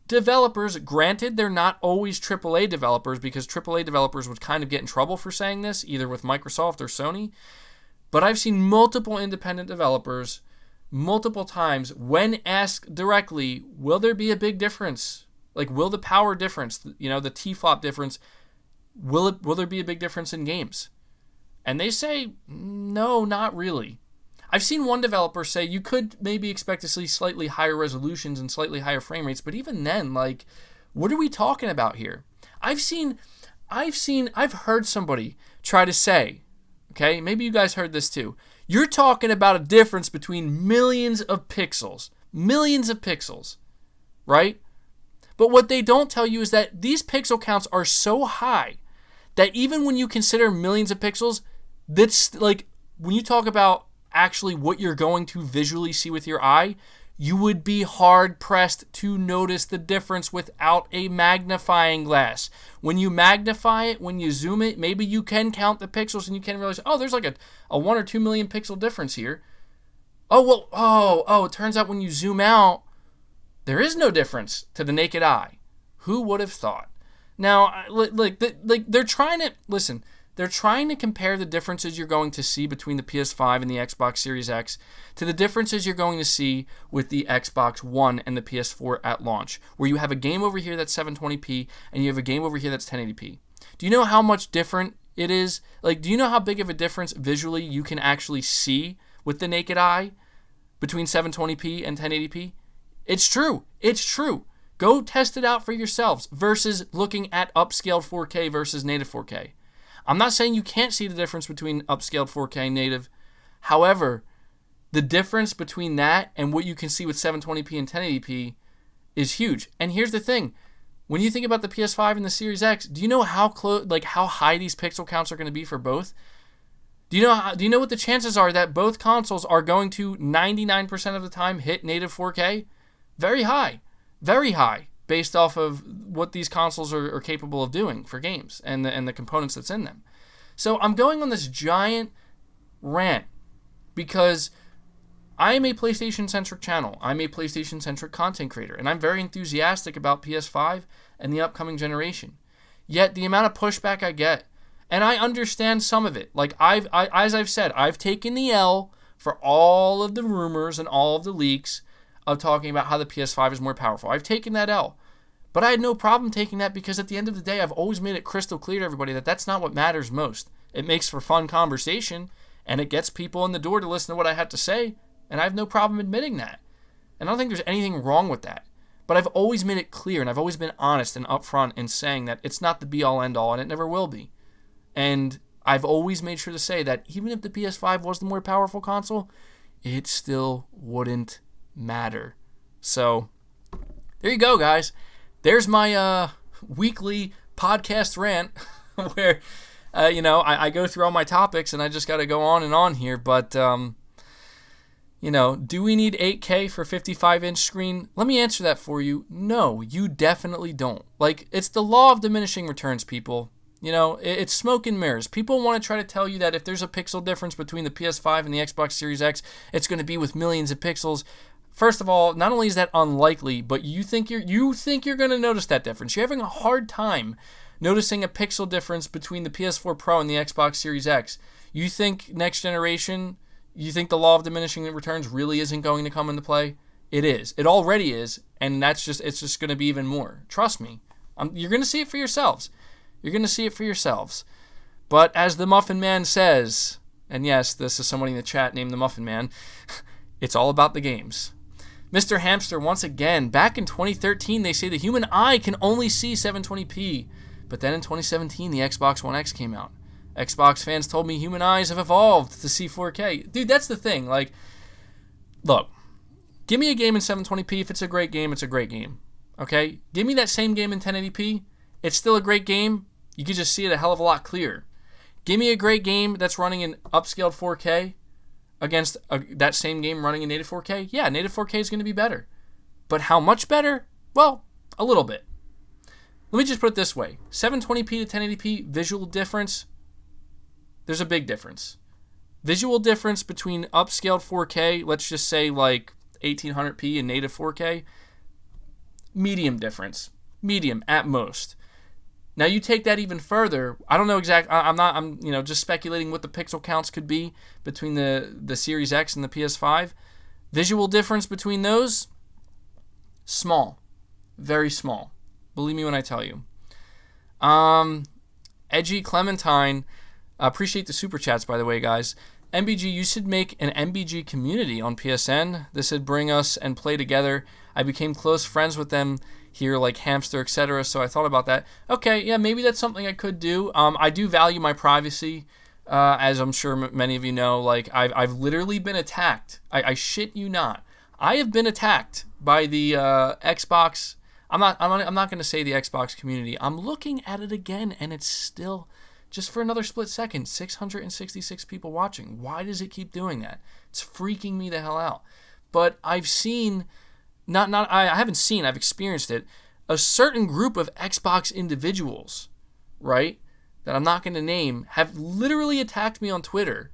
developers, granted, they're not always AAA developers because AAA developers would kind of get in trouble for saying this, either with Microsoft or Sony. But I've seen multiple independent developers multiple times when asked directly, will there be a big difference? Like, will the power difference, the T-flop difference, will there be a big difference in games? And they say, no, not really. I've seen one developer say you could maybe expect to see slightly higher resolutions and slightly higher frame rates, but even then, like, what are we talking about here? I've heard somebody try to say, okay, maybe you guys heard this too. You're talking about a difference between millions of pixels, right? But what they don't tell you is that these pixel counts are so high that even when you consider millions of pixels, that's like, when you talk about actually what you're going to visually see with your eye, you would be hard-pressed to notice the difference without a magnifying glass. When you magnify it, when you zoom it, maybe you can count the pixels and you can realize, oh, there's like a 1 or 2 million pixel difference here. It turns out when you zoom out, there is no difference to the naked eye. Who would have thought? Now, they're trying to, listen, they're trying to compare the differences you're going to see between the PS5 and the Xbox Series X to the differences you're going to see with the Xbox One and the PS4 at launch, where you have a game over here that's 720p and you have a game over here that's 1080p. Do you know how much different it is? Like, do you know how big of a difference visually you can actually see with the naked eye between 720p and 1080p? It's true. It's true. Go test it out for yourselves versus looking at upscaled 4K versus native 4K. I'm not saying you can't see the difference between upscaled 4K and native. However, the difference between that and what you can see with 720p and 1080p is huge. And here's the thing. When you think about the PS5 and the Series X, do you know how high these pixel counts are going to be for both? Do you know what the chances are that both consoles are going to 99% of the time hit native 4K? Very high. Very high, based off of what these consoles are capable of doing for games and the components that's in them. So I'm going on this giant rant because I am a PlayStation-centric channel. I'm a PlayStation-centric content creator, and I'm very enthusiastic about PS5 and the upcoming generation. Yet the amount of pushback I get, and I understand some of it. Like as I've said, I've taken the L for all of the rumors and all of the leaks of talking about how the PS5 is more powerful. I've taken that L. But I had no problem taking that because at the end of the day, I've always made it crystal clear to everybody that that's not what matters most. It makes for fun conversation, and it gets people in the door to listen to what I have to say, and I have no problem admitting that. And I don't think there's anything wrong with that. But I've always made it clear, and I've always been honest and upfront in saying that it's not the be-all, end-all, and it never will be. And I've always made sure to say that even if the PS5 was the more powerful console, it still wouldn't matter. So there you go, guys. There's my weekly podcast rant where I go through all my topics and I just got to go on and on here. But do we need 8K for 55-inch screen? Let me answer that for you. No, you definitely don't. Like, it's the law of diminishing returns, people. It's smoke and mirrors. People want to try to tell you that if there's a pixel difference between the PS5 and the Xbox Series X, it's going to be with millions of pixels. First of all, not only is that unlikely, but you think you're going to notice that difference. You're having a hard time noticing a pixel difference between the PS4 Pro and the Xbox Series X. You think next generation, you think the law of diminishing returns really isn't going to come into play? It is. It already is, and it's just going to be even more. Trust me. You're going to see it for yourselves. You're going to see it for yourselves. But as the Muffin Man says, and yes, this is somebody in the chat named the Muffin Man, it's all about the games. Mr. Hamster, once again, back in 2013, they say the human eye can only see 720p. But then in 2017, the Xbox One X came out. Xbox fans told me human eyes have evolved to see 4K. Dude, that's the thing. Like, look, give me a game in 720p. If it's a great game, it's a great game. Okay? Give me that same game in 1080p. It's still a great game. You can just see it a hell of a lot clearer. Give me a great game that's running in upscaled 4K against that same game running in native 4K. Yeah, native 4K is going to be better. But how much better? Well, a little bit. Let me just put it this way. 720p to 1080p, visual difference, there's a big difference. Visual difference between upscaled 4K, let's just say like 1800p and native 4K, medium difference. Medium at most. Now you take that even further. I don't know exactly. I'm just speculating what the pixel counts could be between the Series X and the PS5. Visual difference between those, small, very small. Believe me when I tell you. Edgy Clementine, appreciate the super chats by the way, guys. MBG, you should make an MBG community on PSN. This would bring us and play together. I became close friends with them here, like Hamster, etc. So I thought about that. Okay, yeah, maybe that's something I could do. I do value my privacy, as I'm sure many of you know. Like I've literally been attacked. I shit you not. I have been attacked by the Xbox. I'm not going to say the Xbox community. I'm looking at it again, and it's still, just for another split second, 666 people watching. Why does it keep doing that? It's freaking me the hell out. but I've seen, I've experienced it, a certain group of Xbox individuals, right, that I'm not going to name, have literally attacked me on Twitter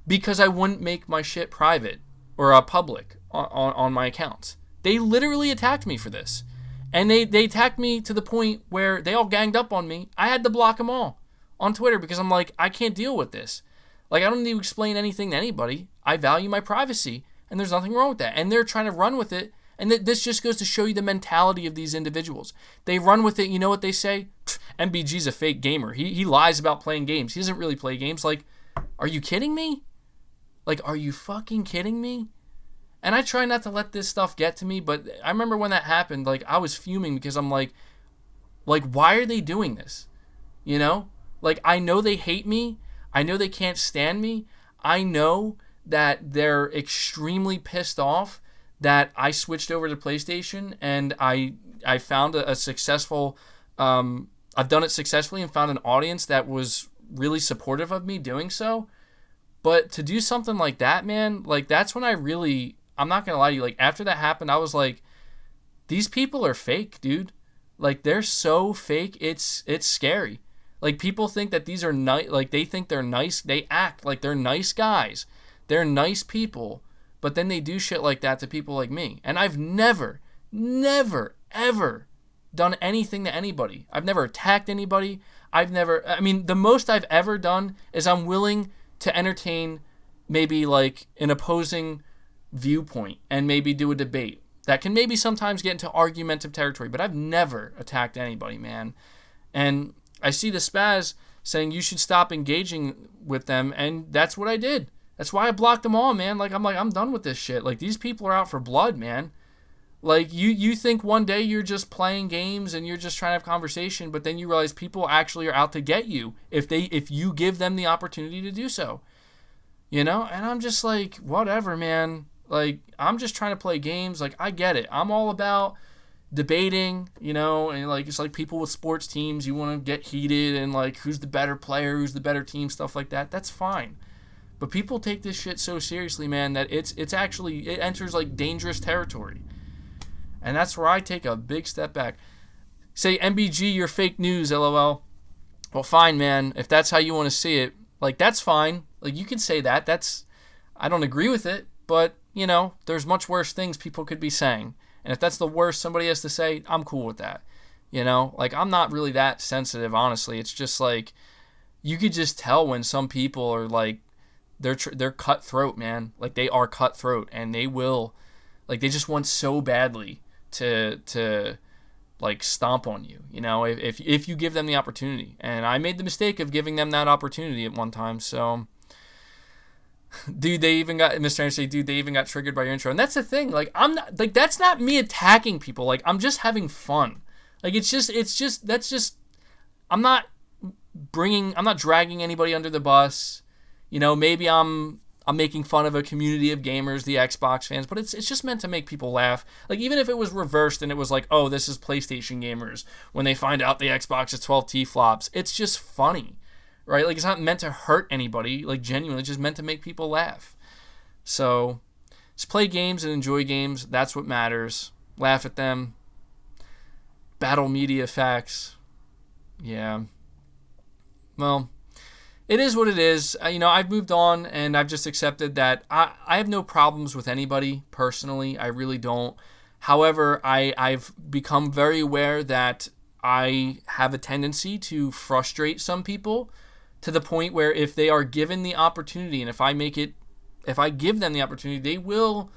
because I wouldn't make my shit private or public on my accounts. They literally attacked me for this. And they attacked me to the point where they all ganged up on me. I had to block them all on Twitter because I'm like, I can't deal with this. Like, I don't need to explain anything to anybody. I value my privacy, and there's nothing wrong with that. And they're trying to run with it. And this just goes to show you the mentality of these individuals. They run with it. You know what they say? MBG's a fake gamer. He lies about playing games. He doesn't really play games. Like, are you kidding me? Like, are you fucking kidding me? And I try not to let this stuff get to me, but I remember when that happened, like, I was fuming because I'm like, why are they doing this? You know? Like, I know they hate me. I know they can't stand me. I know that they're extremely pissed off that I switched over to PlayStation and I found a successful, I've done it successfully and found an audience that was really supportive of me doing so. But to do something like that, man, like, that's when I'm not going to lie to you, like, after that happened, I was like, these people are fake, dude. Like, they're so fake, it's scary. Like, people think that these are nice, like, they think they're nice, they act like they're nice guys. They're nice people, but then they do shit like that to people like me. And I've never, ever done anything to anybody. I've never attacked anybody. The most I've ever done is I'm willing to entertain maybe, like, an opposing viewpoint and maybe do a debate that can maybe sometimes get into argumentative territory, but I've never attacked anybody, man. And I see the spaz saying you should stop engaging with them, and that's what I did. That's why I blocked them all, man. I'm done with this shit. Like, these people are out for blood, man. Like, you think one day you're just playing games and you're just trying to have conversation, but then you realize people actually are out to get you if you give them the opportunity to do so. You know? And I'm just like, whatever, man. Like, I'm just trying to play games. Like, I get it. I'm all about debating, you know, and, like, it's like people with sports teams, you want to get heated and, like, who's the better player, who's the better team, stuff like that. That's fine. But people take this shit so seriously, man, that it enters, like, dangerous territory. And that's where I take a big step back. Say, MBG, you're fake news, LOL. Well, fine, man. If that's how you want to see it, like, that's fine. Like, you can say that. I don't agree with it, but, you know, there's much worse things people could be saying. And if that's the worst somebody has to say, I'm cool with that. You know? Like, I'm not really that sensitive, honestly. It's just, like, you could just tell when some people are, like, they're cutthroat, man. Like, they are cutthroat, and they will, like, they just want so badly to like, stomp on you, you know, if you give them the opportunity. And I made the mistake of giving them that opportunity at one time, so... Dude, Mr. Anderson, dude, they even got triggered by your intro. And that's the thing, like, I'm not, like, that's not me attacking people. Like, I'm just having fun. Like, I'm not dragging anybody under the bus. You know, maybe I'm making fun of a community of gamers, the Xbox fans, but it's just meant to make people laugh. Like, even if it was reversed and it was like, oh, this is PlayStation gamers when they find out the Xbox is 12 T-flops, it's just funny. Right? Like, it's not meant to hurt anybody, like, genuinely. It's just meant to make people laugh. So, just play games and enjoy games. That's what matters. Laugh at them. Battle media facts. Yeah. Well, it is what it is. You know, I've moved on, and I've just accepted that I have no problems with anybody, personally. I really don't. However, I've become very aware that I have a tendency to frustrate some people, to the point where if they are given the opportunity, and if I give them the opportunity, they will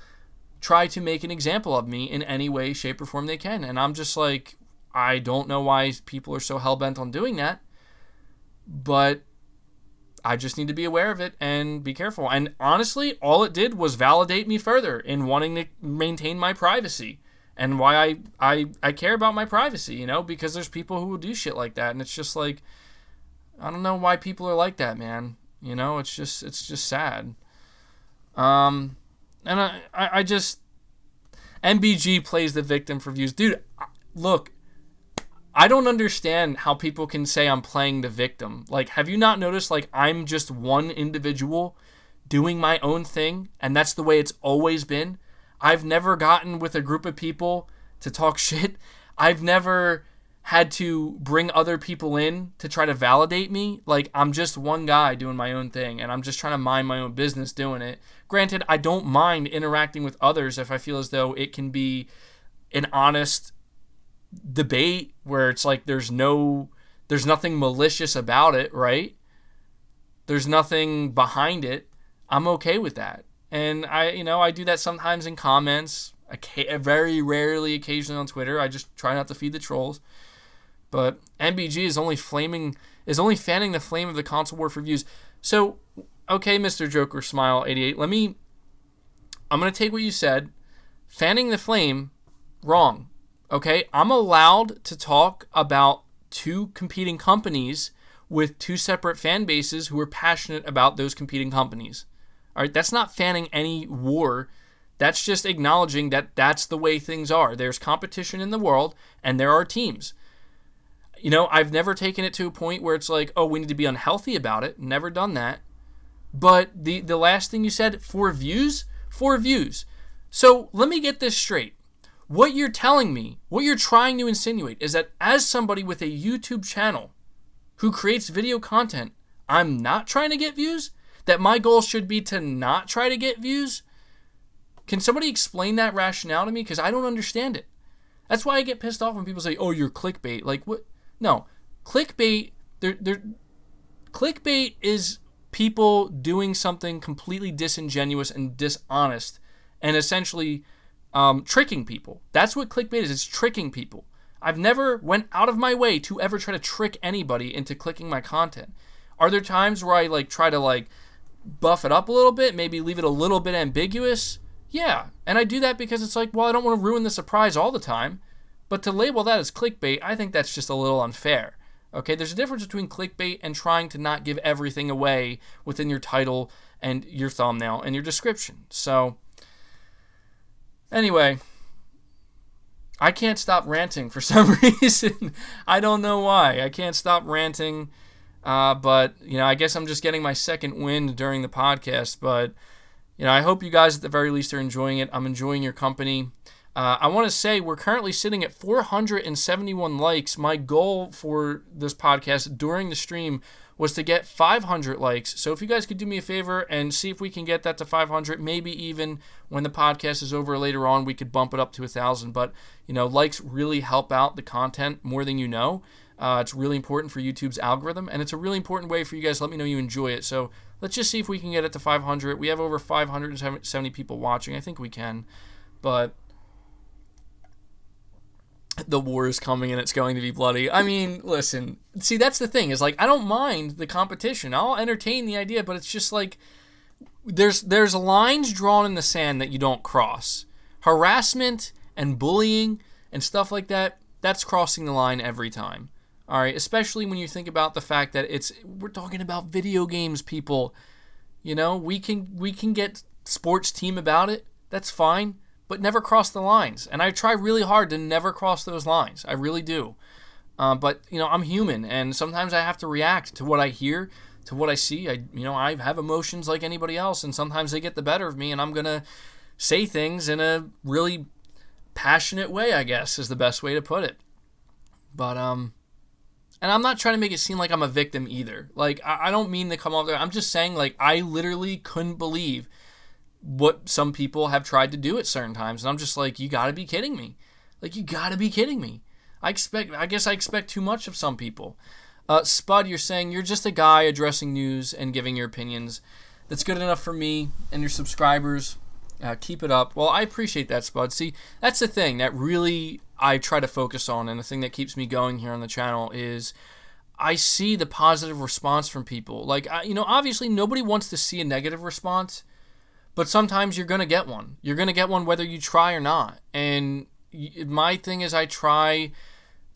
try to make an example of me in any way, shape, or form they can. And I'm just like, I don't know why people are so hell-bent on doing that, but I just need to be aware of it and be careful. And honestly, all it did was validate me further in wanting to maintain my privacy, and why I care about my privacy, you know, because there's people who will do shit like that, and it's just like, I don't know why people are like that, man. You know, it's just sad. And I just... MBG plays the victim for views. Dude, look, I don't understand how people can say I'm playing the victim. Like, have you not noticed, like, I'm just one individual doing my own thing, and that's the way it's always been? I've never gotten with a group of people to talk shit. I've never had to bring other people in to try to validate me. Like, I'm just one guy doing my own thing, and I'm just trying to mind my own business doing it. Granted, I don't mind interacting with others if I feel as though it can be an honest debate where it's like there's nothing malicious about it, right? There's nothing behind it. I'm okay with that. And I do that sometimes in comments, very rarely, occasionally on Twitter. I just try not to feed the trolls. But MBG is only fanning the flame of the console war for views. So, okay, Mr. Joker Smile 88, I'm going to take what you said. Fanning the flame, wrong. Okay, I'm allowed to talk about two competing companies with two separate fan bases who are passionate about those competing companies. All right, that's not fanning any war. That's just acknowledging that that's the way things are. There's competition in the world, and there are teams. I've never taken it to a point where it's like, oh, we need to be unhealthy about it. Never done that. But the last thing you said, 4 views? 4 views. So let me get this straight. What you're telling me, what you're trying to insinuate is that as somebody with a YouTube channel who creates video content, I'm not trying to get views? That my goal should be to not try to get views? Can somebody explain that rationale to me? Because I don't understand it. That's why I get pissed off when people say, oh, you're clickbait. Like, what? No. Clickbait, clickbait is people doing something completely disingenuous and dishonest and essentially tricking people. That's what clickbait is. It's tricking people. I've never went out of my way to ever try to trick anybody into clicking my content. Are there times where I try to buff it up a little bit, maybe leave it a little bit ambiguous? Yeah, and I do that because it's like, well, I don't want to ruin the surprise all the time. But to label that as clickbait, I think that's just a little unfair. Okay, there's a difference between clickbait and trying to not give everything away within your title and your thumbnail and your description. So, anyway, I can't stop ranting for some reason. I don't know why. I can't stop ranting. But, I guess I'm just getting my second wind during the podcast. But, I hope you guys at the very least are enjoying it. I'm enjoying your company. I want to say we're currently sitting at 471 likes. My goal for this podcast during the stream was to get 500 likes. So if you guys could do me a favor and see if we can get that to 500, maybe even when the podcast is over later on, we could bump it up to 1,000. But, likes really help out the content more than you know. It's really important for YouTube's algorithm, and it's a really important way for you guys to let me know you enjoy it. So let's just see if we can get it to 500. We have over 570 people watching. I think we can. But the war is coming and it's going to be bloody. I mean, listen. See, that's the thing. Is I don't mind the competition. I'll entertain the idea, but it's just there's lines drawn in the sand that you don't cross. Harassment and bullying and stuff like that, that's crossing the line every time. All right, especially when you think about the fact that we're talking about video games, people. We can get sports team about it. That's fine. But never cross the lines. And I try really hard to never cross those lines. I really do. But, I'm human, and sometimes I have to react to what I hear, to what I see. I have emotions like anybody else, and sometimes they get the better of me, and I'm going to say things in a really passionate way, I guess, is the best way to put it. But, and I'm not trying to make it seem like I'm a victim either. I don't mean to come off there. I'm just saying, I literally couldn't believe what some people have tried to do at certain times. And I'm just like, you gotta be kidding me. You gotta be kidding me. I guess I expect too much of some people. Spud, you're saying you're just a guy addressing news and giving your opinions. That's good enough for me and your subscribers. Keep it up. Well, I appreciate that, Spud. See, that's the thing that really I try to focus on, and the thing that keeps me going here on the channel is I see the positive response from people. Obviously nobody wants to see a negative response, but sometimes you're going to get one. You're going to get one whether you try or not. And my thing is I try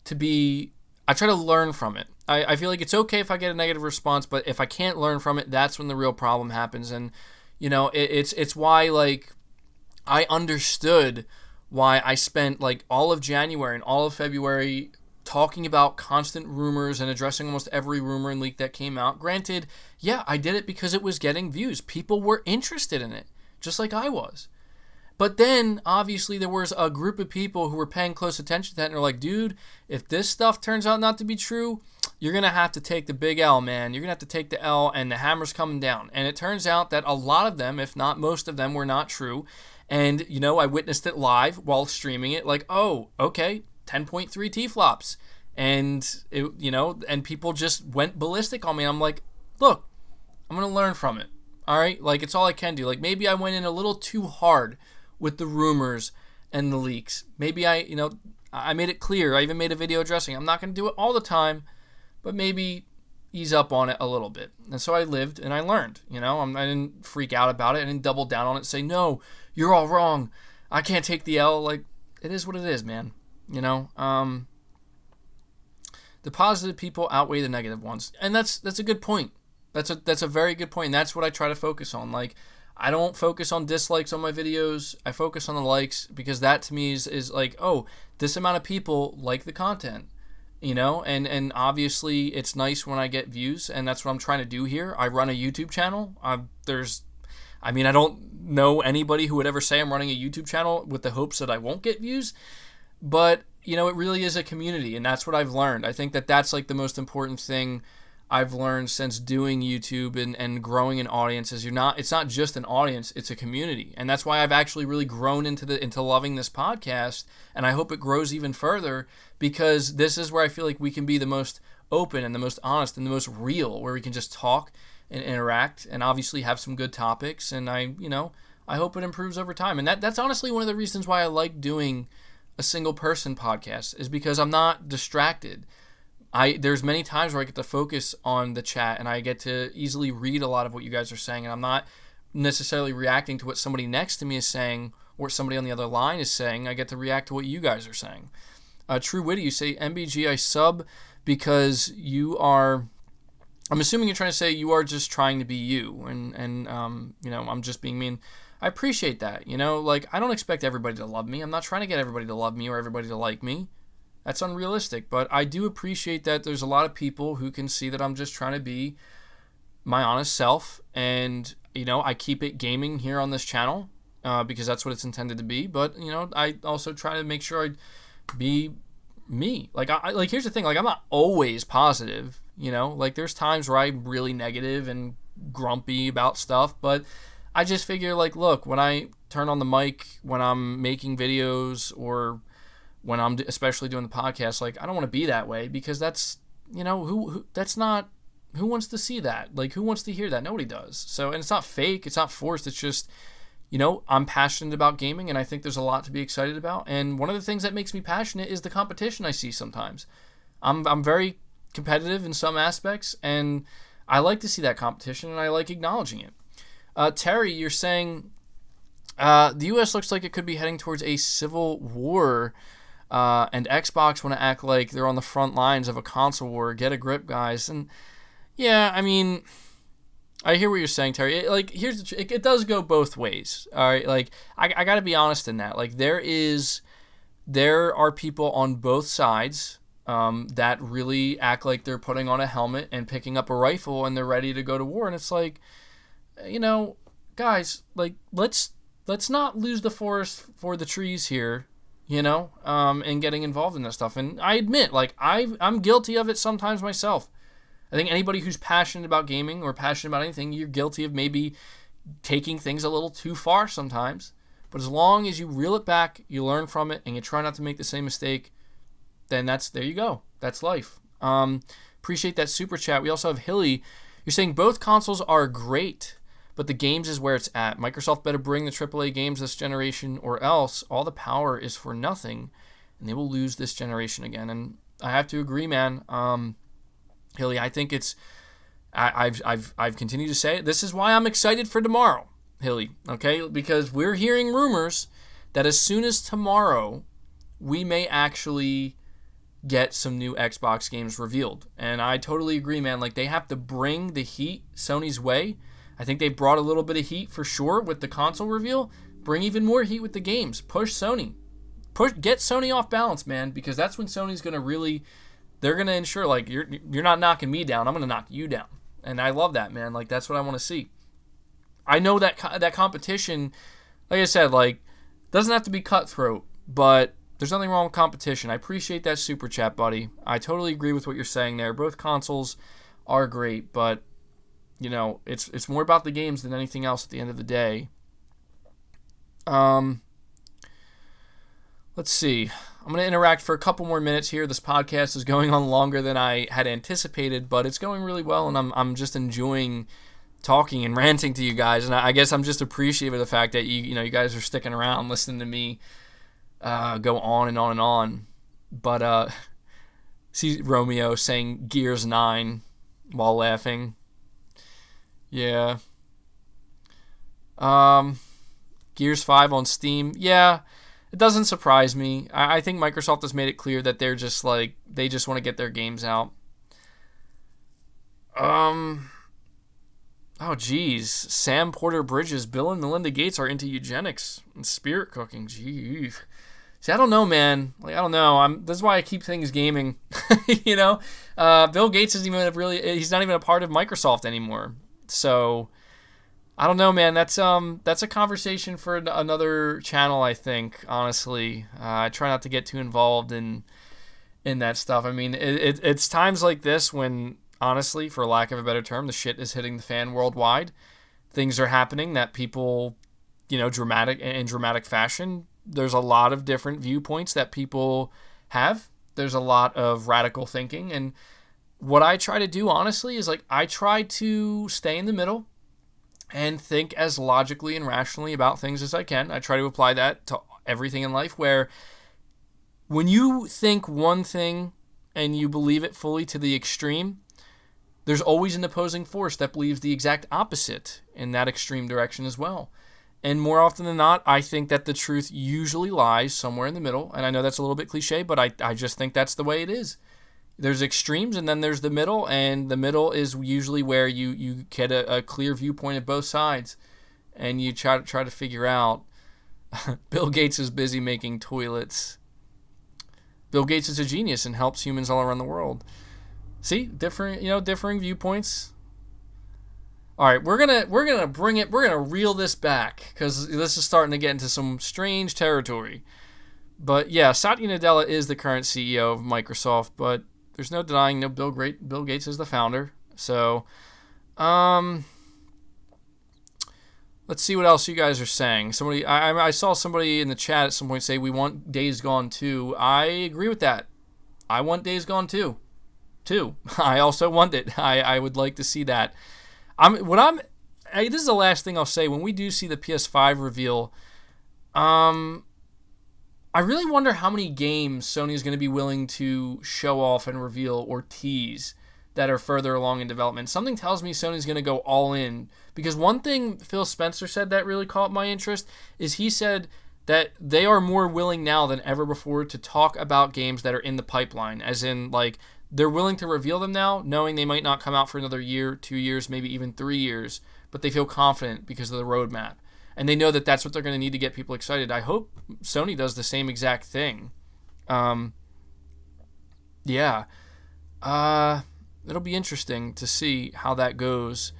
to learn from it. I feel like it's okay if I get a negative response, but if I can't learn from it, that's when the real problem happens. And, it's why, I understood why I spent, all of January and all of February talking about constant rumors and addressing almost every rumor and leak that came out. Granted, yeah, I did it because it was getting views. People were interested in it, just like I was. But then, obviously, there was a group of people who were paying close attention to that and are like, dude, if this stuff turns out not to be true, you're going to have to take the big L, man. You're going to have to take the L, and the hammer's coming down. And it turns out that a lot of them, if not most of them, were not true. And, I witnessed it live while streaming it, like, oh, okay, 10.3 T-flops. And, and people just went ballistic on me. I'm like, look, I'm going to learn from it. All right? Like, it's all I can do. Like, maybe I went in a little too hard with the rumors and the leaks. Maybe I made it clear. I even made a video addressing. I'm not going to do it all the time, but maybe ease up on it a little bit. And so I lived and I learned. I didn't freak out about it. I didn't double down on it and say, no, you're all wrong. I can't take the L. Like, it is what it is, man. The positive people outweigh the negative ones. And that's a good point. That's a very good point. And that's what I try to focus on. Like, I don't focus on dislikes on my videos. I focus on the likes, because that to me is like, oh, this amount of people like the content, and obviously it's nice when I get views, and that's what I'm trying to do here. I run a YouTube channel. I don't know anybody who would ever say I'm running a YouTube channel with the hopes that I won't get views, but it really is a community, and that's what I've learned. I think that that's like the most important thing I've learned since doing YouTube and growing an audience is it's not just an audience, it's a community. And that's why I've actually really grown into loving this podcast, and I hope it grows even further, because this is where I feel like we can be the most open and the most honest and the most real, where we can just talk and interact and obviously have some good topics. And I hope it improves over time. And that's honestly one of the reasons why I like doing a single person podcast, is because I'm not distracted. There's many times where I get to focus on the chat, and I get to easily read a lot of what you guys are saying, and I'm not necessarily reacting to what somebody next to me is saying or somebody on the other line is saying. I get to react to what you guys are saying. True Witty, you say, MBG, I sub because you are... I'm assuming you're trying to say you are just trying to be you, and I'm just being mean. I appreciate that, like, I don't expect everybody to love me. I'm not trying to get everybody to love me or everybody to like me. That's unrealistic, but I do appreciate that there's a lot of people who can see that I'm just trying to be my honest self, and, I keep it gaming here on this channel because that's what it's intended to be, but, I also try to make sure I be me. Like, here's the thing, like, I'm not always positive, like, there's times where I'm really negative and grumpy about stuff, but I just figure, like, look, when I turn on the mic, when I'm making videos, or when I'm especially doing the podcast, like, I don't want to be that way, because that's, that's not, who wants to see that? Like, who wants to hear that? Nobody does. So, and it's not fake, it's not forced, it's just, I'm passionate about gaming, and I think there's a lot to be excited about. And one of the things that makes me passionate is the competition I see sometimes. I'm very competitive in some aspects, and I like to see that competition, and I like acknowledging it. Terry, you're saying the U.S. looks like it could be heading towards a civil war, and Xbox want to act like they're on the front lines of a console war. Get a grip, guys. And yeah, I mean, I hear what you're saying, Terry. It does go both ways. All right, like, I got to be honest in that. Like, there are people on both sides that really act like they're putting on a helmet and picking up a rifle and they're ready to go to war. And it's like, guys, like, let's not lose the forest for the trees here, and getting involved in that stuff. And I admit, like, I'm guilty of it sometimes myself. I think anybody who's passionate about gaming or passionate about anything, you're guilty of maybe taking things a little too far sometimes. But as long as you reel it back, you learn from it, and you try not to make the same mistake, then there you go. That's life. Appreciate that super chat. We also have Hilly. You're saying both consoles are great, but the games is where it's at. Microsoft better bring the AAA games this generation, or else all the power is for nothing, and they will lose this generation again. And I have to agree, man. Hilly, I think it's... I've continued to say it. This is why I'm excited for tomorrow, Hilly, okay? Because we're hearing rumors that as soon as tomorrow, we may actually get some new Xbox games revealed. And I totally agree, man. Like, they have to bring the heat Sony's way. I think they brought a little bit of heat for sure with the console reveal. Bring even more heat with the games. Push Sony. Get Sony off balance, man, because that's when Sony's going to really... They're going to ensure, like, you're not knocking me down. I'm going to knock you down. And I love that, man. Like, that's what I want to see. I know that that competition, like I said, like, Doesn't have to be cutthroat, but there's nothing wrong with competition. I appreciate that super chat, buddy. I totally agree with what you're saying there. Both consoles are great, but it's more about the games than anything else at the end of the day. Let's see. I'm going to interact for a couple more minutes here. This podcast is going on longer than I had anticipated, but it's going really well, and I'm just enjoying talking and ranting to you guys. And I guess I'm just appreciative of the fact that you guys are sticking around, listening to me go on and on and on. But see Romeo saying Gears 9 while laughing. Yeah. Gears 5 on Steam. Yeah. It doesn't surprise me. I think Microsoft has made it clear that they're just they just want to get their games out. Oh, geez. Sam Porter Bridges, Bill and Melinda Gates are into eugenics and spirit cooking. Jeez. See, I don't know, man. I don't know. This is why I keep things gaming. Bill Gates isn't even he's not even a part of Microsoft anymore. So I don't know, man. That's a conversation for another channel, I think, honestly. I try not to get too involved in that stuff. I mean, it's times like this when, honestly, for lack of a better term, the shit is hitting the fan worldwide. Things are happening that people, in dramatic fashion. There's a lot of different viewpoints that people have. There's a lot of radical thinking. And what I try to do, honestly, is I try to stay in the middle and think as logically and rationally about things as I can. I try to apply that to everything in life, where when you think one thing and you believe it fully to the extreme, there's always an opposing force that believes the exact opposite in that extreme direction as well. And more often than not, I think that the truth usually lies somewhere in the middle. And I know that's a little bit cliche, but I just think that's the way it is. There's extremes, and then there's the middle, and the middle is usually where you get a clear viewpoint of both sides, and you try to figure out. Bill Gates is busy making toilets. Bill Gates is a genius and helps humans all around the world. See, differing viewpoints. All right, we're gonna reel this back because this is starting to get into some strange territory. But yeah, Satya Nadella is the current CEO of Microsoft, but there's no denying Bill Gates is the founder. So, let's see what else you guys are saying. I saw somebody in the chat at some point say we want Days Gone 2. I agree with that. I want Days Gone 2. I also want it. I would like to see that. This is the last thing I'll say. When we do see the PS5 reveal, I really wonder how many games Sony is going to be willing to show off and reveal or tease that are further along in development. Something tells me Sony's going to go all in, because one thing Phil Spencer said that really caught my interest is he said that they are more willing now than ever before to talk about games that are in the pipeline, as in they're willing to reveal them now, knowing they might not come out for another year, 2 years, maybe even 3 years, but they feel confident because of the roadmap. And they know that that's what they're going to need to get people excited. I hope Sony does the same exact thing. Yeah. It'll be interesting to see how that goes.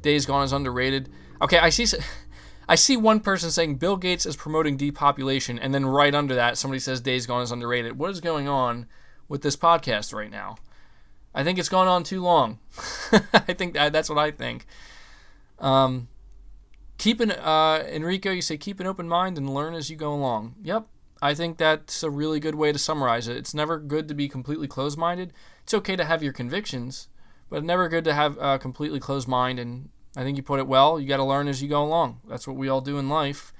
Days Gone is underrated. Okay, I see one person saying Bill Gates is promoting depopulation, and then right under that, somebody says Days Gone is underrated. What is going on with this podcast right now? I think it's gone on too long. I think that's what I think. Enrico, you say keep an open mind and learn as you go along. Yep, I think that's a really good way to summarize it. It's never good to be completely closed-minded. It's okay to have your convictions, but never good to have a completely closed mind. And I think you put it well. You got to learn as you go along. That's what we all do in life.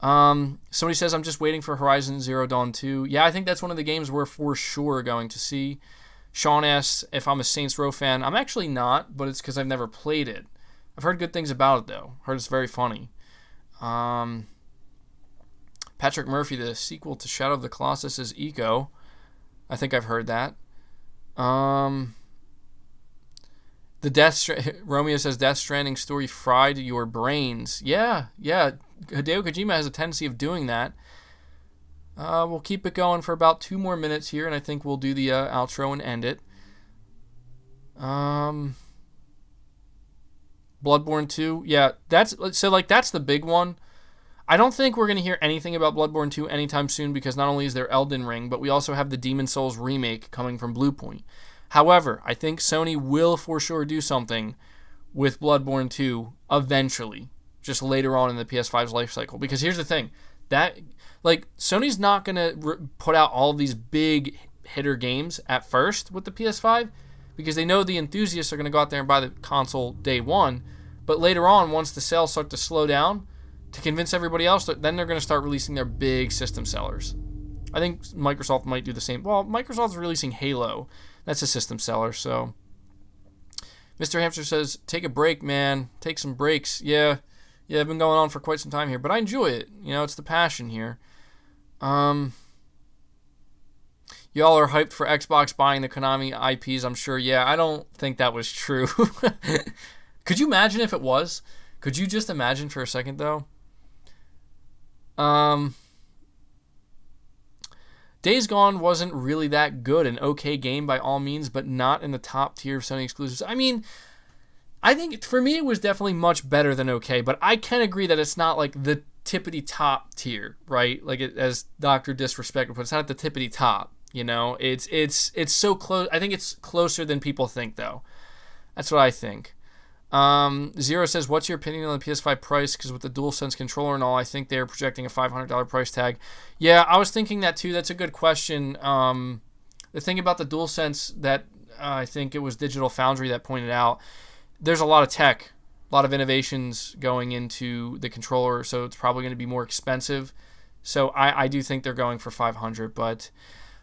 Somebody says, I'm just waiting for Horizon Zero Dawn 2. Yeah, I think that's one of the games we're for sure going to see. Sean asks if I'm a Saints Row fan. I'm actually not, but it's because I've never played it. I've heard good things about it, though. Heard it's very funny. Patrick Murphy, the sequel to Shadow of the Colossus is Eco. I think I've heard that. Romeo says Death Stranding story fried your brains. Yeah. Hideo Kojima has a tendency of doing that. We'll keep it going for about 2 more minutes here, and I think we'll do the outro and end it. Bloodborne 2, yeah, that's the big one. I don't think we're going to hear anything about Bloodborne 2 anytime soon because not only is there Elden Ring, but we also have the Demon's Souls remake coming from Bluepoint. However, I think Sony will for sure do something with Bloodborne 2 eventually, just later on in the PS5's life cycle. Because here's the thing, that Sony's not going to put out all of these big hitter games at first with the PS5 because they know the enthusiasts are going to go out there and buy the console day one. But later on, once the sales start to slow down, to convince everybody else, then they're going to start releasing their big system sellers. I think Microsoft might do the same. Well, Microsoft's releasing Halo. That's a system seller, so. Mr. Hamster says, take a break, man. Take some breaks. Yeah, I've been going on for quite some time here, but I enjoy it. It's the passion here. Y'all are hyped for Xbox buying the Konami IPs, I'm sure. Yeah, I don't think that was true. Could you imagine if it was? Could you just imagine for a second, though? Days Gone wasn't really that good. An okay game by all means, but not in the top tier of Sony exclusives. I mean, I think for me it was definitely much better than okay, but I can agree that it's not like the tippity top tier, right? Like as Dr. Disrespect would put, it's not at the tippity top. It's so close. I think it's closer than people think, though. That's what I think. Zero says, what's your opinion on the PS5 price? Because with the DualSense controller and all, I think they're projecting a $500 price tag. Yeah, I was thinking that too. That's a good question. The thing about the DualSense that I think it was Digital Foundry that pointed out, there's a lot of tech, a lot of innovations going into the controller, so it's probably going to be more expensive. So I do think they're going for $500, but...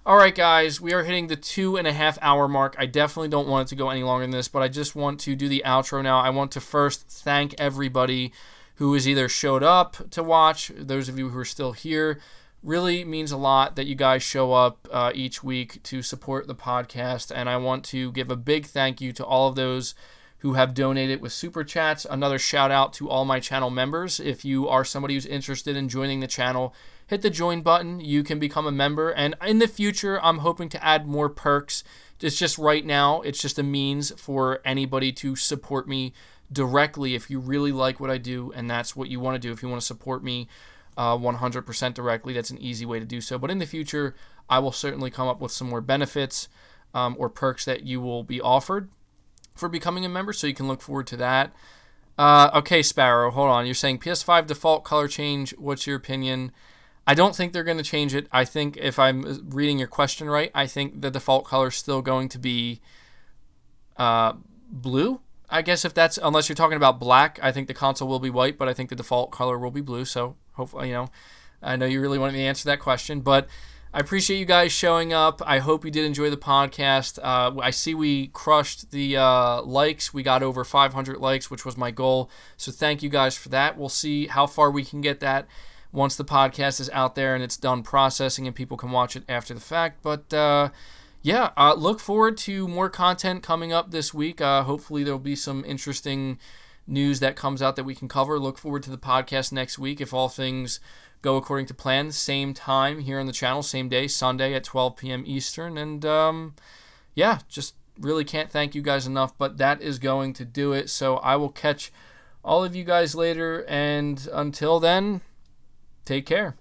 All right, guys, we are hitting the 2.5 hour mark. I definitely don't want it to go any longer than this, but I just want to do the outro now. I want to first thank everybody who has either showed up to watch, those of you who are still here. Really means a lot that you guys show up each week to support the podcast, and I want to give a big thank you to all of those who have donated with Super Chats. Another shout out to all my channel members. If you are somebody who's interested in joining the channel, hit the join button. You can become a member. And in the future, I'm hoping to add more perks. It's just right now, it's just a means for anybody to support me directly if you really like what I do. And that's what you want to do. If you want to support me 100% directly, that's an easy way to do so. But in the future, I will certainly come up with some more benefits or perks that you will be offered for becoming a member. So you can look forward to that. Okay, Sparrow, hold on. You're saying PS5 default color change. What's your opinion? I don't think they're going to change it. I think if I'm reading your question right, I think the default color is still going to be blue. I guess if that's, unless you're talking about black, I think the console will be white, but I think the default color will be blue. So hopefully, I know you really wanted me to answer that question, but I appreciate you guys showing up. I hope you did enjoy the podcast. I see we crushed the likes. We got over 500 likes, which was my goal. So thank you guys for that. We'll see how far we can get that once the podcast is out there and it's done processing and people can watch it after the fact. But look forward to more content coming up this week. Hopefully there'll be some interesting news that comes out that we can cover. Look forward to the podcast next week if all things go according to plan. Same time here on the channel, same day, Sunday at 12 p.m. Eastern. And just really can't thank you guys enough, but that is going to do it. So I will catch all of you guys later, and until then, take care.